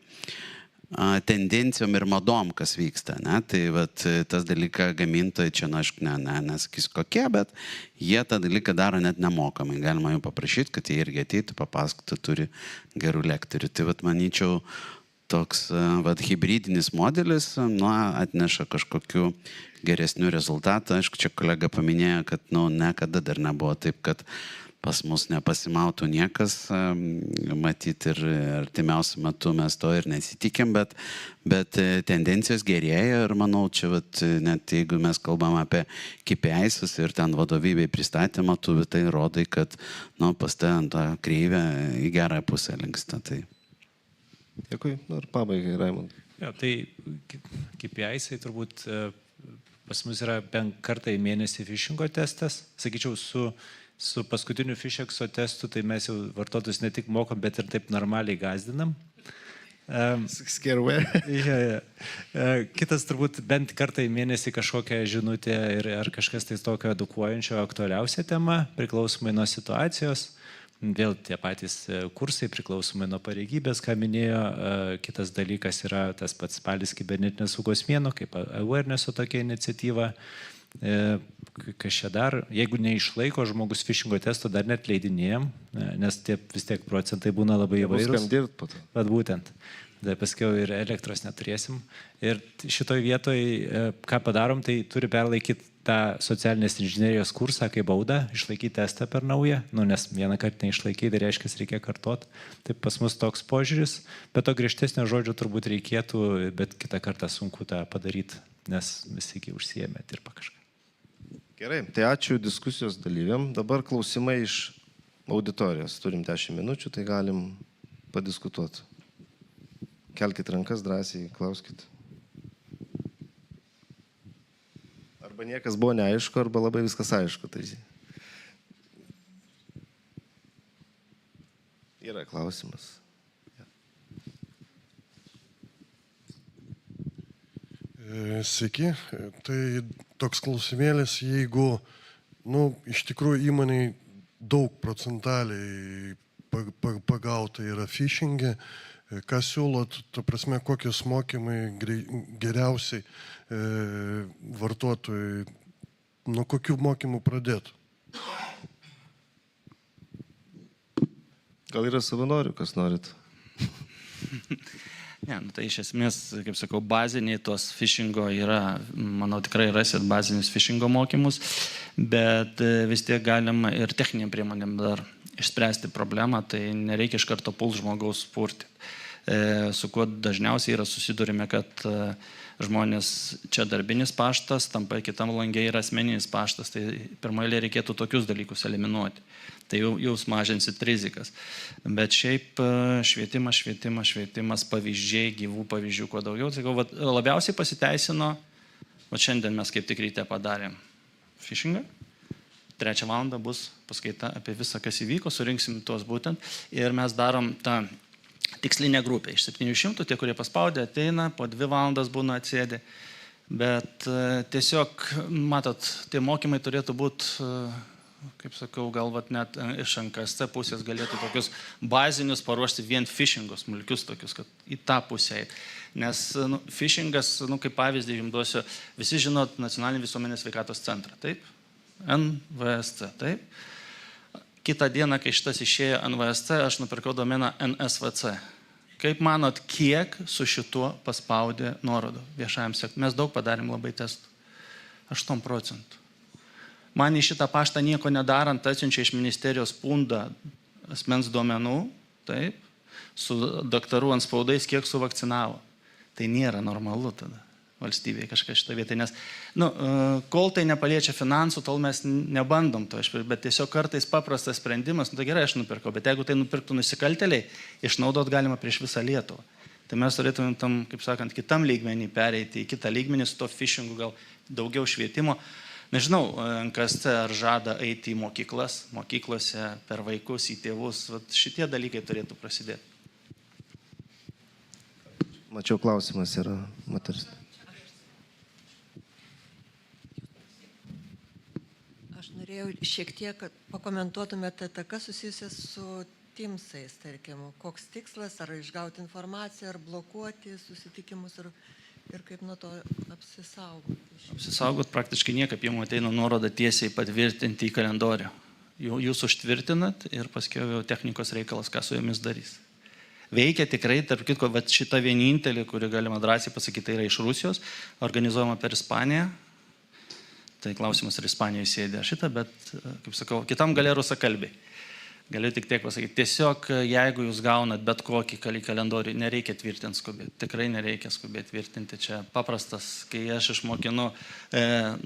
tendencijom ir madom, kas vyksta. Ne? Tai tas dalyką gamintojai čia, aišku, nesakys kokie, bet jie tą dalyką daro net nemokamai. Galima jų paprašyti, kad jie irgi ateitų, papasakotų, turi gerų lektorių. Tai manyčiau, toks hybridinis modelis atneša kažkokių geresnių rezultatų. Aišku, čia kolega paminėjo, kad niekada dar nebuvo taip, kad pas mus nepasimautų niekas, matyti ir artimiausiu metu mes to ir nesitikėm, bet tendencijos gerėja ir manau, čia net jeigu mes kalbam apie KPIs ir ten vadovybei pristatymą, tu tai rodai, kad pas ten tą kreivę į gerąją pusę linksta. Tai. Dėkui. Ir pabaigai, Raimondai. Tai KPIs turbūt Pas mus yra bent kartą į mėnesį phishingo testas. Sakyčiau, su paskutiniu phishexo testu, tai mes jau vartotojus ne tik mokom, bet ir taip normaliai gazdinam. Scareware. Kitas turbūt bent kartą į mėnesį kažkokią žinutę ar kažkas tai tokio edukuojančio aktualiausia tema, priklausomai nuo situacijos. Vėl tie patys kursai priklausomai nuo pareigybės, ką minėjo. Kitas dalykas yra tas pats spalis kibernetinės saugos mėnuo, kaip awarenesso tokia iniciatyva. Kas čia dar? Jeigu neišlaiko žmogus phishingo testo, dar net leidinėjom, nes tie vis tiek procentai būna labai įvairūs. Kam dirbt po to. Bet būtent. Tai paskiau ir elektros neturėsim. Ir šitoj vietoj, ką padarom, tai turi perlaikyti tą socialinės inžinerijos kursą kaip baudą, išlaikyti testą per naują, nes vieną kartą neišlaikyti, tai reiškia, reikia kartot. Tai pas mus toks požiūris, bet to griežtesnio žodžio turbūt reikėtų, bet kitą kartą sunku tą padaryti, nes visi iki užsiėmė, dirba kažką. Gerai, tai ačiū diskusijos dalyviam. Dabar klausimai iš auditorijos. Turim 10 minučių, tai galim padiskutuoti. Kelkit rankas drąsiai, klauskit. Arba niekas buvo neaišku, arba labai viskas aišku. Tai yra klausimas. Sveiki, tai toks klausimėlis, jeigu, iš tikrųjų įmoniai daug procentaliai pagauta yra phishing'e, ką siūlot, ta prasme, kokius mokymai geriausiai vartotojai, nuo kokių mokymų pradėtų? Gal yra savanorių, kas norit? Ne, tai iš esmės, kaip sakau, baziniai tos phishingo yra, manau, tikrai rasit bazinius phishingo mokymus, bet vis tiek galima ir techniniam priemonėm dar išspręsti problemą, tai nereikia iš karto pult žmogaus purti. Su kuo dažniausiai yra susidurime, kad žmonės čia darbinis paštas, tampa kitam langė yra asmeninis paštas, tai pirmoje reikėtų tokius dalykus eliminuoti. Tai jūs mažinsit rizikas. Bet šiaip švietimas, pavyzdžiai, gyvų pavyzdžių, kuo daugiau. Sakau, labiausiai pasiteisino, šiandien mes kaip tik ryte padarėm phishingą. 3 valandą bus paskaita apie visą, kas įvyko, surinksim tuos būtent. Ir mes darom tą tikslinę grupę. Iš 700, tie, kurie paspaudė, ateina, po 2 valandas būna atsėdė. Bet tiesiog, matot, tie mokymai turėtų būti, kaip sakau, galbūt net iš NKSC pusės galėtų tokius bazinius paruošti vien phishingus, smulkius tokius, kad į tą pusę. Nes phishingas, kaip pavyzdį jums duosiu, visi žinot Nacionalinį visuomenės sveikatos centrą, taip? NVSC, taip? Kitą dieną, kai šitas išėjo NVSC, aš nupirkau domeną NSVC. Kaip manot, kiek su šituo paspaudė nuorodų viešajam sektoriui? Mes daug padarėm labai testų. 8%. Man į šitą paštą nieko nedarant atsiunčia iš ministerijos pundą asmens duomenų, taip, su daktarų antspaudais, kiek suvakcinavo. Tai nėra normalu tada valstybėje kažką šitą vietą, nes kol tai nepaliečia finansų, tol mes nebandom to, bet tiesiog kartais paprastas sprendimas, tai gerai, aš nupirkau, bet jeigu tai nupirktų nusikaltėliai, išnaudot galima prieš visą Lietuvą. Tai mes turėtumėm tam, kaip sakant, kitam lygmenį pereiti, į kitą lygmenį su to phishingu, gal daugiau švietimo. Nežinau, NKSC ar žada eiti į mokyklas, mokyklose per vaikus, į tėvus, šitie dalykai turėtų prasidėti. Mačiau, klausimas yra moteris. Aš norėjau šiek tiek, kad pakomentuotumėte ataką susijusią su Teamsais, tarkim, koks tikslas, ar išgauti informaciją, ar blokuoti susitikimus, ir kaip nuo to apsisaugoti. Apsisaugot praktiškai niekaip, jums ateina nuoroda tiesiai patvirtinti į kalendorių. Jūs užtvirtinat ir paskui jau technikos reikalas, ką su jomis darys. Veikia tikrai, tarp kitko, šita vienintelė, kuri galima drąsiai pasakyti, yra iš Rusijos, organizuojama per Ispaniją. Tai klausimas, ar Ispanijoje sėdė šitą, bet, kaip sakau, kitam galia rusakalbiai. Galiu tik tiek pasakyti, tiesiog jeigu jūs gaunat bet kokį kalendorių, nereikia tvirtinti skubėti, tikrai nereikia skubėti tvirtinti, čia paprastas, kai aš išmokinu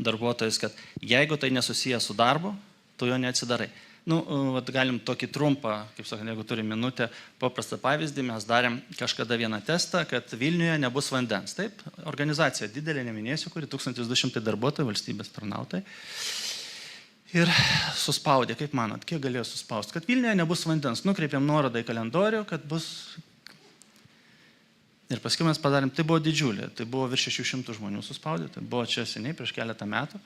darbuotojus, kad jeigu tai nesusiję su darbu, tu jo neatsidarai. Nu, vat galim tokį trumpą, kaip sakant, jeigu turim minutę, paprastą pavyzdį, mes darėm kažkada vieną testą, kad Vilniuje nebus vandens. Taip, organizacija didelė, neminėsiu, kuri 1200 darbuotojų, valstybės tarnautojai. Ir suspaudė, kaip manot, kiek galėjo suspausti, kad Vilniuje nebus vandens. Nukreipėm nuorodą į kalendorių, kad bus... Ir paskui mes padarėm, tai buvo didžiulė, tai buvo virš 600 žmonių suspaudė, tai buvo čia seniai, prieš keletą metų.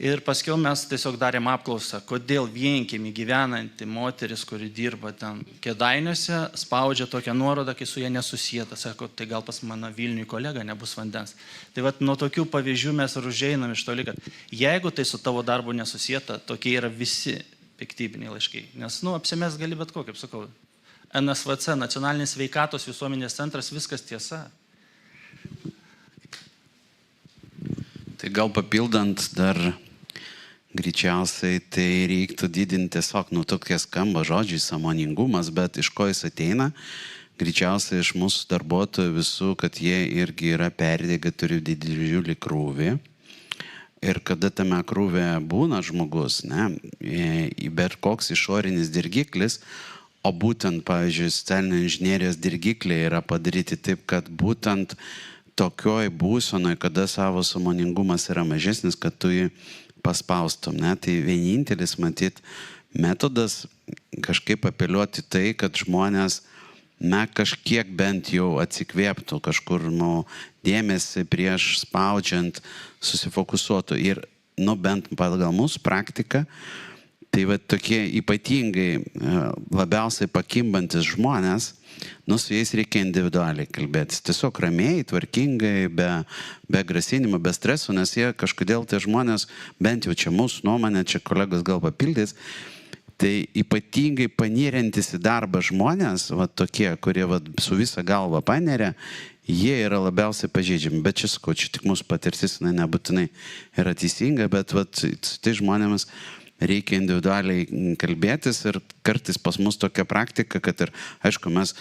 Ir paskui mes tiesiog darėm apklausą, kodėl vienkiemį gyvenanti moteris, kuri dirba ten Kėdainiuose, spaudžia tokią nuorodą, kai su jie nesusieta. Sako, tai gal pas mano Vilniui kolega nebus vandens. Tai vat nuo tokių pavyzdžių mes ir užeinam iš toli, kad jeigu tai su tavo darbu nesusieta, tokie yra visi piktybiniai laiškai. Nes, apsimest gali bet ko, kaip sakau. NSVC, Nacionalinis sveikatos visuomenės centras, viskas tiesa. Tai gal papildant dar greičiausiai tai reiktų didinti tiesiog, tokie skamba žodžiai, sąmoningumas, bet iš ko jis ateina? Greičiausiai iš mūsų darbuotojų visų, kad jie irgi yra perdegę, turi didžiulį krūvį. Ir kada tame krūvė būna žmogus, bet koks išorinis dirgiklis, o būtent, pavyzdžiui, socialinio inžinierijos dirgikliai yra padaryti taip, kad būtent tokioj būsenoj, kada savo sąmoningumas yra mažesnis, kad tu jį paspaustum. Tai vienintelis, matyt, metodas kažkaip apeliuoti tai, kad žmonės, kažkiek bent jau atsikvėptų, kažkur dėmesį prieš spaudžiant susifokusuotų. Ir, bent pagal mūsų praktiką, tai tokie ypatingai labiausiai pakimbantis žmonės, su jais reikia individualiai kalbėtis. Tiesiog ramiai, tvarkingai, be grasinimo, be streso, nes jie kažkodėl tie žmonės, bent jau čia mūsų nuomonė, čia kolegos gal papildys, tai ypatingai panirintis į darbą žmonės, tokie, kurie su visa galva paneria, jie yra labiausiai pažeidžiami. Bet čia sakau, čia tik mūsų patirtis, nebūtinai yra teisinga, bet su tai žmonėmis reikia individualiai kalbėtis ir kartais pas mus tokia praktika, kad ir, aišku, mes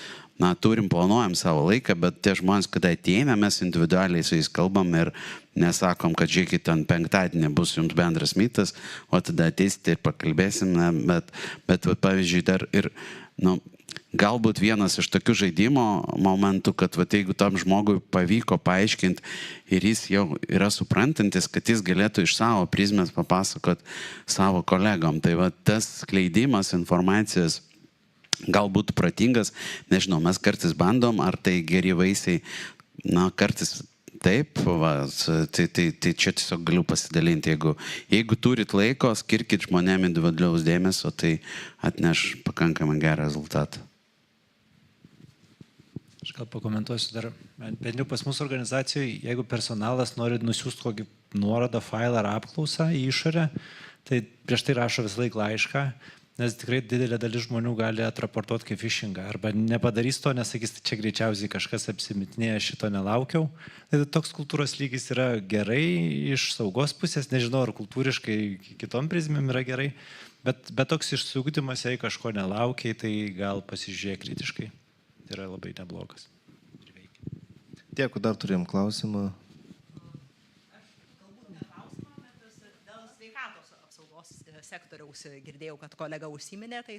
turim, planuojam savo laiką, bet tie žmonės, kada ateina, mes individualiai su jais kalbam ir nesakom, kad žiūrėkit, ten penktadienį bus jums bendras mytas, o tada ateisite ir pakalbėsim, bet pavyzdžiui, dar ir, galbūt vienas iš tokių žaidimo momentų, kad jeigu tam žmogui pavyko paaiškinti ir jis jau yra suprantantis, kad jis galėtų iš savo prizmės papasakot savo kolegom. Tai tas skleidimas informacijos galbūt protingas, nežinau, mes kartais bandom, ar tai geri vaisiai, kartais taip, tai čia tiesiog galiu pasidalinti, jeigu turit laiko, skirkit žmonėm individualaus dėmesio, tai atneš pakankamai gerą rezultatą. Aš gal pakomentuosiu dar, bent jau pas mūsų organizacijoje, jeigu personalas nori nusiųsti kokį nuorodą, failą ar apklausą į išorę, tai prieš tai rašo visą laiką laišką, nes tikrai didelė dalis žmonių gali atraportuoti kaip phishingą, arba nepadarys to, nesakys, tai čia greičiausiai kažkas apsimetinėja, šito nelaukiau. Tai toks kultūros lygis yra gerai iš saugos pusės, nežinau, ar kultūriškai kitom prizmėm yra gerai, bet toks išsiugdymas, jei kažko nelaukiai, tai gal pasižiūrėk kritiškai. Tai yra labai neblogas. Dėkui, dar turėjom klausimą. Sektoriaus girdėjau, kad kolega užsiminė, tai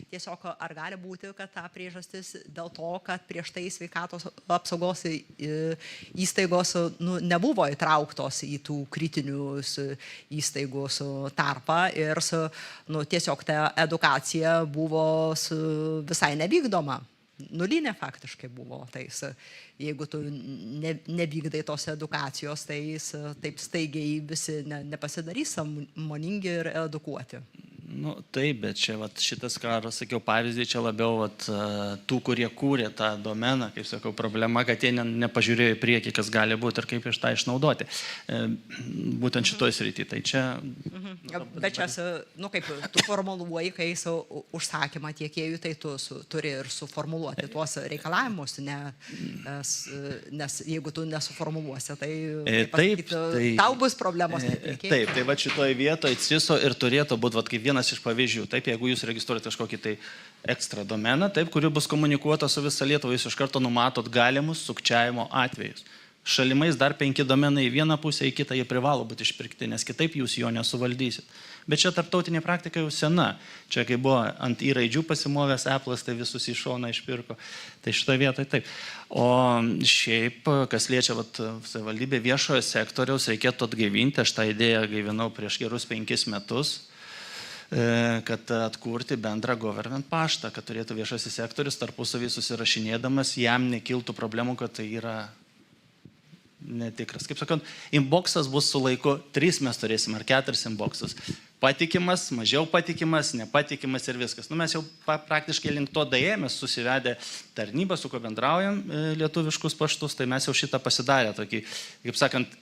tiesiog ar gali būti, kad ta priežastis dėl to, kad prieš tai sveikatos apsaugos įstaigos nebuvo įtrauktos į tų kritinius įstaigos tarpą ir tiesiog ta edukacija buvo visai nevykdoma. Nulinė faktiškai buvo. Jeigu tu nevykdai tos edukacijos, tai taip staigiai visi nepasidarys sąmoningi ir edukuoti. Taip, bet čia šitas, ką sakiau, pavyzdį, čia labiau tų, kurie kūrė tą domeną, kaip sakau, problema, kad jie nepažiūrėjo į priekį, kas gali būti ir kaip iš tą išnaudoti. Būtent šitoj srity. Tai čia... Bet čia, kaip tu formuluoji, kai užsakymą tiekėjų, tai tu turi ir suformuluoti tuos reikalavimus, nes jeigu tu nesuformuluosi, tai tau bus problemos. Taip, tai šitoj vietoje CISO ir turėtų būti, kaip vienas iš pavyzdžių. Taip, jeigu jūs registruojate kažkokį tai ekstra domeną, taip, kuri bus komunikuota su visa Lietuva, jūs iš karto numatot galimus sukčiavimo atvejus. šalimais dar 5 domenai į vieną pusę, į kitą jie privalo būti išpirkti, nes kitaip jūs jo nesuvaldysit. Bet čia tarptautinė praktika jau sena. Čia kai buvo ant į raidžių pasimovęs Apple'as, tai visus į šoną išpirko. Tai šitoje vietoje taip. O šiaip, kas liečia savivaldybė viešojo sektoriaus, reikėtų atgaivinti. Aš tą idėją gaivinau prieš gerus 5 metus, kad atkurti bendrą government paštą, kad turėtų viešasis sektorius tarpusavį susirašinėdamas, jam nekiltų problemų, kad tai yra netikras. Kaip sakant, inboxas bus su laiku, 3 mes turėsim ar 4 inboxus. Patikimas, mažiau patikimas, nepatikimas ir viskas. Mes jau praktiškai link to daėjomės, susivedę tarnybą, su ko bendraujam lietuviškus paštus, tai mes jau šitą pasidarę tokį, kaip sakant,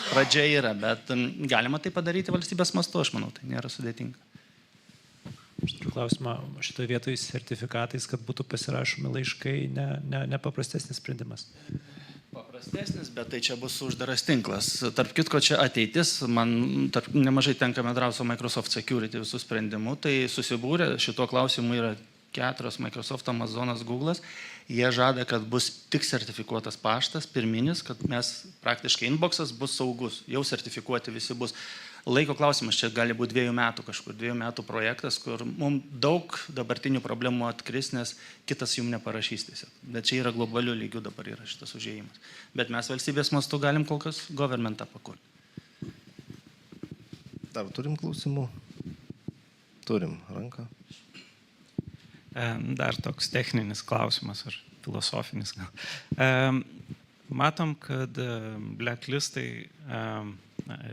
pradžia yra, bet galima tai padaryti valstybės mastu, aš manau, tai nėra sudėtinga. Aš turiu klausimą, šitoje vietoje sertifikatais, kad būtų pasirašomi laiškai, nepaprastesnis sprendimas. Paprastesnis, bet tai čia bus uždaras tinklas. Tarp kitko, čia ateitis, man nemažai tenka bendrauti su Microsoft Security visų sprendimų, tai susibūrė, šito klausimu yra 4, Microsoft, Amazonas, Google'as, jie žada, kad bus tik sertifikuotas paštas, pirminis, kad mes praktiškai inboxas bus saugus, jau sertifikuoti visi bus. Laiko klausimas, čia gali būti 2 metų kažkur, 2 metų projektas, kur mums daug dabartinių problemų atkris, nes kitas jums neparašys tiesiog. Bet čia yra globalių lygių dabar yra šitas užėjimas. Bet mes valstybės mastu galim kol kas governmentą pakurti. Dar turim klausimų? Turim ranką. Dar toks techninis klausimas ar filosofinis gal. Matom, kad blacklistai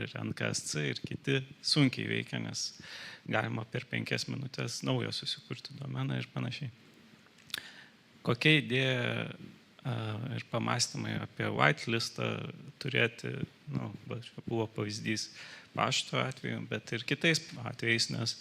ir NKSC ir kiti sunkiai veikia, nes galima per 5 minutės naujo susikurti domeną ir panašiai. Kokia idėja ir pamastymai apie whitelistą turėti, čia buvo pavyzdys pašto atveju, bet ir kitais atvejais, nes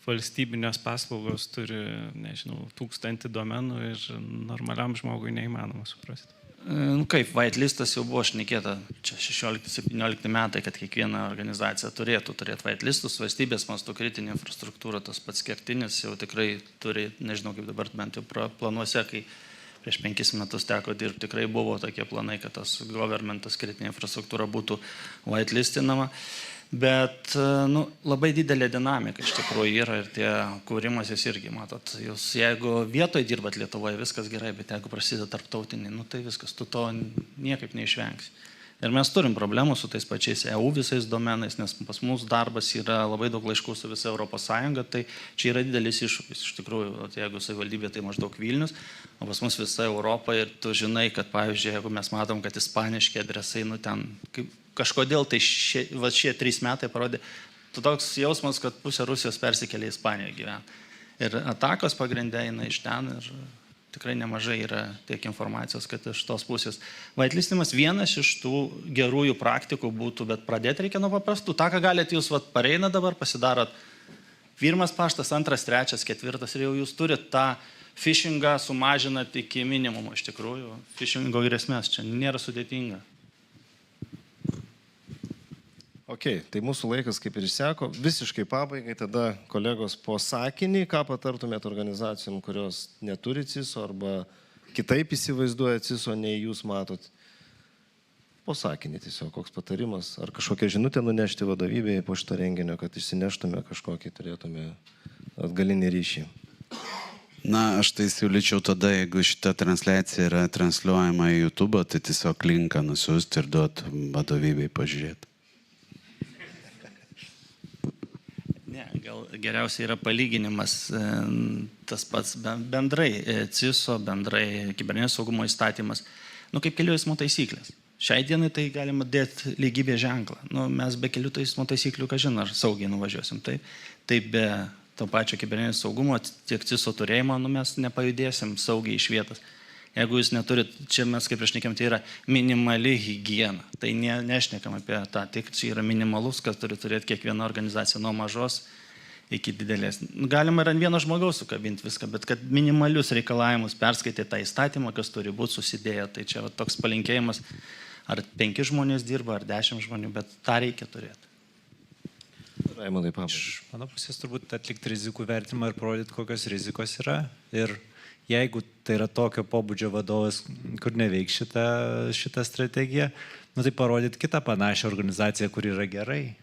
valstybinės paslaugos turi, 1000 domenų ir normaliam žmogui neįmanoma suprasti. Kaip, whitelistas jau buvo šnekėta, čia 16-17 metai, kad kiekviena organizacija turėtų turėti whitelistus, valstybės mastu kritinė infrastruktūra, tas pats kertinis jau tikrai turi, nežinau kaip dabar bent jau planuose, kai prieš 5 metus teko dirbti, tikrai buvo tokie planai, kad tas governmentas kritinė infrastruktūra būtų whitelistinama. Bet labai didelė dinamika iš tikrųjų yra ir tie kūrimasis irgi, matot, jūs jeigu vietoje dirbat Lietuvoje, viskas gerai, bet jeigu prasideda tarptautiniai, tai viskas, tu to niekaip neišvengsi. Ir mes turim problemų su tais pačiais EU visais domenais, nes pas mus darbas yra labai daug laiškų su visa Europos Sąjunga, tai čia yra didelis iššūkis. Iš tikrųjų, jeigu savivaldybė, tai maždaug Vilnius, o pas mus visa Europa ir tu žinai, kad pavyzdžiui, jeigu mes matom, kad ispaniški adresai, ten kaip kažkodėl tai šie 3 metai parodė, toks jausmas, kad pusė Rusijos persikėlė į Ispaniją gyventi. Ir atakos pagrindė eina iš ten ir tikrai nemažai yra tiek informacijos, kad iš tos pusės. Whitelistinimas vienas iš tų gerųjų praktikų būtų, bet pradėti reikia nuo paprastų. Ta, ką galite jūs pareina dabar, pasidarot 1 paštas, 2, 3, 4 ir jau jūs turit tą phishingą sumažinat iki minimumo iš tikrųjų. Phishingo grėsmės čia nėra sudėtinga. Ok, tai mūsų laikas kaip ir išseko. Visiškai pabaigai, tada kolegos po sakinį, ką patartumėt organizacijom, kurios neturi CISO arba kitaip įsivaizduoja CISO, nei jūs matot. Po sakinį tiesiog, koks patarimas, ar kažkokią žinutę nunešti vadovybėje po šito renginio, kad išsineštume kažkokį, turėtume atgalinį ryšį. Aš tai siūlyčiau tada, jeigu šita transliacija yra transliuojama į YouTube, tai tiesiog linką nusiųsti ir duoti vadovybei pažiūrėti. Gal geriausiai yra palyginimas tas pats bendrai CISO, bendrai kibernetinio saugumo įstatymas, kaip kelių eismo taisyklės. Šiai dienai tai galima dėti lygybės ženklą. Mes be kelių eismo taisyklių, ar saugiai nuvažiuosim. Tai be to pačio kibernetinio saugumo, tiek CISO turėjimo, mes nepajudėsim saugiai iš vietos. Jeigu jūs neturit, čia mes kaip išnekėm, tai yra minimali higiena. Tai nešnekam apie tą, tik čia yra minimalus, kas turi turėti kiekviena organizacija nuo mažos iki didelės. Galima ir ant vieno žmogaus sukabinti viską, bet kad minimalius reikalavimus perskaitė tą įstatymą, kas turi būti susidėję, tai čia toks palinkėjimas, ar 5 žmonės dirba, ar 10 žmonių, bet tą reikia turėti. Raimondai, pabaigai. Iš mano pusės turbūt atlikti rizikų vertimą ir parodyti, kokios rizikos yra. Ir jeigu tai yra tokio pobūdžio vadovas, kur neveiks šitą strategiją, nu tai parodyti kitą panašią organizaciją, kur yra gerai.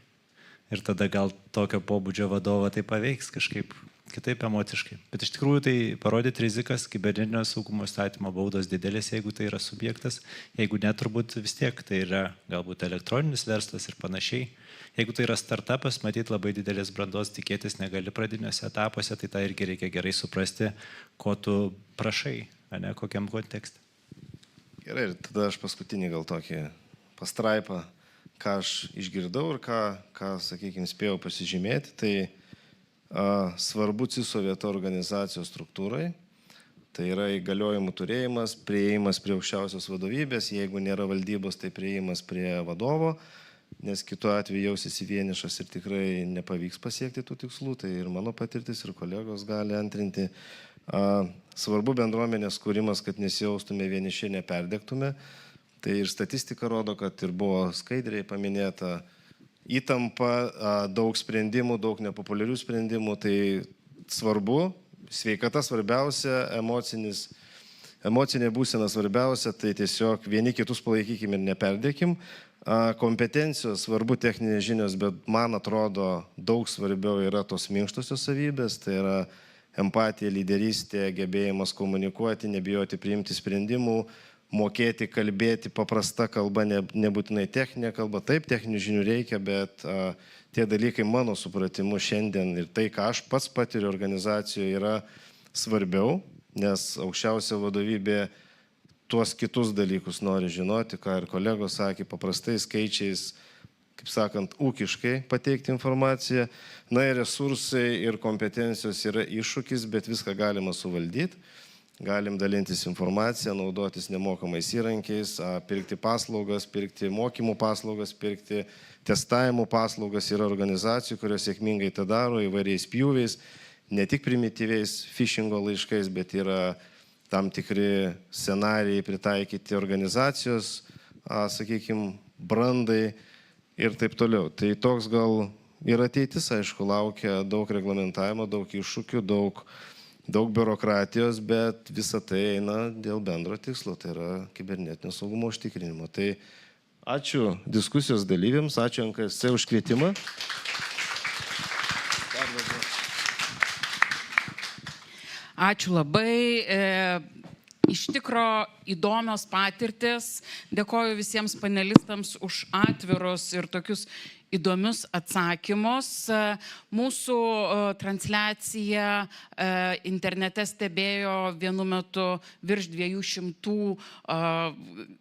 Ir tada gal tokio pobūdžio vadovą tai paveiks kažkaip kitaip emociškai. Bet iš tikrųjų tai parodyti rizikas, kibernetinio saugumo įstatymo baudos didelės, jeigu tai yra subjektas, jeigu ne, turbūt vis tiek tai yra galbūt elektroninis verslas ir panašiai. Jeigu tai yra startupas, matyti labai didelės brandos tikėtis negali pradiniuose etapuose, tai tą irgi reikia gerai suprasti, ko tu prašai, ne kokiam kontekste. Gerai, ir tada aš paskutinį gal tokį pastraipą, ką aš išgirdau ir ką sakykime, spėjau pasižymėti, tai svarbu CISO vieta organizacijos struktūrai, tai yra įgaliojimų turėjimas, prieimas prie aukščiausios vadovybės, jeigu nėra valdybos, tai prieimas prie vadovo, nes kitu atveju jausiesi vienišas ir tikrai nepavyks pasiekti tų tikslų, tai ir mano patirtis, ir kolegos gali antrinti. Svarbu bendruomenės kūrimas, kad nesijaustume vieniši, neperdegtume, tai ir statistika rodo, kad ir buvo skaidriai paminėta, įtampa, daug sprendimų, daug nepopuliarių sprendimų, tai svarbu, sveikata svarbiausia, emocinė būsena svarbiausia, tai tiesiog vieni kitus palaikykim ir neperdėkim. Kompetencijos, svarbu techninės žinios, bet man atrodo daug svarbiau yra tos minkštosios savybės, tai yra empatija, lyderystė, gebėjimas komunikuoti, nebijoti priimti sprendimų, mokėti kalbėti paprasta kalba, nebūtinai techninė kalba. Taip, techninių žinių reikia, bet tie dalykai mano supratimu šiandien ir tai, ką aš pats patiriu organizacijoje, yra svarbiau, nes aukščiausia vadovybė tuos kitus dalykus nori žinoti, ką ir kolegos sakė, paprastai skaičiais, kaip sakant, ūkiškai pateikti informaciją. Na ir resursai ir kompetencijos yra iššūkis, bet viską galima suvaldyti. Galim dalintis informaciją, naudotis nemokamais įrankiais, pirkti paslaugas, pirkti mokymų paslaugas, pirkti testavimų paslaugas. Yra organizacijų, kurios sėkmingai tą daro įvairiais pjūviais, ne tik primityviais phishingo laiškais, bet yra tam tikri scenarijai pritaikyti organizacijos, sakykime, brandai ir taip toliau. Tai toks gal ir ateitis, aišku, laukia daug reglamentavimo, daug iššūkių, daug biurokratijos, bet visa tai eina dėl bendro tikslo, tai yra kibernetinio saugumo užtikrinimo. Tai ačiū diskusijos dalyviams, ačiū NKSC už kvietimą. Ačiū labai. Iš tikro įdomios patirtis. Dėkoju visiems panelistams už atvirus ir tokius įdomius atsakymus. Mūsų transliaciją internete stebėjo vienu metu virš 200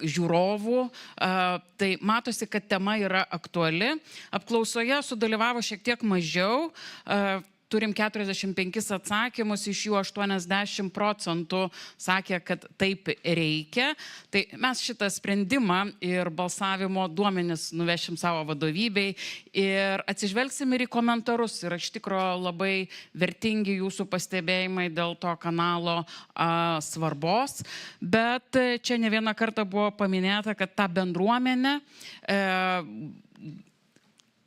žiūrovų. Tai matosi, kad tema yra aktuali. Apklausoje sudalyvavo šiek tiek mažiau. Turim 45 atsakymus, iš jų 80% sakė, kad taip reikia. Tai mes šitą sprendimą ir balsavimo duomenis nuvešim savo vadovybei ir atsižvelgsim ir į komentarus. Ir iš tikrųjų labai vertingi jūsų pastebėjimai dėl to kanalo svarbos. Bet čia ne vieną kartą buvo paminėta, kad ta bendruomenė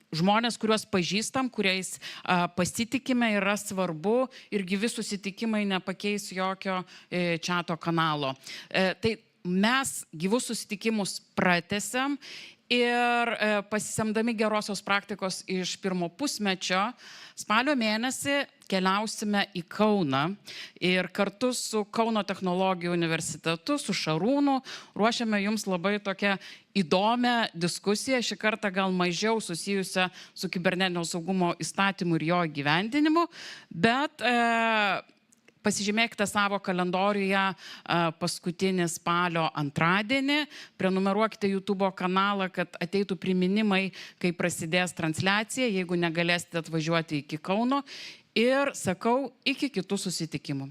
žmonės, kuriuos pažįstam, kuriais pasitikime, yra svarbu ir gyvi susitikimai nepakeis jokio čato kanalo. Tai mes gyvus susitikimus pratęsiam ir pasisemdami gerosios praktikos iš pirmo pusmečio, spalio mėnesį keliausime į Kauną ir kartu su Kauno technologijų universitetu, su Šarūnu, ruošiame jums labai tokią įdomią diskusiją, šį kartą gal mažiau susijusią su kibernetinio saugumo įstatymu ir jo įgyvendinimu, bet pasižymėkite savo kalendoriuje paskutinį spalio antradienį, prenumeruokite YouTube kanalą, kad ateitų priminimai, kai prasidės transliacija, jeigu negalėsite atvažiuoti iki Kauno. Ir sakau, iki kitų susitikimų.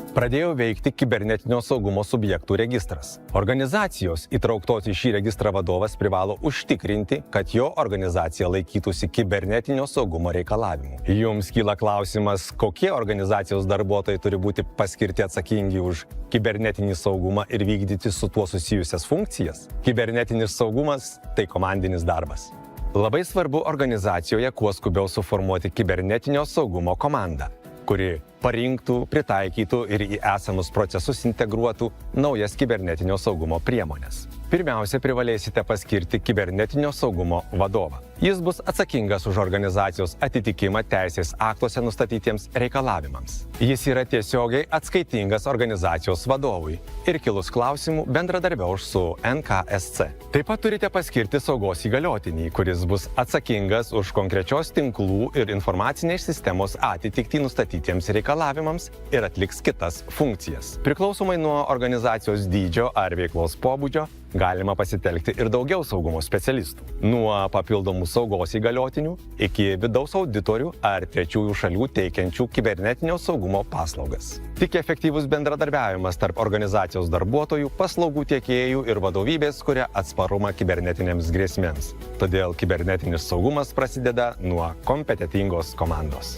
Pradėjo veikti kibernetinio saugumo subjektų registras. Organizacijos įtrauktos į šį registrą vadovas privalo užtikrinti, kad jo organizacija laikytųsi kibernetinio saugumo reikalavimų. Jums kyla klausimas, kokie organizacijos darbuotojai turi būti paskirti atsakingi už kibernetinį saugumą ir vykdyti su tuo susijusias funkcijas? Kibernetinis saugumas – tai komandinis darbas. Labai svarbu organizacijoje kuo skubiau suformuoti kibernetinio saugumo komandą, kuri parinktų, pritaikytų ir į esamus procesus integruotų naujas kibernetinio saugumo priemonės. Pirmiausia, privalėsite paskirti kibernetinio saugumo vadovą. Jis bus atsakingas už organizacijos atitikimą teisės aktuose nustatytiems reikalavimams. Jis yra tiesiogiai atskaitingas organizacijos vadovui ir kilus klausimų bendradarbiaus su NKSC. Taip pat turite paskirti saugos įgaliotinį, kuris bus atsakingas už konkrečios tinklų ir informacinės sistemos atitikti nustatytiems reikalavimams ir atliks kitas funkcijas. Priklausomai nuo organizacijos dydžio ar veiklos pobūdžio, galima pasitelkti ir daugiau saugumo specialistų. Nuo papildomų saugos įgaliotinių iki vidaus auditorių ar trečiųjų šalių teikiančių kibernetinio saugumo paslaugas. Tik efektyvus bendradarbiavimas tarp organizacijos darbuotojų, paslaugų tiekėjų ir vadovybės kuria atsparumą kibernetinėms grėsmėms. Todėl kibernetinis saugumas prasideda nuo kompetentingos komandos.